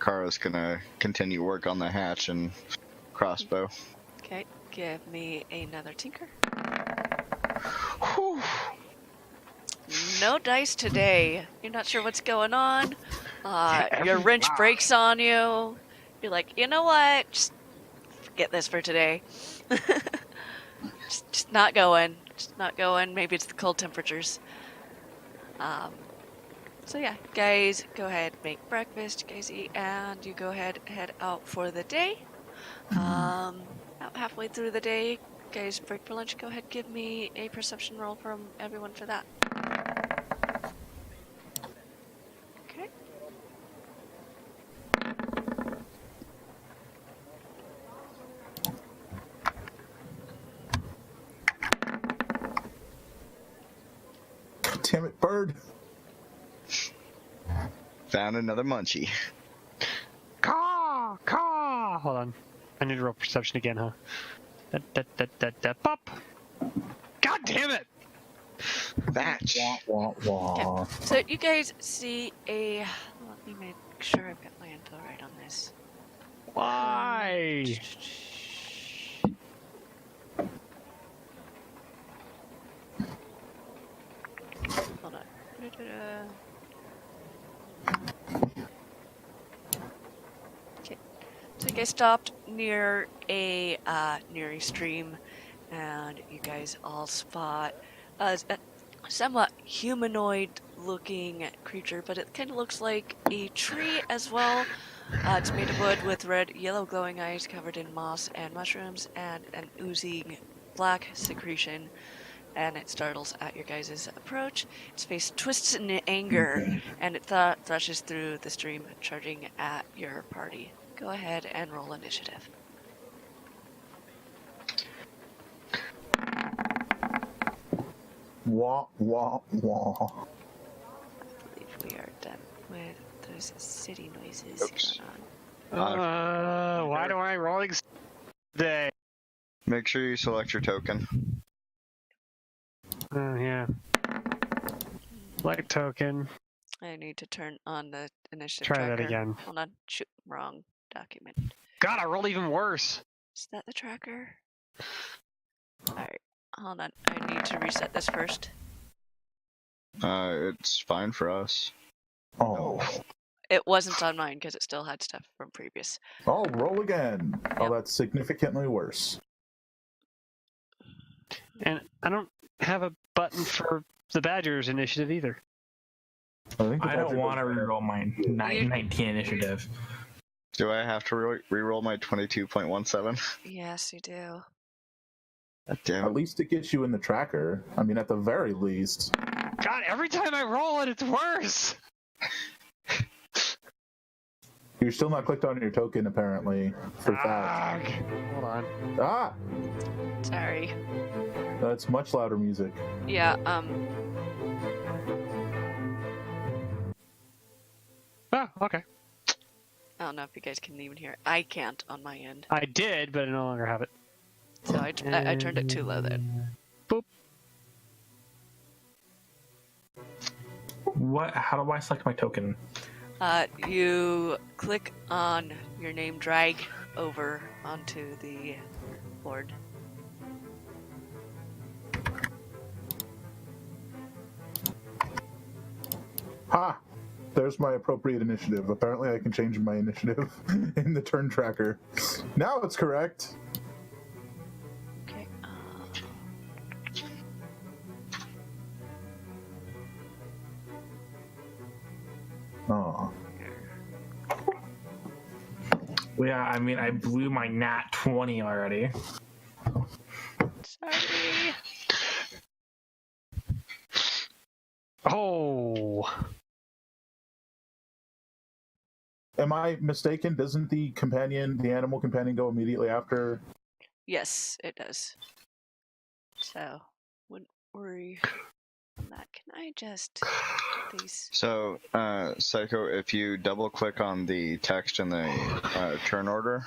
Kara's gonna continue work on the hatch and crossbow. Okay, give me another tinker. Whew. No dice today. You're not sure what's going on. Your wrench breaks on you. You're like, you know what? Just forget this for today. just not going. Just not going. Maybe it's the cold temperatures. So yeah, guys, go ahead, make breakfast, you guys eat, and you go ahead, head out for the day. About halfway through the day, guys break for lunch. Go ahead, give me a perception roll from everyone for that. Okay. Damn it, bird. Found another munchie. Caw! Caw! Hold on. I need to roll perception again, huh? Pop! God damn it! Batch. Wah, wah. Okay. So you guys see a. Let me make sure I've got my info right on this. Why? Hold on. Okay. So you guys stopped near a stream, and you guys all spot a somewhat humanoid-looking creature, but it kind of looks like a tree as well. It's made of wood with red, yellow glowing eyes covered in moss and mushrooms, and an oozing black secretion. And it startles at your guys' approach. Its face twists in anger, and it thrushes through the stream, charging at your party. Go ahead and roll initiative. Wah, wah, wah. I believe we are done with those city noises Oops. going on. Why do I rolling today? Make sure you select your token. Yeah. Light token. I need to turn on the initiative Try tracker. that again. Hold on. Shoot, wrong document. God, I rolled even worse. Is that the tracker? Alright, hold on. I need need to reset this first? It's fine for us. Oh. It wasn't on mine because it still had stuff from previous. Oh, roll again. Oh, Yep. that's significantly worse. And I don't have a button for the Badgers initiative either. I don't want to reroll my 19 initiative. Do I have to reroll my 22.17? Yes, you do. Damn At it. least it gets you in the tracker. I mean, at the very least. God, every time I roll it, it's worse. You're still not clicked on your token, apparently, for that. Hold on. Ah! Sorry. That's much louder music. Yeah, Oh, okay. I don't know if you guys can even hear it. I can't on my end. I did, but I no longer have it. So I turned it too low then. Boop. What? How do I select my token? You click on your name, drag over onto the board. Ha! There's my appropriate initiative. Apparently I can change my initiative in the turn tracker. Now it's correct. Okay. Oh. Yeah, I mean, I blew my nat 20 already. Sorry. Oh. Am I mistaken? Doesn't the animal companion go immediately after? Yes, it does. So, wouldn't worry on that. Can I just get these? So, Psycho, if you double click on the text in the turn order,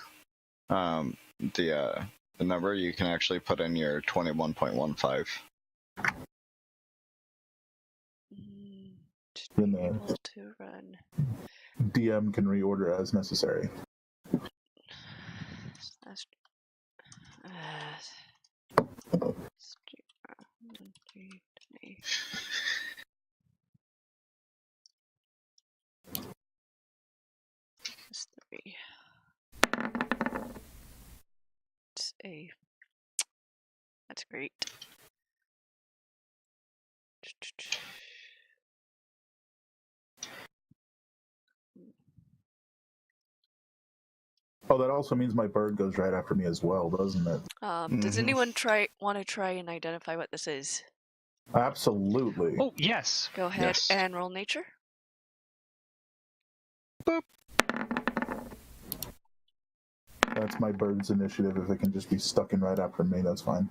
the number, you can actually put in your 21.15. To Then be the- able to run. DM can reorder as necessary. That's, That's 3. It's a. That's great. Oh, that also means my bird goes right after me as well, doesn't it? Does Mhm. anyone want to try and identify what this is? Absolutely. Oh, yes. Go ahead Yes. and roll nature. That's my bird's initiative. If it can just be stuck in right after me, that's fine.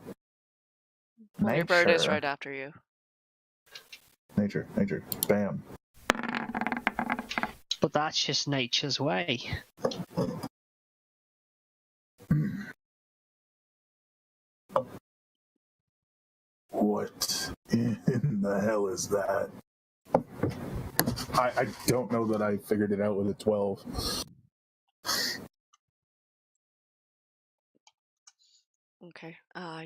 Well, your bird is Nature. right after you. Nature. Bam. But that's just nature's way. What in the hell is that? I don't know that I figured it out with a 12. Okay.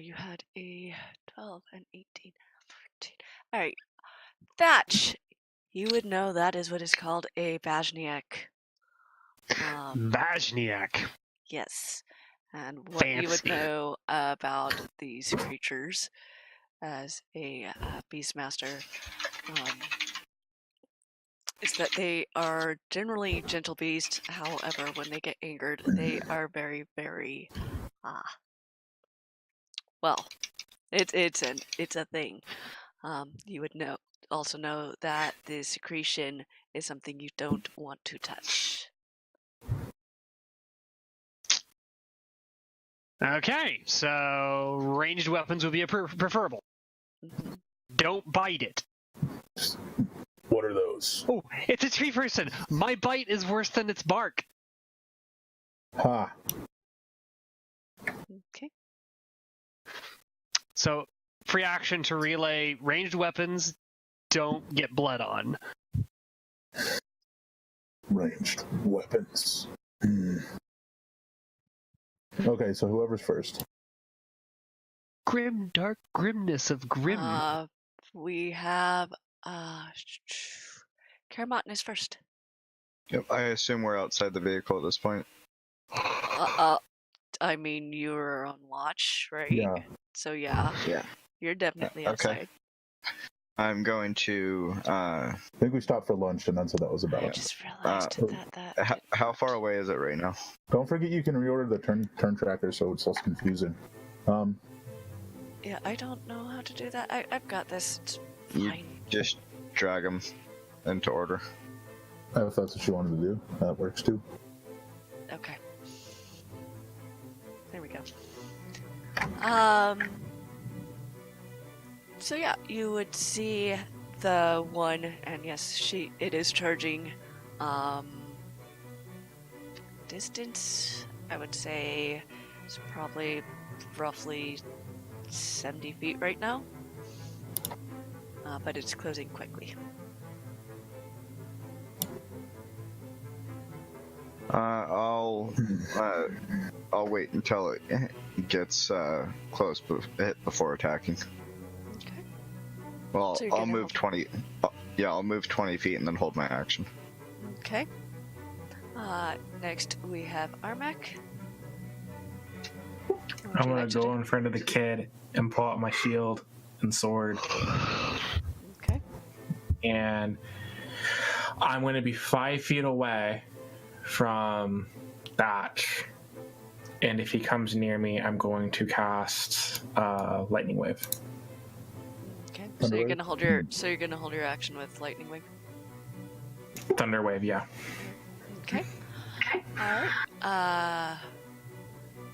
You had a 12 and 18. 14. All right. Thatch. You would know that is what is called a Bajniak. Vajniak. Yes. And what you would Fancy. know about these creatures as a beastmaster is that they are generally gentle beasts. However, when they get angered, they are very, very well. It's a thing. You would also know that the secretion is something you don't want to touch. Okay, so ranged weapons would be preferable. Mhm. Don't bite it. What are those? Oh, it's a tree person. My bite is worse than its bark. Ha. Okay. So, free action to relay ranged weapons don't get blood on. Ranged weapons. Okay, so whoever's first. grim, dark grimness of grim. We have Caramottin is first. Yep, I assume we're outside the vehicle at this point. I mean, you're on watch, right? Yeah. So yeah, Yeah. you're definitely Okay. outside. I'm going to. I think we stopped for lunch, and that's what that was I about. just realized that. How far away is it right now? Don't forget you can reorder the turn tracker, so it's less confusing. Yeah, I don't know how to do that. I've got this. It's You fine. just drag them into order. If that's what you wanted to do, that works too. Okay. There we go. So yeah, you would see the one, and yes, it is charging. Distance, I would say, is probably roughly 70 feet right now. But it's closing quickly. I'll wait until it gets close before attacking. Okay. Well, So you're I'll gonna move hold- 20. Yeah, I'll move 20 feet and then hold my action. Okay. Next we have Armmek. I'm gonna go in front of the kid and pull out my shield and sword, Okay. and I'm gonna be 5 feet away from Thatch. And if he comes near me, I'm going to cast Lightning Wave. Okay. So Thunder you're Wave? gonna hold your action with Lightning Wing. Thunder Wave, yeah. Okay. Alright.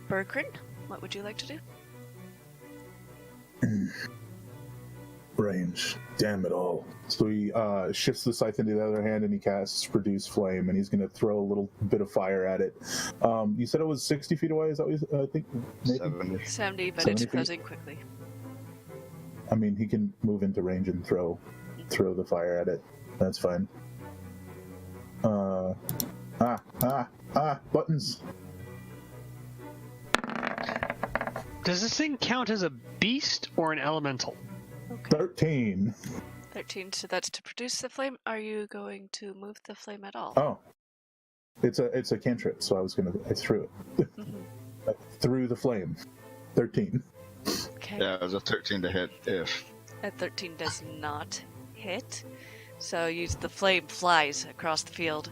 Berkrin, what would you like to do? Range. Damn it all. So he shifts the scythe into the other hand and he casts Produce Flame, and he's going to throw a little bit of fire at it. You said it was 60 feet away, is that what you I think? Maybe? 70. 70, but 70 it's feet? closing quickly. I mean, he can move into range and throw the fire at it. That's fine. Buttons. Does this thing count as a beast or an elemental? Okay. 13. 13, so that's to produce the flame. Are you going to move the flame at all? Oh. It's a cantrip, so I threw it. I threw the flame. 13. Okay. Yeah, it was a 13 to hit if. A 13 does not hit. So the flame flies across the field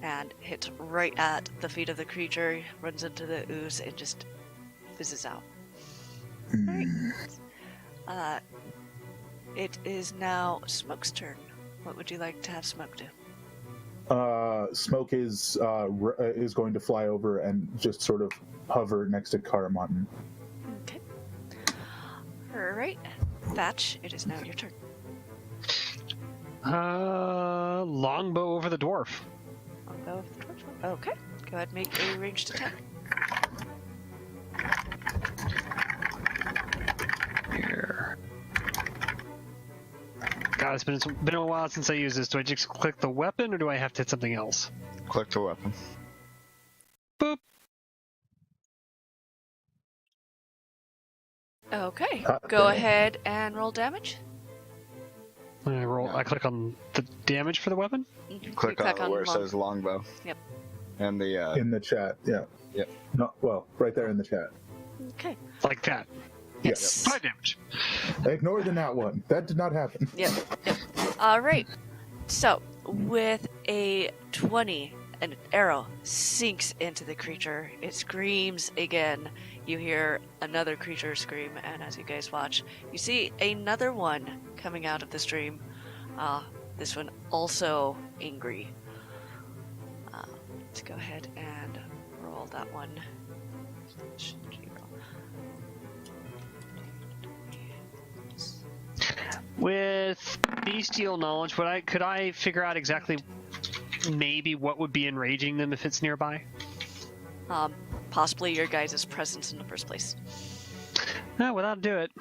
and hits right at the feet of the creature, runs into the ooze, and just fizzes out. Right. It is now Smoke's turn. What would you like to have Smoke do? Smoke is going to fly over and just sort of hover next to Caramottin. Okay. Alright. Thatch, it is now your turn. Longbow over the dwarf. I'll go with the torch. Okay. Go ahead and make a ranged attack. Here. God, it's been a while since I used this. Do I just click the weapon or do I have to hit something else? Click the weapon. Boop. Okay. Hot Go damn. ahead and roll damage. I click on the damage for the weapon. Mhm. Click You on where it long- says longbow. Yep. And the In the chat, yeah. Yep. No, well, right there in the chat. Okay. Like that. Yes. 5 damage. Ignore the nat one. That did not happen. Yep. All right. So, with a 20, an arrow sinks into the creature. It screams again. You hear another creature scream, and as you guys watch, you see another one coming out of the stream. This one also angry. Let's go ahead and roll that one. With bestial knowledge, could I figure out exactly maybe what would be enraging them if it's nearby? Possibly your guys' presence in the first place. Well, that'll do it.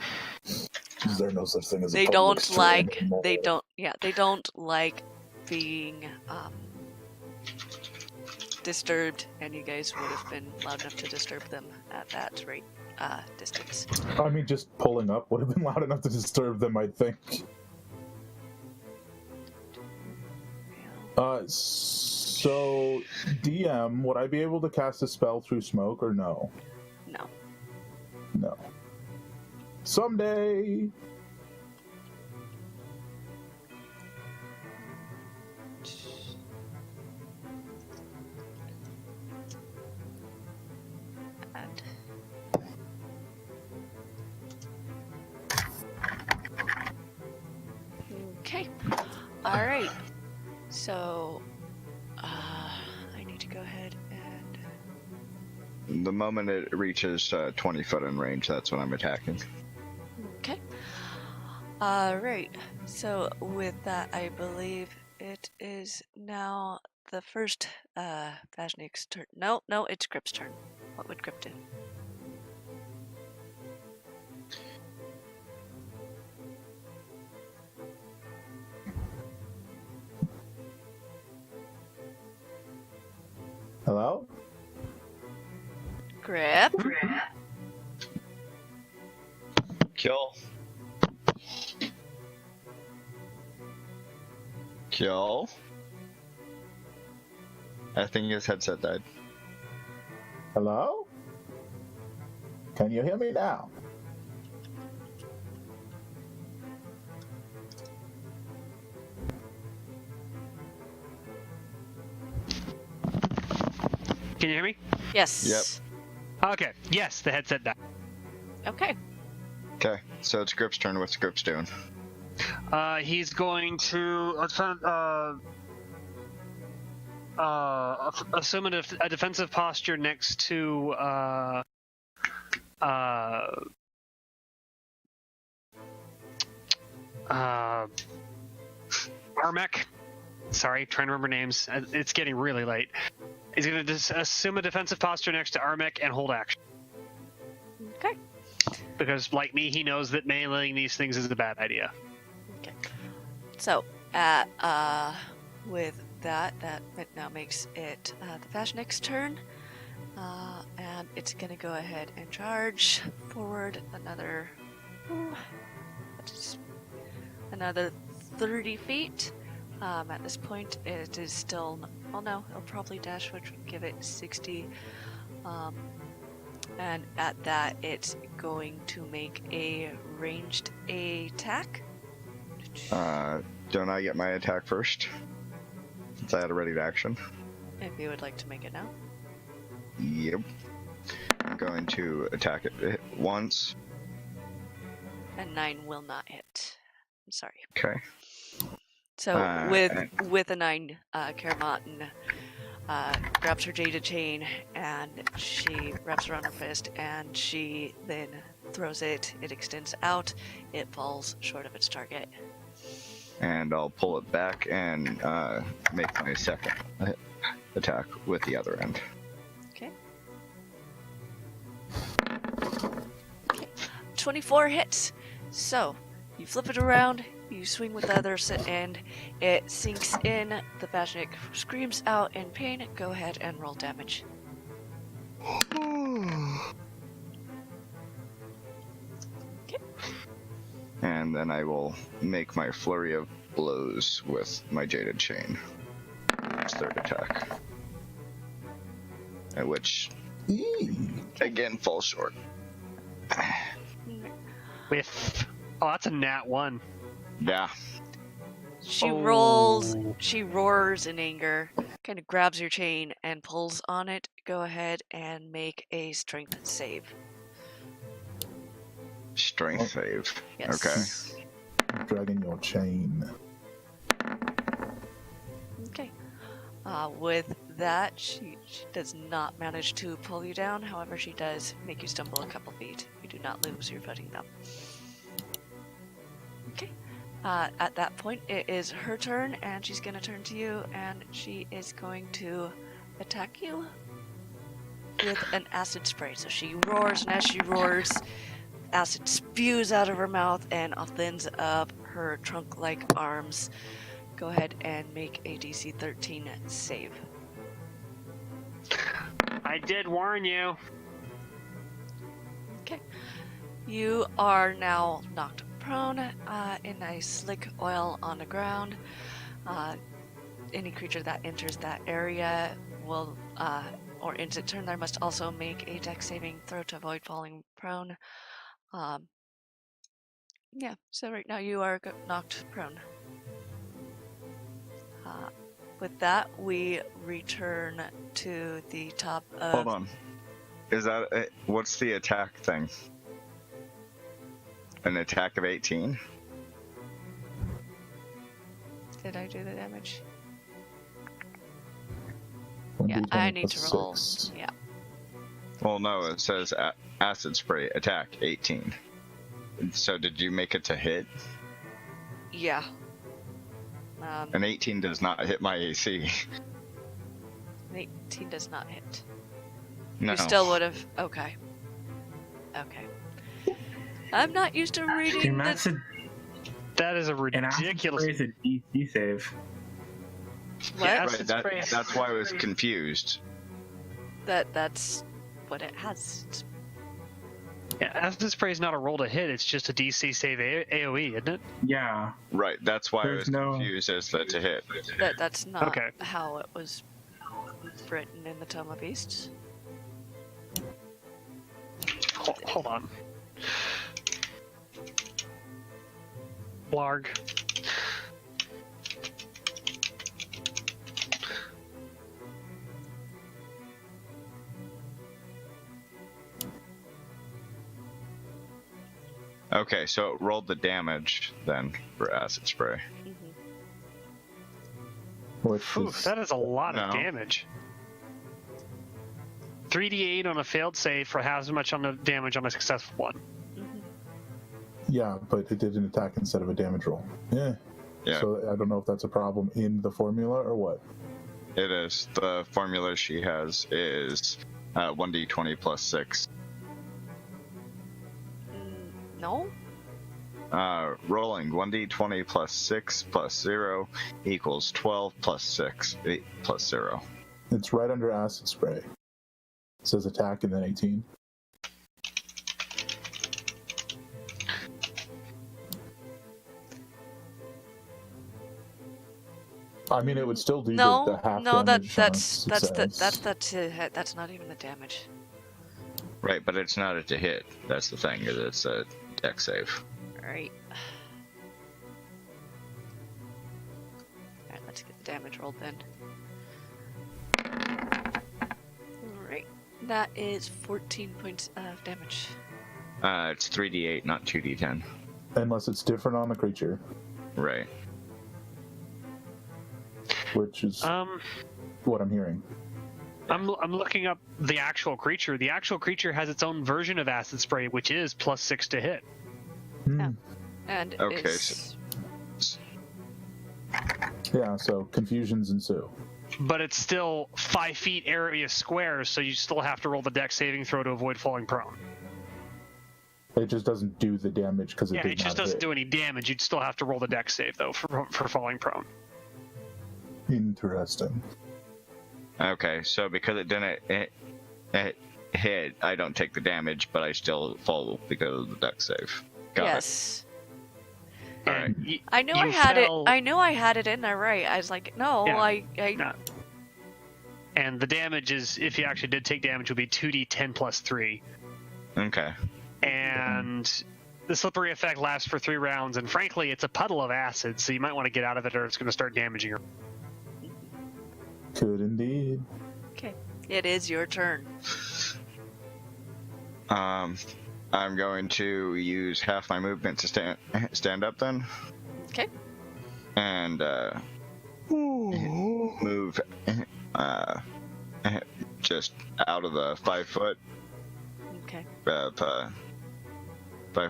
Is there no such thing as a They public don't stream like. anymore? They don't like being disturbed, and you guys would have been loud enough to disturb them at that rate. distance. I mean, just pulling up would have been loud enough to disturb them, I think. So, DM, would I be able to cast a spell through smoke or no? No. No. Someday! And okay. All right. So, I need to go ahead and. The moment it reaches 20 foot in range, that's when I'm attacking. Okay. All right. So with that, I believe it is now the first Vashnik's turn. No, it's Grip's turn. What would Grip do? Hello? Grip. Kill. Kill. I think his headset died. Hello? Can you hear me now? Can you hear me? Yes. Yep. Okay. Yes, the headset died. Okay. Okay, so it's Grip's turn. What's Grip's doing? He's going to assume a defensive posture next to Armmek. Sorry, trying to remember names. It's getting really late. He's going to assume a defensive posture next to Armmek and hold action. Okay. Because, like me, he knows that meleeing these things is a bad idea. Okay. So, with that now makes it the Vashnik's turn. And it's going to go ahead and charge forward another 30 feet. At this point, it is still. Well, no, it'll probably dash, which would give it 60. And at that, it's going to make a ranged attack. Don't I get my attack first? Since I had a ready to action. If you would like to make it now. Yep. I'm going to attack it once. And 9 will not hit. I'm sorry. Okay. So with a 9, Caramottin grabs her jaded chain and she wraps around her fist and she then throws it. It extends out. It falls short of its target. And I'll pull it back and make my second attack with the other end. Okay. 24 hits. So you flip it around. You swing with the other end. It sinks in. The Vashnik screams out in pain. Go ahead and roll damage. And then I will make my flurry of blows with my jaded chain. It's third attack. Which, again, falls short. Oh, that's a nat 1. Yeah. She rolls, she roars in anger, kind of grabs your chain and pulls on it. Go ahead and make a strength save. Strength save. Yes. Okay. I'm dragging your chain. Okay. With that, she does not manage to pull you down. However, she does make you stumble a couple feet. You do not lose your footing though. Okay. At that point, it is her turn, and she's going to turn to you, and she is going to attack you with an acid spray. So she roars, and as she roars, acid spews out of her mouth and thins up her trunk-like arms. Go ahead and make a DC 13 save. I did warn you. Okay. You are now knocked prone in a slick oil on the ground. Any creature that enters that area will, or ends its turn there, must also make a dex saving throw to avoid falling prone. Yeah, so right now you are knocked prone. With that, we return to the top of... Hold on. Is that what's the attack thing? An attack of 18? Did I do the damage? 1d20 Yeah, I need plus to roll. 6. Yeah. Well, no, it says acid spray attack 18. So did you make it to hit? Yeah. An 18 does not hit my AC. 18 does not hit. No. You still would have. Okay. Okay. I'm not used to reading That's the. That is a an acid ridiculous. spray is a DC save. What? Yeah, Right, acid spray. that's why I was confused. That's what it has. Yeah, acid spray is not a roll to hit. It's just a DC save AOE, isn't it? Yeah. Right, that's why There's I no- was confused as to hit. That's not Okay. how it was written in the Tome of Beasts. Hold on. Blarg. Okay, so it rolled the damage then for acid spray. Which Oof, is, that is a lot of No. damage. 3d8 on a failed save for half as much on the damage on a successful one. yeah, but it did an attack instead of a damage roll. Yeah. Yeah. So I don't know if that's a problem in the formula or what. It is. The formula she has is 1d20 plus 6. No? Rolling 1d20 plus 6 plus 0 equals 12 plus 6 plus 0. It's right under acid spray. It says attack and then 18. I mean, it would still do No, the half no, damage on a that's that's not even the damage. Right, but it's not a to hit. That's the thing. It's a deck save. Alright. Alright, let's get the damage rolled then. Alright. That is 14 points of damage. It's 3d8, not 2d10. unless it's different on the creature, Right. which is what I'm hearing. I'm looking up the actual creature. The actual creature has its own version of acid spray, which is +6 to hit. And Okay, it's... Yeah, so confusions ensue. But it's still 5 feet area square, so you still have to roll the dex saving throw to avoid falling prone. It just doesn't do the damage because Yeah, it just doesn't do any damage. You'd still have to roll the dex save, though, for falling prone. Interesting. Okay, so because it didn't hit, I don't take the damage, but I still fall because of the deck save. Got yes. it. All right. I knew You I had fell- it. I knew I had it in there right. I was like, no, Yeah. I No. And the damage is, if you actually did take damage, would be 2d10 plus 3. Okay. And the slippery effect lasts for 3 rounds, and frankly, it's a puddle of acid, so you might want to get out of it or it's going to start damaging her. Could indeed. Okay. It is your turn. I'm going to use half my movement to stand up then. Okay. And move just out of the 5 foot Okay. 5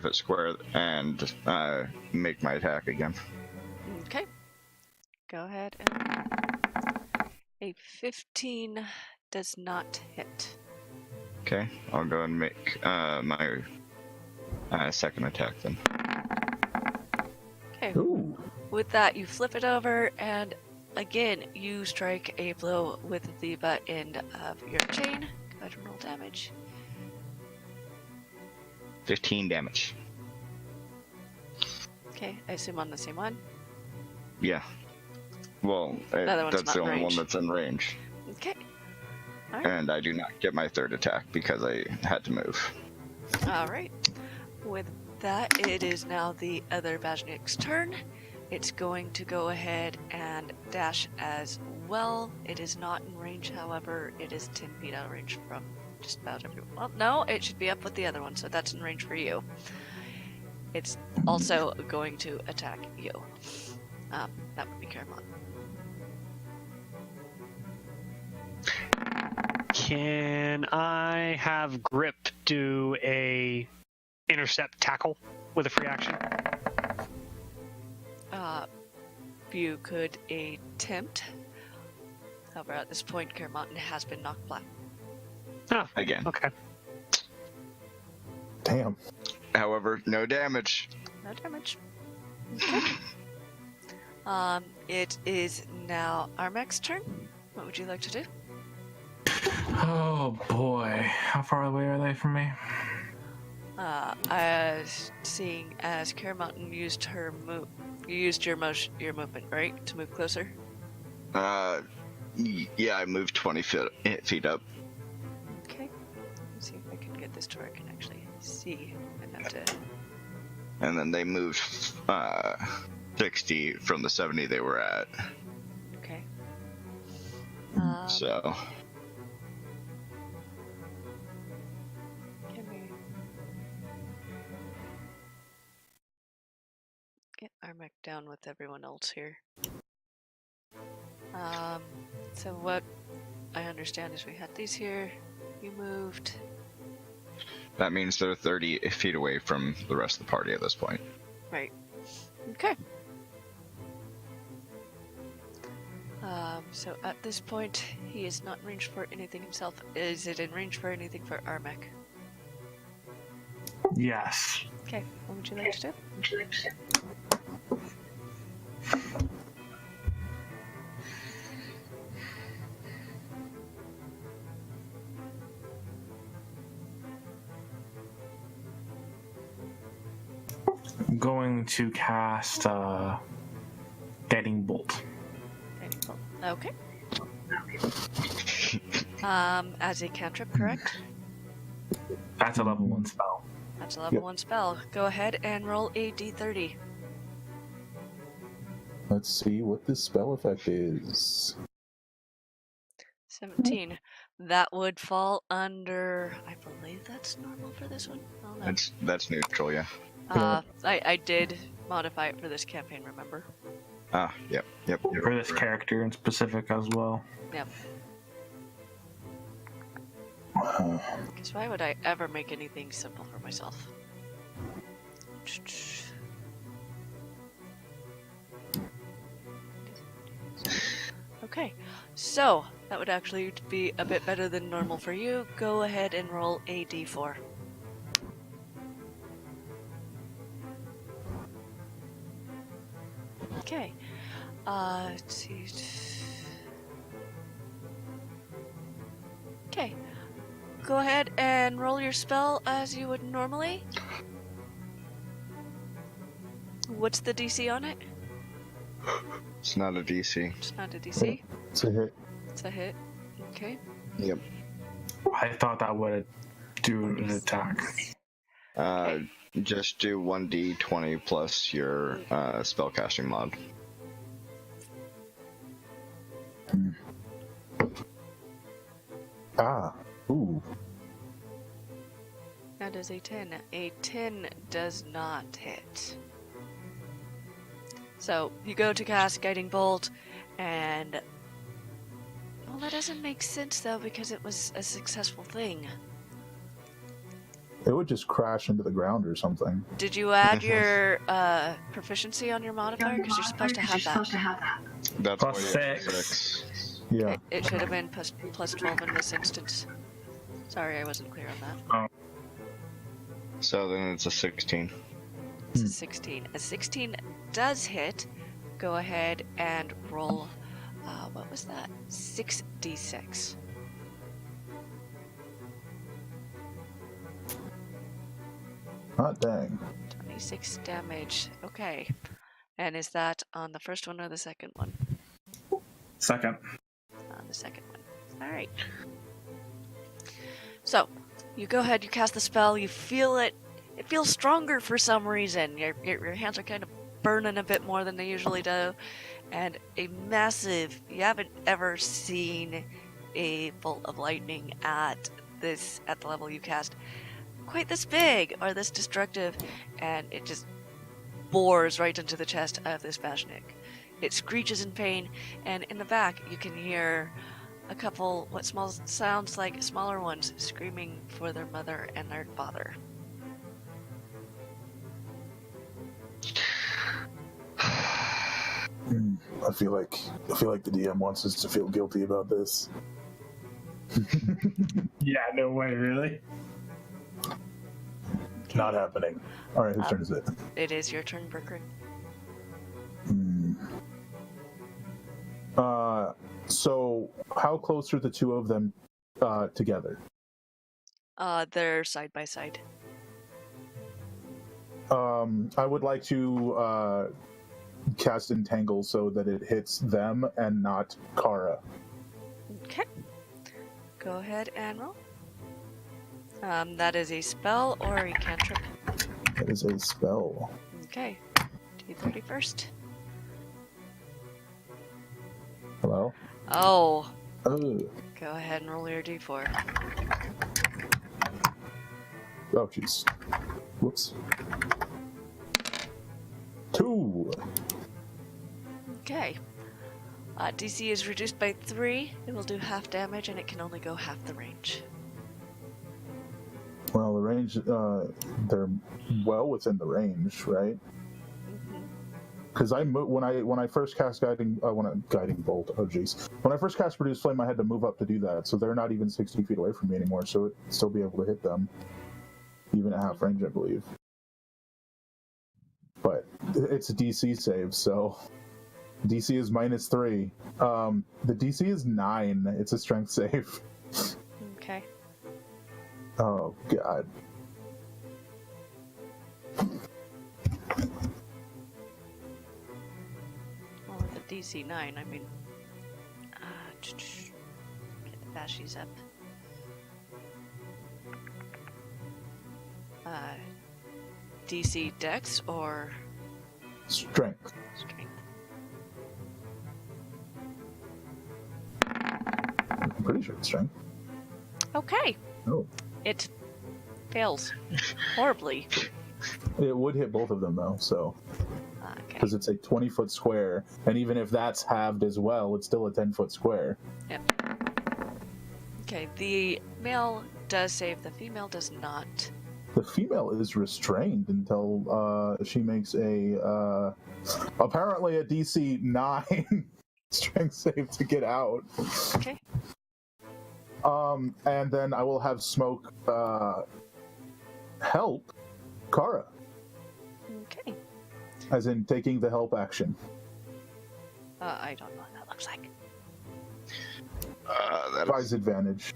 foot square and make my attack again. Okay. Go ahead and a 15 does not hit. Okay, I'll go and make my second attack then. Okay. Ooh. With that, you flip it over, and again, you strike a blow with the butt end of your chain. Go ahead and roll damage. 15 damage. Okay, I assume on the same one. Yeah. Well, other one's that's not the only one ranged. that's in range. Okay. Alright. And I do not get my third attack because I had to move. Alright. With that, it is now the other Vajnik's turn. It's going to go ahead and dash as well. It is not in range, however, it is 10 feet out of range from just about everyone. Well, no, it should be up with the other one, so that's in range for you. It's also going to attack you. That would be Caramottin. Can I have Grip do a intercept tackle with a free action? You could attempt. However, at this point, Caramottin has been knocked flat. Oh, Again. okay. Damn. However, no damage. No damage. It is now Armek's turn. What would you like to do? Oh boy, how far away are they from me? As seeing as Caramottin used her move, you used your movement, right, to move closer. Yeah, I moved 20 feet up. Okay. Let's see if I can get this to where I can actually see enough to. And then they moved 60 from the 70 they were at. Okay. So Can we get Armmek down with everyone else here? So what I understand is we had these here. You moved. that means they're 30 feet away from the rest of the party at this point. Right. Okay. So at this point, he is not in range for anything himself. Is it in range for anything for Armmek? Yes. Okay. What would you like to do? I'm going to cast Guiding Bolt. Okay. As a cantrip, correct? That's a level 1 spell. That's a level 1 spell. Go ahead and roll a d30. Let's see what this spell effect is. 17. That would fall under. I believe that's normal for this one. Oh, no. That's neutral, yeah. I did modify it for this campaign, remember? Ah, yep. For this character in specific as well. Yep. Because why would I ever make anything simple for myself? Okay, so that would actually be a bit better than normal for you. Go ahead and roll a d4. Okay, let's see. Okay, go ahead and roll your spell as you would normally. What's the DC on it? It's not a DC. It's not a DC. It's a hit. It's a hit. Okay. Yep. I thought that would do an attack. Just do 1d20 plus your spellcasting mod. Ah. Ooh. Now does a 10. A 10 does not hit. So you go to cast Guiding Bolt, and well, that doesn't make sense though because it was a successful thing. It would just crash into the ground or something. Did you add your proficiency on your modifier? Because you're supposed to have that. That's Plus why you have 6. 6. Yeah. It should have been plus 12 in this instance. Sorry, I wasn't clear on that. So then it's a 16. It's a 16. A 16 does hit. Go ahead and roll. What was that? 6d6. Hot dang. 26 damage. Okay. And is that on the first one or the second one? Second. On the second one. Alright. So, you go ahead, you cast the spell, you feel it. It feels stronger for some reason. Your hands are kind of burning a bit more than they usually do. And a massive, you haven't ever seen a bolt of lightning at the level you cast quite this big or this destructive, and it just bores right into the chest of this Vashnik. It screeches in pain, and in the back you can hear a couple sounds like smaller ones screaming for their mother and their father. I feel like the DM wants us to feel guilty about this. Yeah, no way, really? Not happening. All right, whose turn is it? It is your turn, Berkrin. So how close are the two of them together? They're side by side. I would like to cast Entangle so that it hits them and not Kara. Okay. Go ahead and roll. That is a spell or a cantrip. That is a spell. Okay. D30 first. Hello? Oh. Oh. Go ahead and roll your D4. Oh, jeez. Whoops. 2. Okay. DC is reduced by 3. It will do half damage, and it can only go half the range. Well, the range, they're well within the range, right? Because when I first cast guiding bolt. Oh jeez. When I first cast Produce Flame, I had to move up to do that, so they're not even 60 feet away from me anymore. So it'd still be able to hit them, even at half range, I believe. But it's a DC save, so DC is -3. The DC is 9. It's a strength save. Okay. Oh god. Well, with a DC 9, I mean... get the bashies up. DC Dex or Strength. Strength? I'm pretty sure it's strength. Okay. Oh. It fails horribly. It would hit both of them though, so Okay. because it's a 20-foot square, and even if that's halved as well, it's still a 10-foot square. Okay, the male does save, the female does not. The female is restrained until she makes a apparently a DC 9 strength save to get out. Okay. And then I will have Smoke help Kara, Okay. as in taking the help action. I don't know what that looks like. That By is, advantage.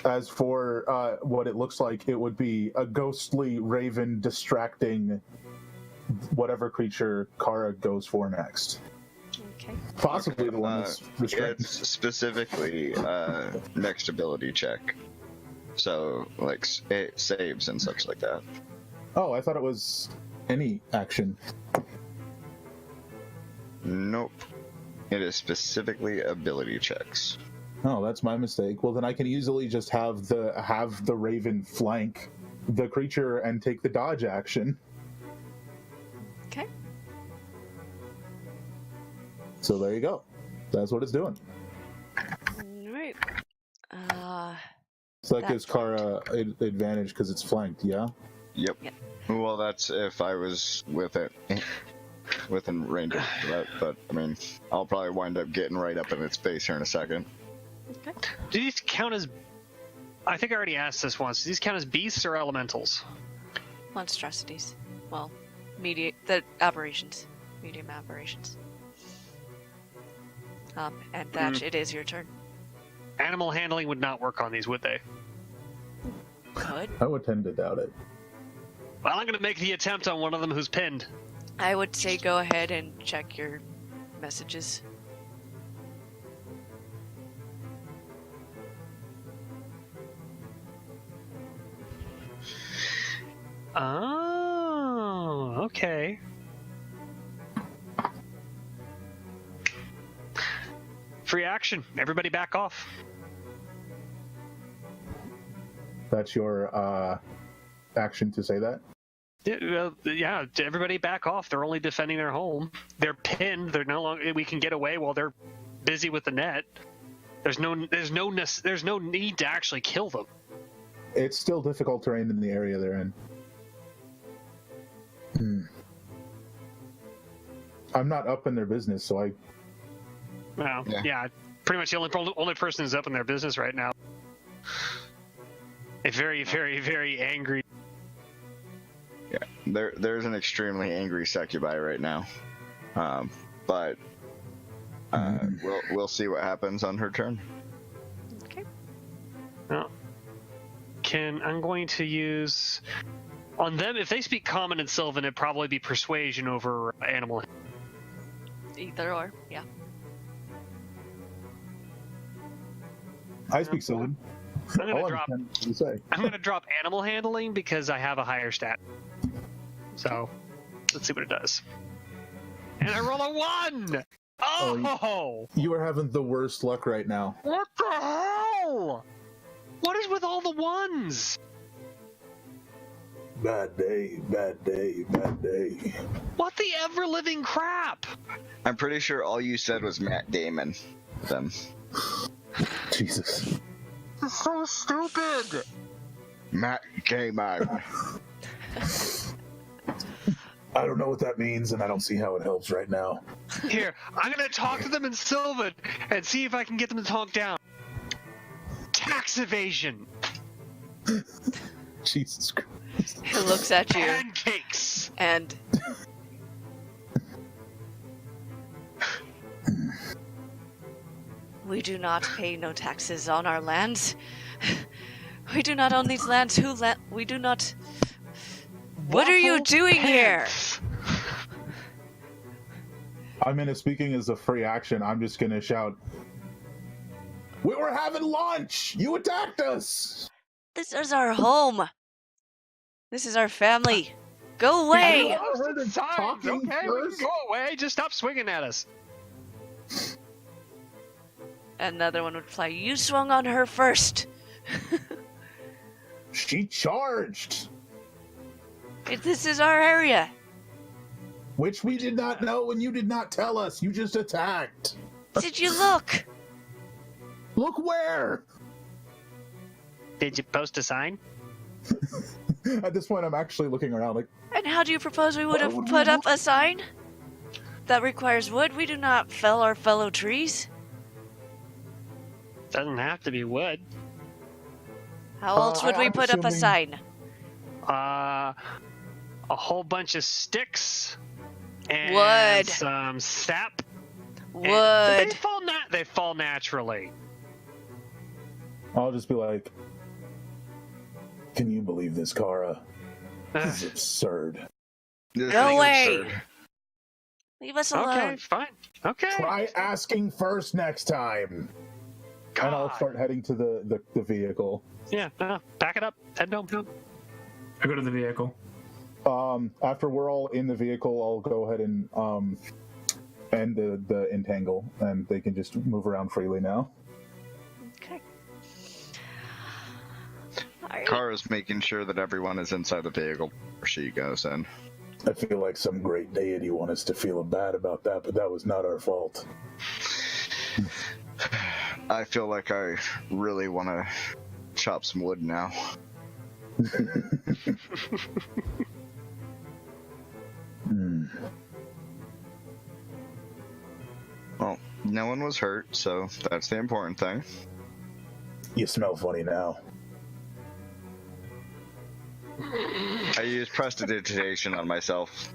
As for what it looks like, it would be a ghostly raven distracting whatever creature Kara goes for next. Okay. Possibly the one that's restrained. it's specifically next ability check. So, like, it saves and such like that. Oh, I thought it was any action. Nope. It is specifically ability checks. Oh, that's my mistake. Well, then I can easily just have the raven flank the creature and take the dodge action. Okay. So there you go. That's what it's doing. Alright. So that That's gives Kara advantage because it's flanked, yeah? Yep. Yep. Well, that's if I was within range of that, but I mean, I'll probably wind up getting right up in its face here in a second. Okay. Do these count as... I think I already asked this once. Do these count as beasts or elementals? Monstrosities. Well, the aberrations. Medium aberrations. And Thatch, it is your turn. Animal handling would not work on these, would they? could. I would tend to doubt it. Well, I'm gonna make the attempt on one of them who's pinned. I would say go ahead and check your messages. Oh, okay. Free action. Everybody back off. That's your action to say that? Yeah, everybody back off. They're only defending their home. They're pinned. They're no longer. We can get away while they're busy with the net. There's no need to actually kill them. It's still difficult terrain in the area they're in. I'm not up in their business, so I... Well, yeah, pretty much the only person who's up in their business right now. A very, very, very angry. Yeah, there's an extremely angry succubi right now, but we'll see what happens on her turn. Okay. Well, I'm going to use on them if they speak Common and Sylvan, it'd probably be Persuasion over Animal. Either or, yeah. I speak Sylvan. I'm gonna drop Animal Handling because I have a higher stat. So let's see what it does. And I roll a 1! Oh! You are having the worst luck right now. What the hell? What is with all the ones? Bad day, bad day, bad day. What the ever-living crap? I'm pretty sure all you said was Matt Damon. Then. Jesus. This is so stupid. Matt Damon. I don't know what that means, and I don't see how it helps right now. Here, I'm gonna talk to them in Sylvan and see if I can get them to talk down. Tax evasion. Jesus Christ. He looks at you Pancakes. and we do not pay no taxes on our lands. We do not own these lands. We do not. What are you doing here? I'm gonna, speaking as a free action, I'm just gonna shout, "We were having lunch! You attacked us!" This is our home. This is our family. Go away! I heard it talking Okay, we can first. go away. Just stop swinging at us. Another one would fly. You swung on her first. She charged, This is our area. which we did not know and you did not tell us. You just attacked. Did you look? Look where? Did you post a sign? At this point, I'm actually looking around like, And how do you propose we would have Why would we put up look? a sign? That requires wood. We do not fell our fellow trees. Doesn't have to be wood. How else would we I'm put up a assuming- sign? A whole bunch of sticks and Wood. some sap. Wood. They fall naturally. I'll just be like, "Can you believe this, Kara? This is absurd." This Go thing is away. absurd. Leave us Okay, alone. fine. Okay. Try asking first next time. And I'll God. start heading to the vehicle. Yeah, back it up. Head home. I go to the vehicle. After we're all in the vehicle, I'll go ahead and end the entangle, and they can just move around freely now. Okay. Alright. Kara's making sure that everyone is inside the vehicle before she goes in. I feel like some great deity wanted us to feel bad about that, but that was not our fault. I feel like I really want to chop some wood now. Well, no one was hurt, so that's the important thing. You smell funny now. I used prestidigitation on myself.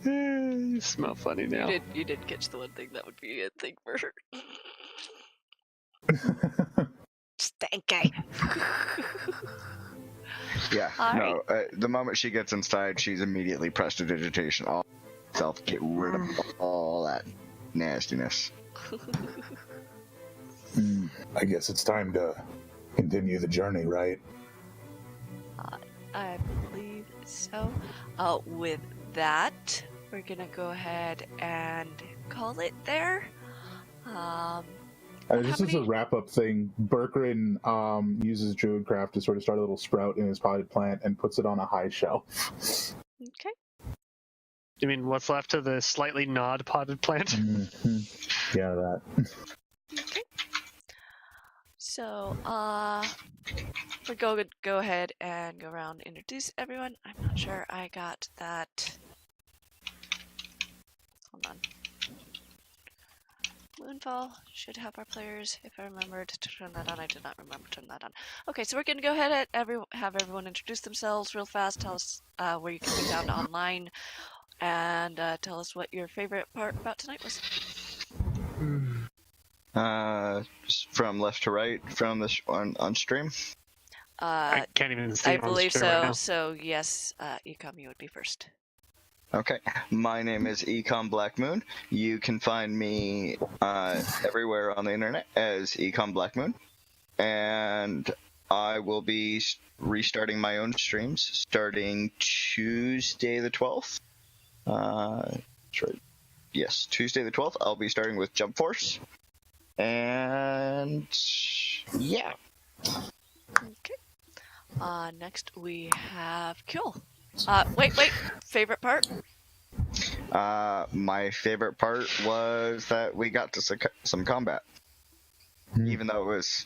You smell funny now. You did catch the one thing that would be a thing for her. Just Thank you. Yeah, All no. The moment she gets inside, she's immediately prestidigitation. All self, get rid of all that nastiness. I guess it's time to continue the journey, right? I believe so. With that, we're gonna go ahead and call it there. Just as a wrap-up thing, Berkerin uses Druidcraft to sort of start a little sprout in his potted plant and puts it on a high shelf. Okay. You mean what's left of the slightly gnawed potted plant? Mm-hmm. Yeah, that. Okay. So, we're going to go ahead and go around and introduce everyone. I'm not sure I got that. Hold on. Moonfall should have our players. If I remembered to turn that on, I did not remember to turn that on. Okay, so we're going to go ahead and have everyone introduce themselves real fast. Tell us where you can be found online, and tell us what your favorite part about tonight was. From left to right from this on stream. I can't even see I it on the believe screen so. right now. So yes, Ecom, you would be first. Okay, my name is Ecom Black Moon. You can find me everywhere on the internet as Ecom Black Moon, and I will be restarting my own streams starting Tuesday the 12th. That's right. Yes, Tuesday the 12th. I'll be starting with Jump Force, and yeah. Okay. Next we have Kill. Wait. Favorite part? My favorite part was that we got to some combat. Even though it was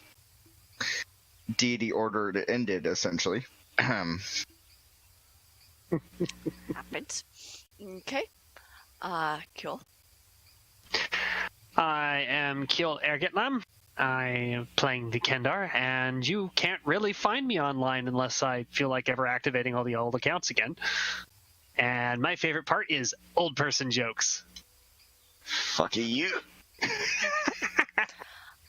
deity ordered it ended, essentially. Happens. Okay. Kill. I am Duillgean Airgid. I am playing the Kendar, and you can't really find me online unless I feel like ever activating all the old accounts again. And my favorite part is old person jokes. Fuck you.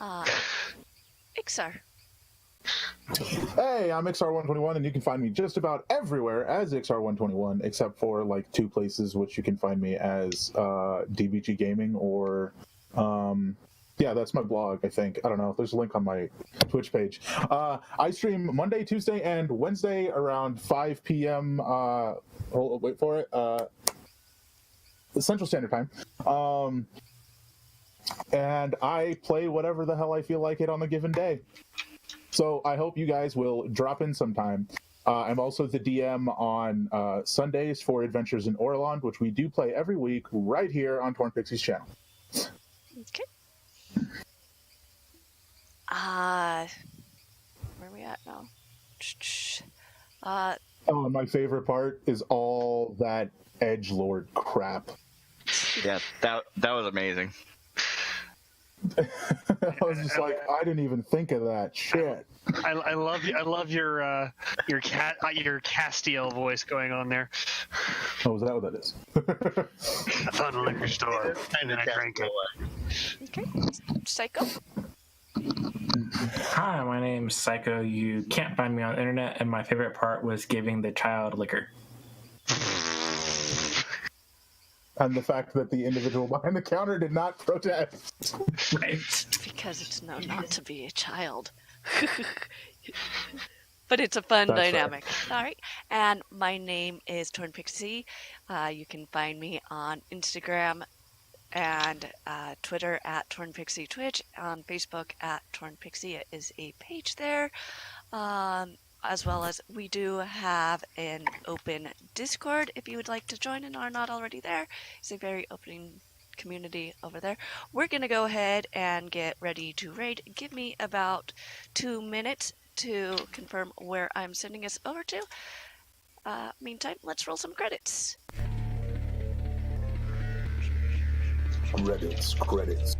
Ixar. Hey, I'm XR121, and you can find me just about everywhere as XR121, except for like 2 places which you can find me as DBG Gaming or yeah, that's my blog, I think. I don't know. There's a link on my Twitch page. I stream Monday, Tuesday, and Wednesday around 5 p.m. Wait for it. Central Standard Time. And I play whatever the hell I feel like it on a given day. So I hope you guys will drop in sometime. I'm also the DM on Sundays for Adventures in Orilond, which we do play every week right here on Torn Pixie's channel. Okay. Where are we at now? Oh, and my favorite part is all that edgelord crap. Yeah, that was amazing. I was just like, I didn't even think of that shit. I love you. I love your Castiel voice going on there. Oh, is that what that is? I found a liquor store and I drank it. Okay. Psycho. Hi, my name's Psycho. You can't find me on the internet, and my favorite part was giving the child liquor. And the fact that the individual behind the counter did not protest. Right. Because it's known not to be a child. But it's a fun That's dynamic. All right. And my name is Torn Pixie. You can find me on Instagram and Twitter at Torn Pixie Twitch. On Facebook at Torn Pixie. It is a page there. As well as we do have an open Discord if you would like to join and are not already there. It's a very open community over there. We're going to go ahead and get ready to raid. Give me about 2 minutes to confirm where I'm sending us over to. Meantime, let's roll some credits. Credits.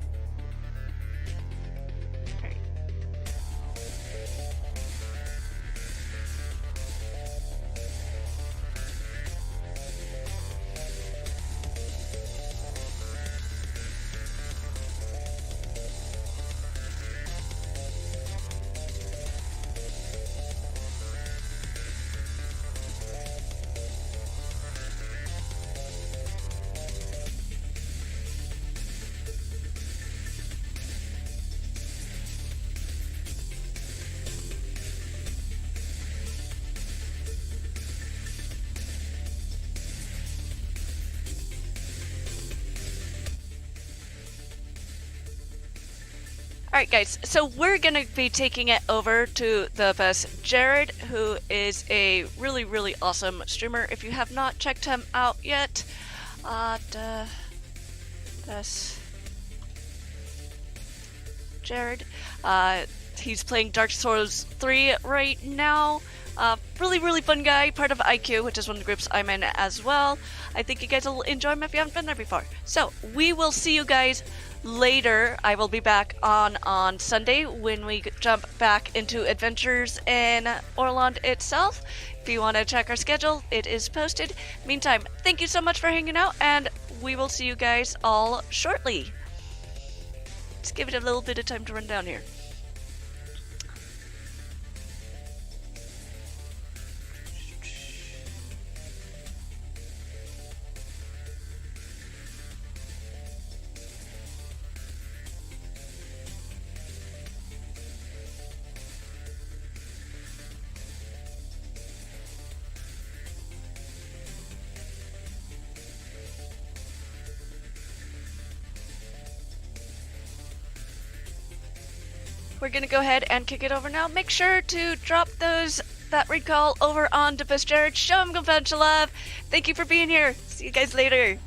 Alright guys, so we're gonna be taking it over to the best Jared, who is a really, really awesome streamer. If you have not checked him out yet, best Jared. He's playing Dark Souls 3 right now. Really, really fun guy, part of IQ, which is one of the groups I'm in as well. I think you guys will enjoy him if you haven't been there before. So, we will see you guys later. I will be back on Sunday when we jump back into Adventures in Orilond itself. If you want to check our schedule, it is posted. Meantime, thank you so much for hanging out, and we will see you guys all shortly. Let's give it a little bit of time to run down here. We're gonna go ahead and kick it over now. Make sure to drop that recall over on to Best Jared. Show him a bunch of love. Thank you for being here. See you guys later.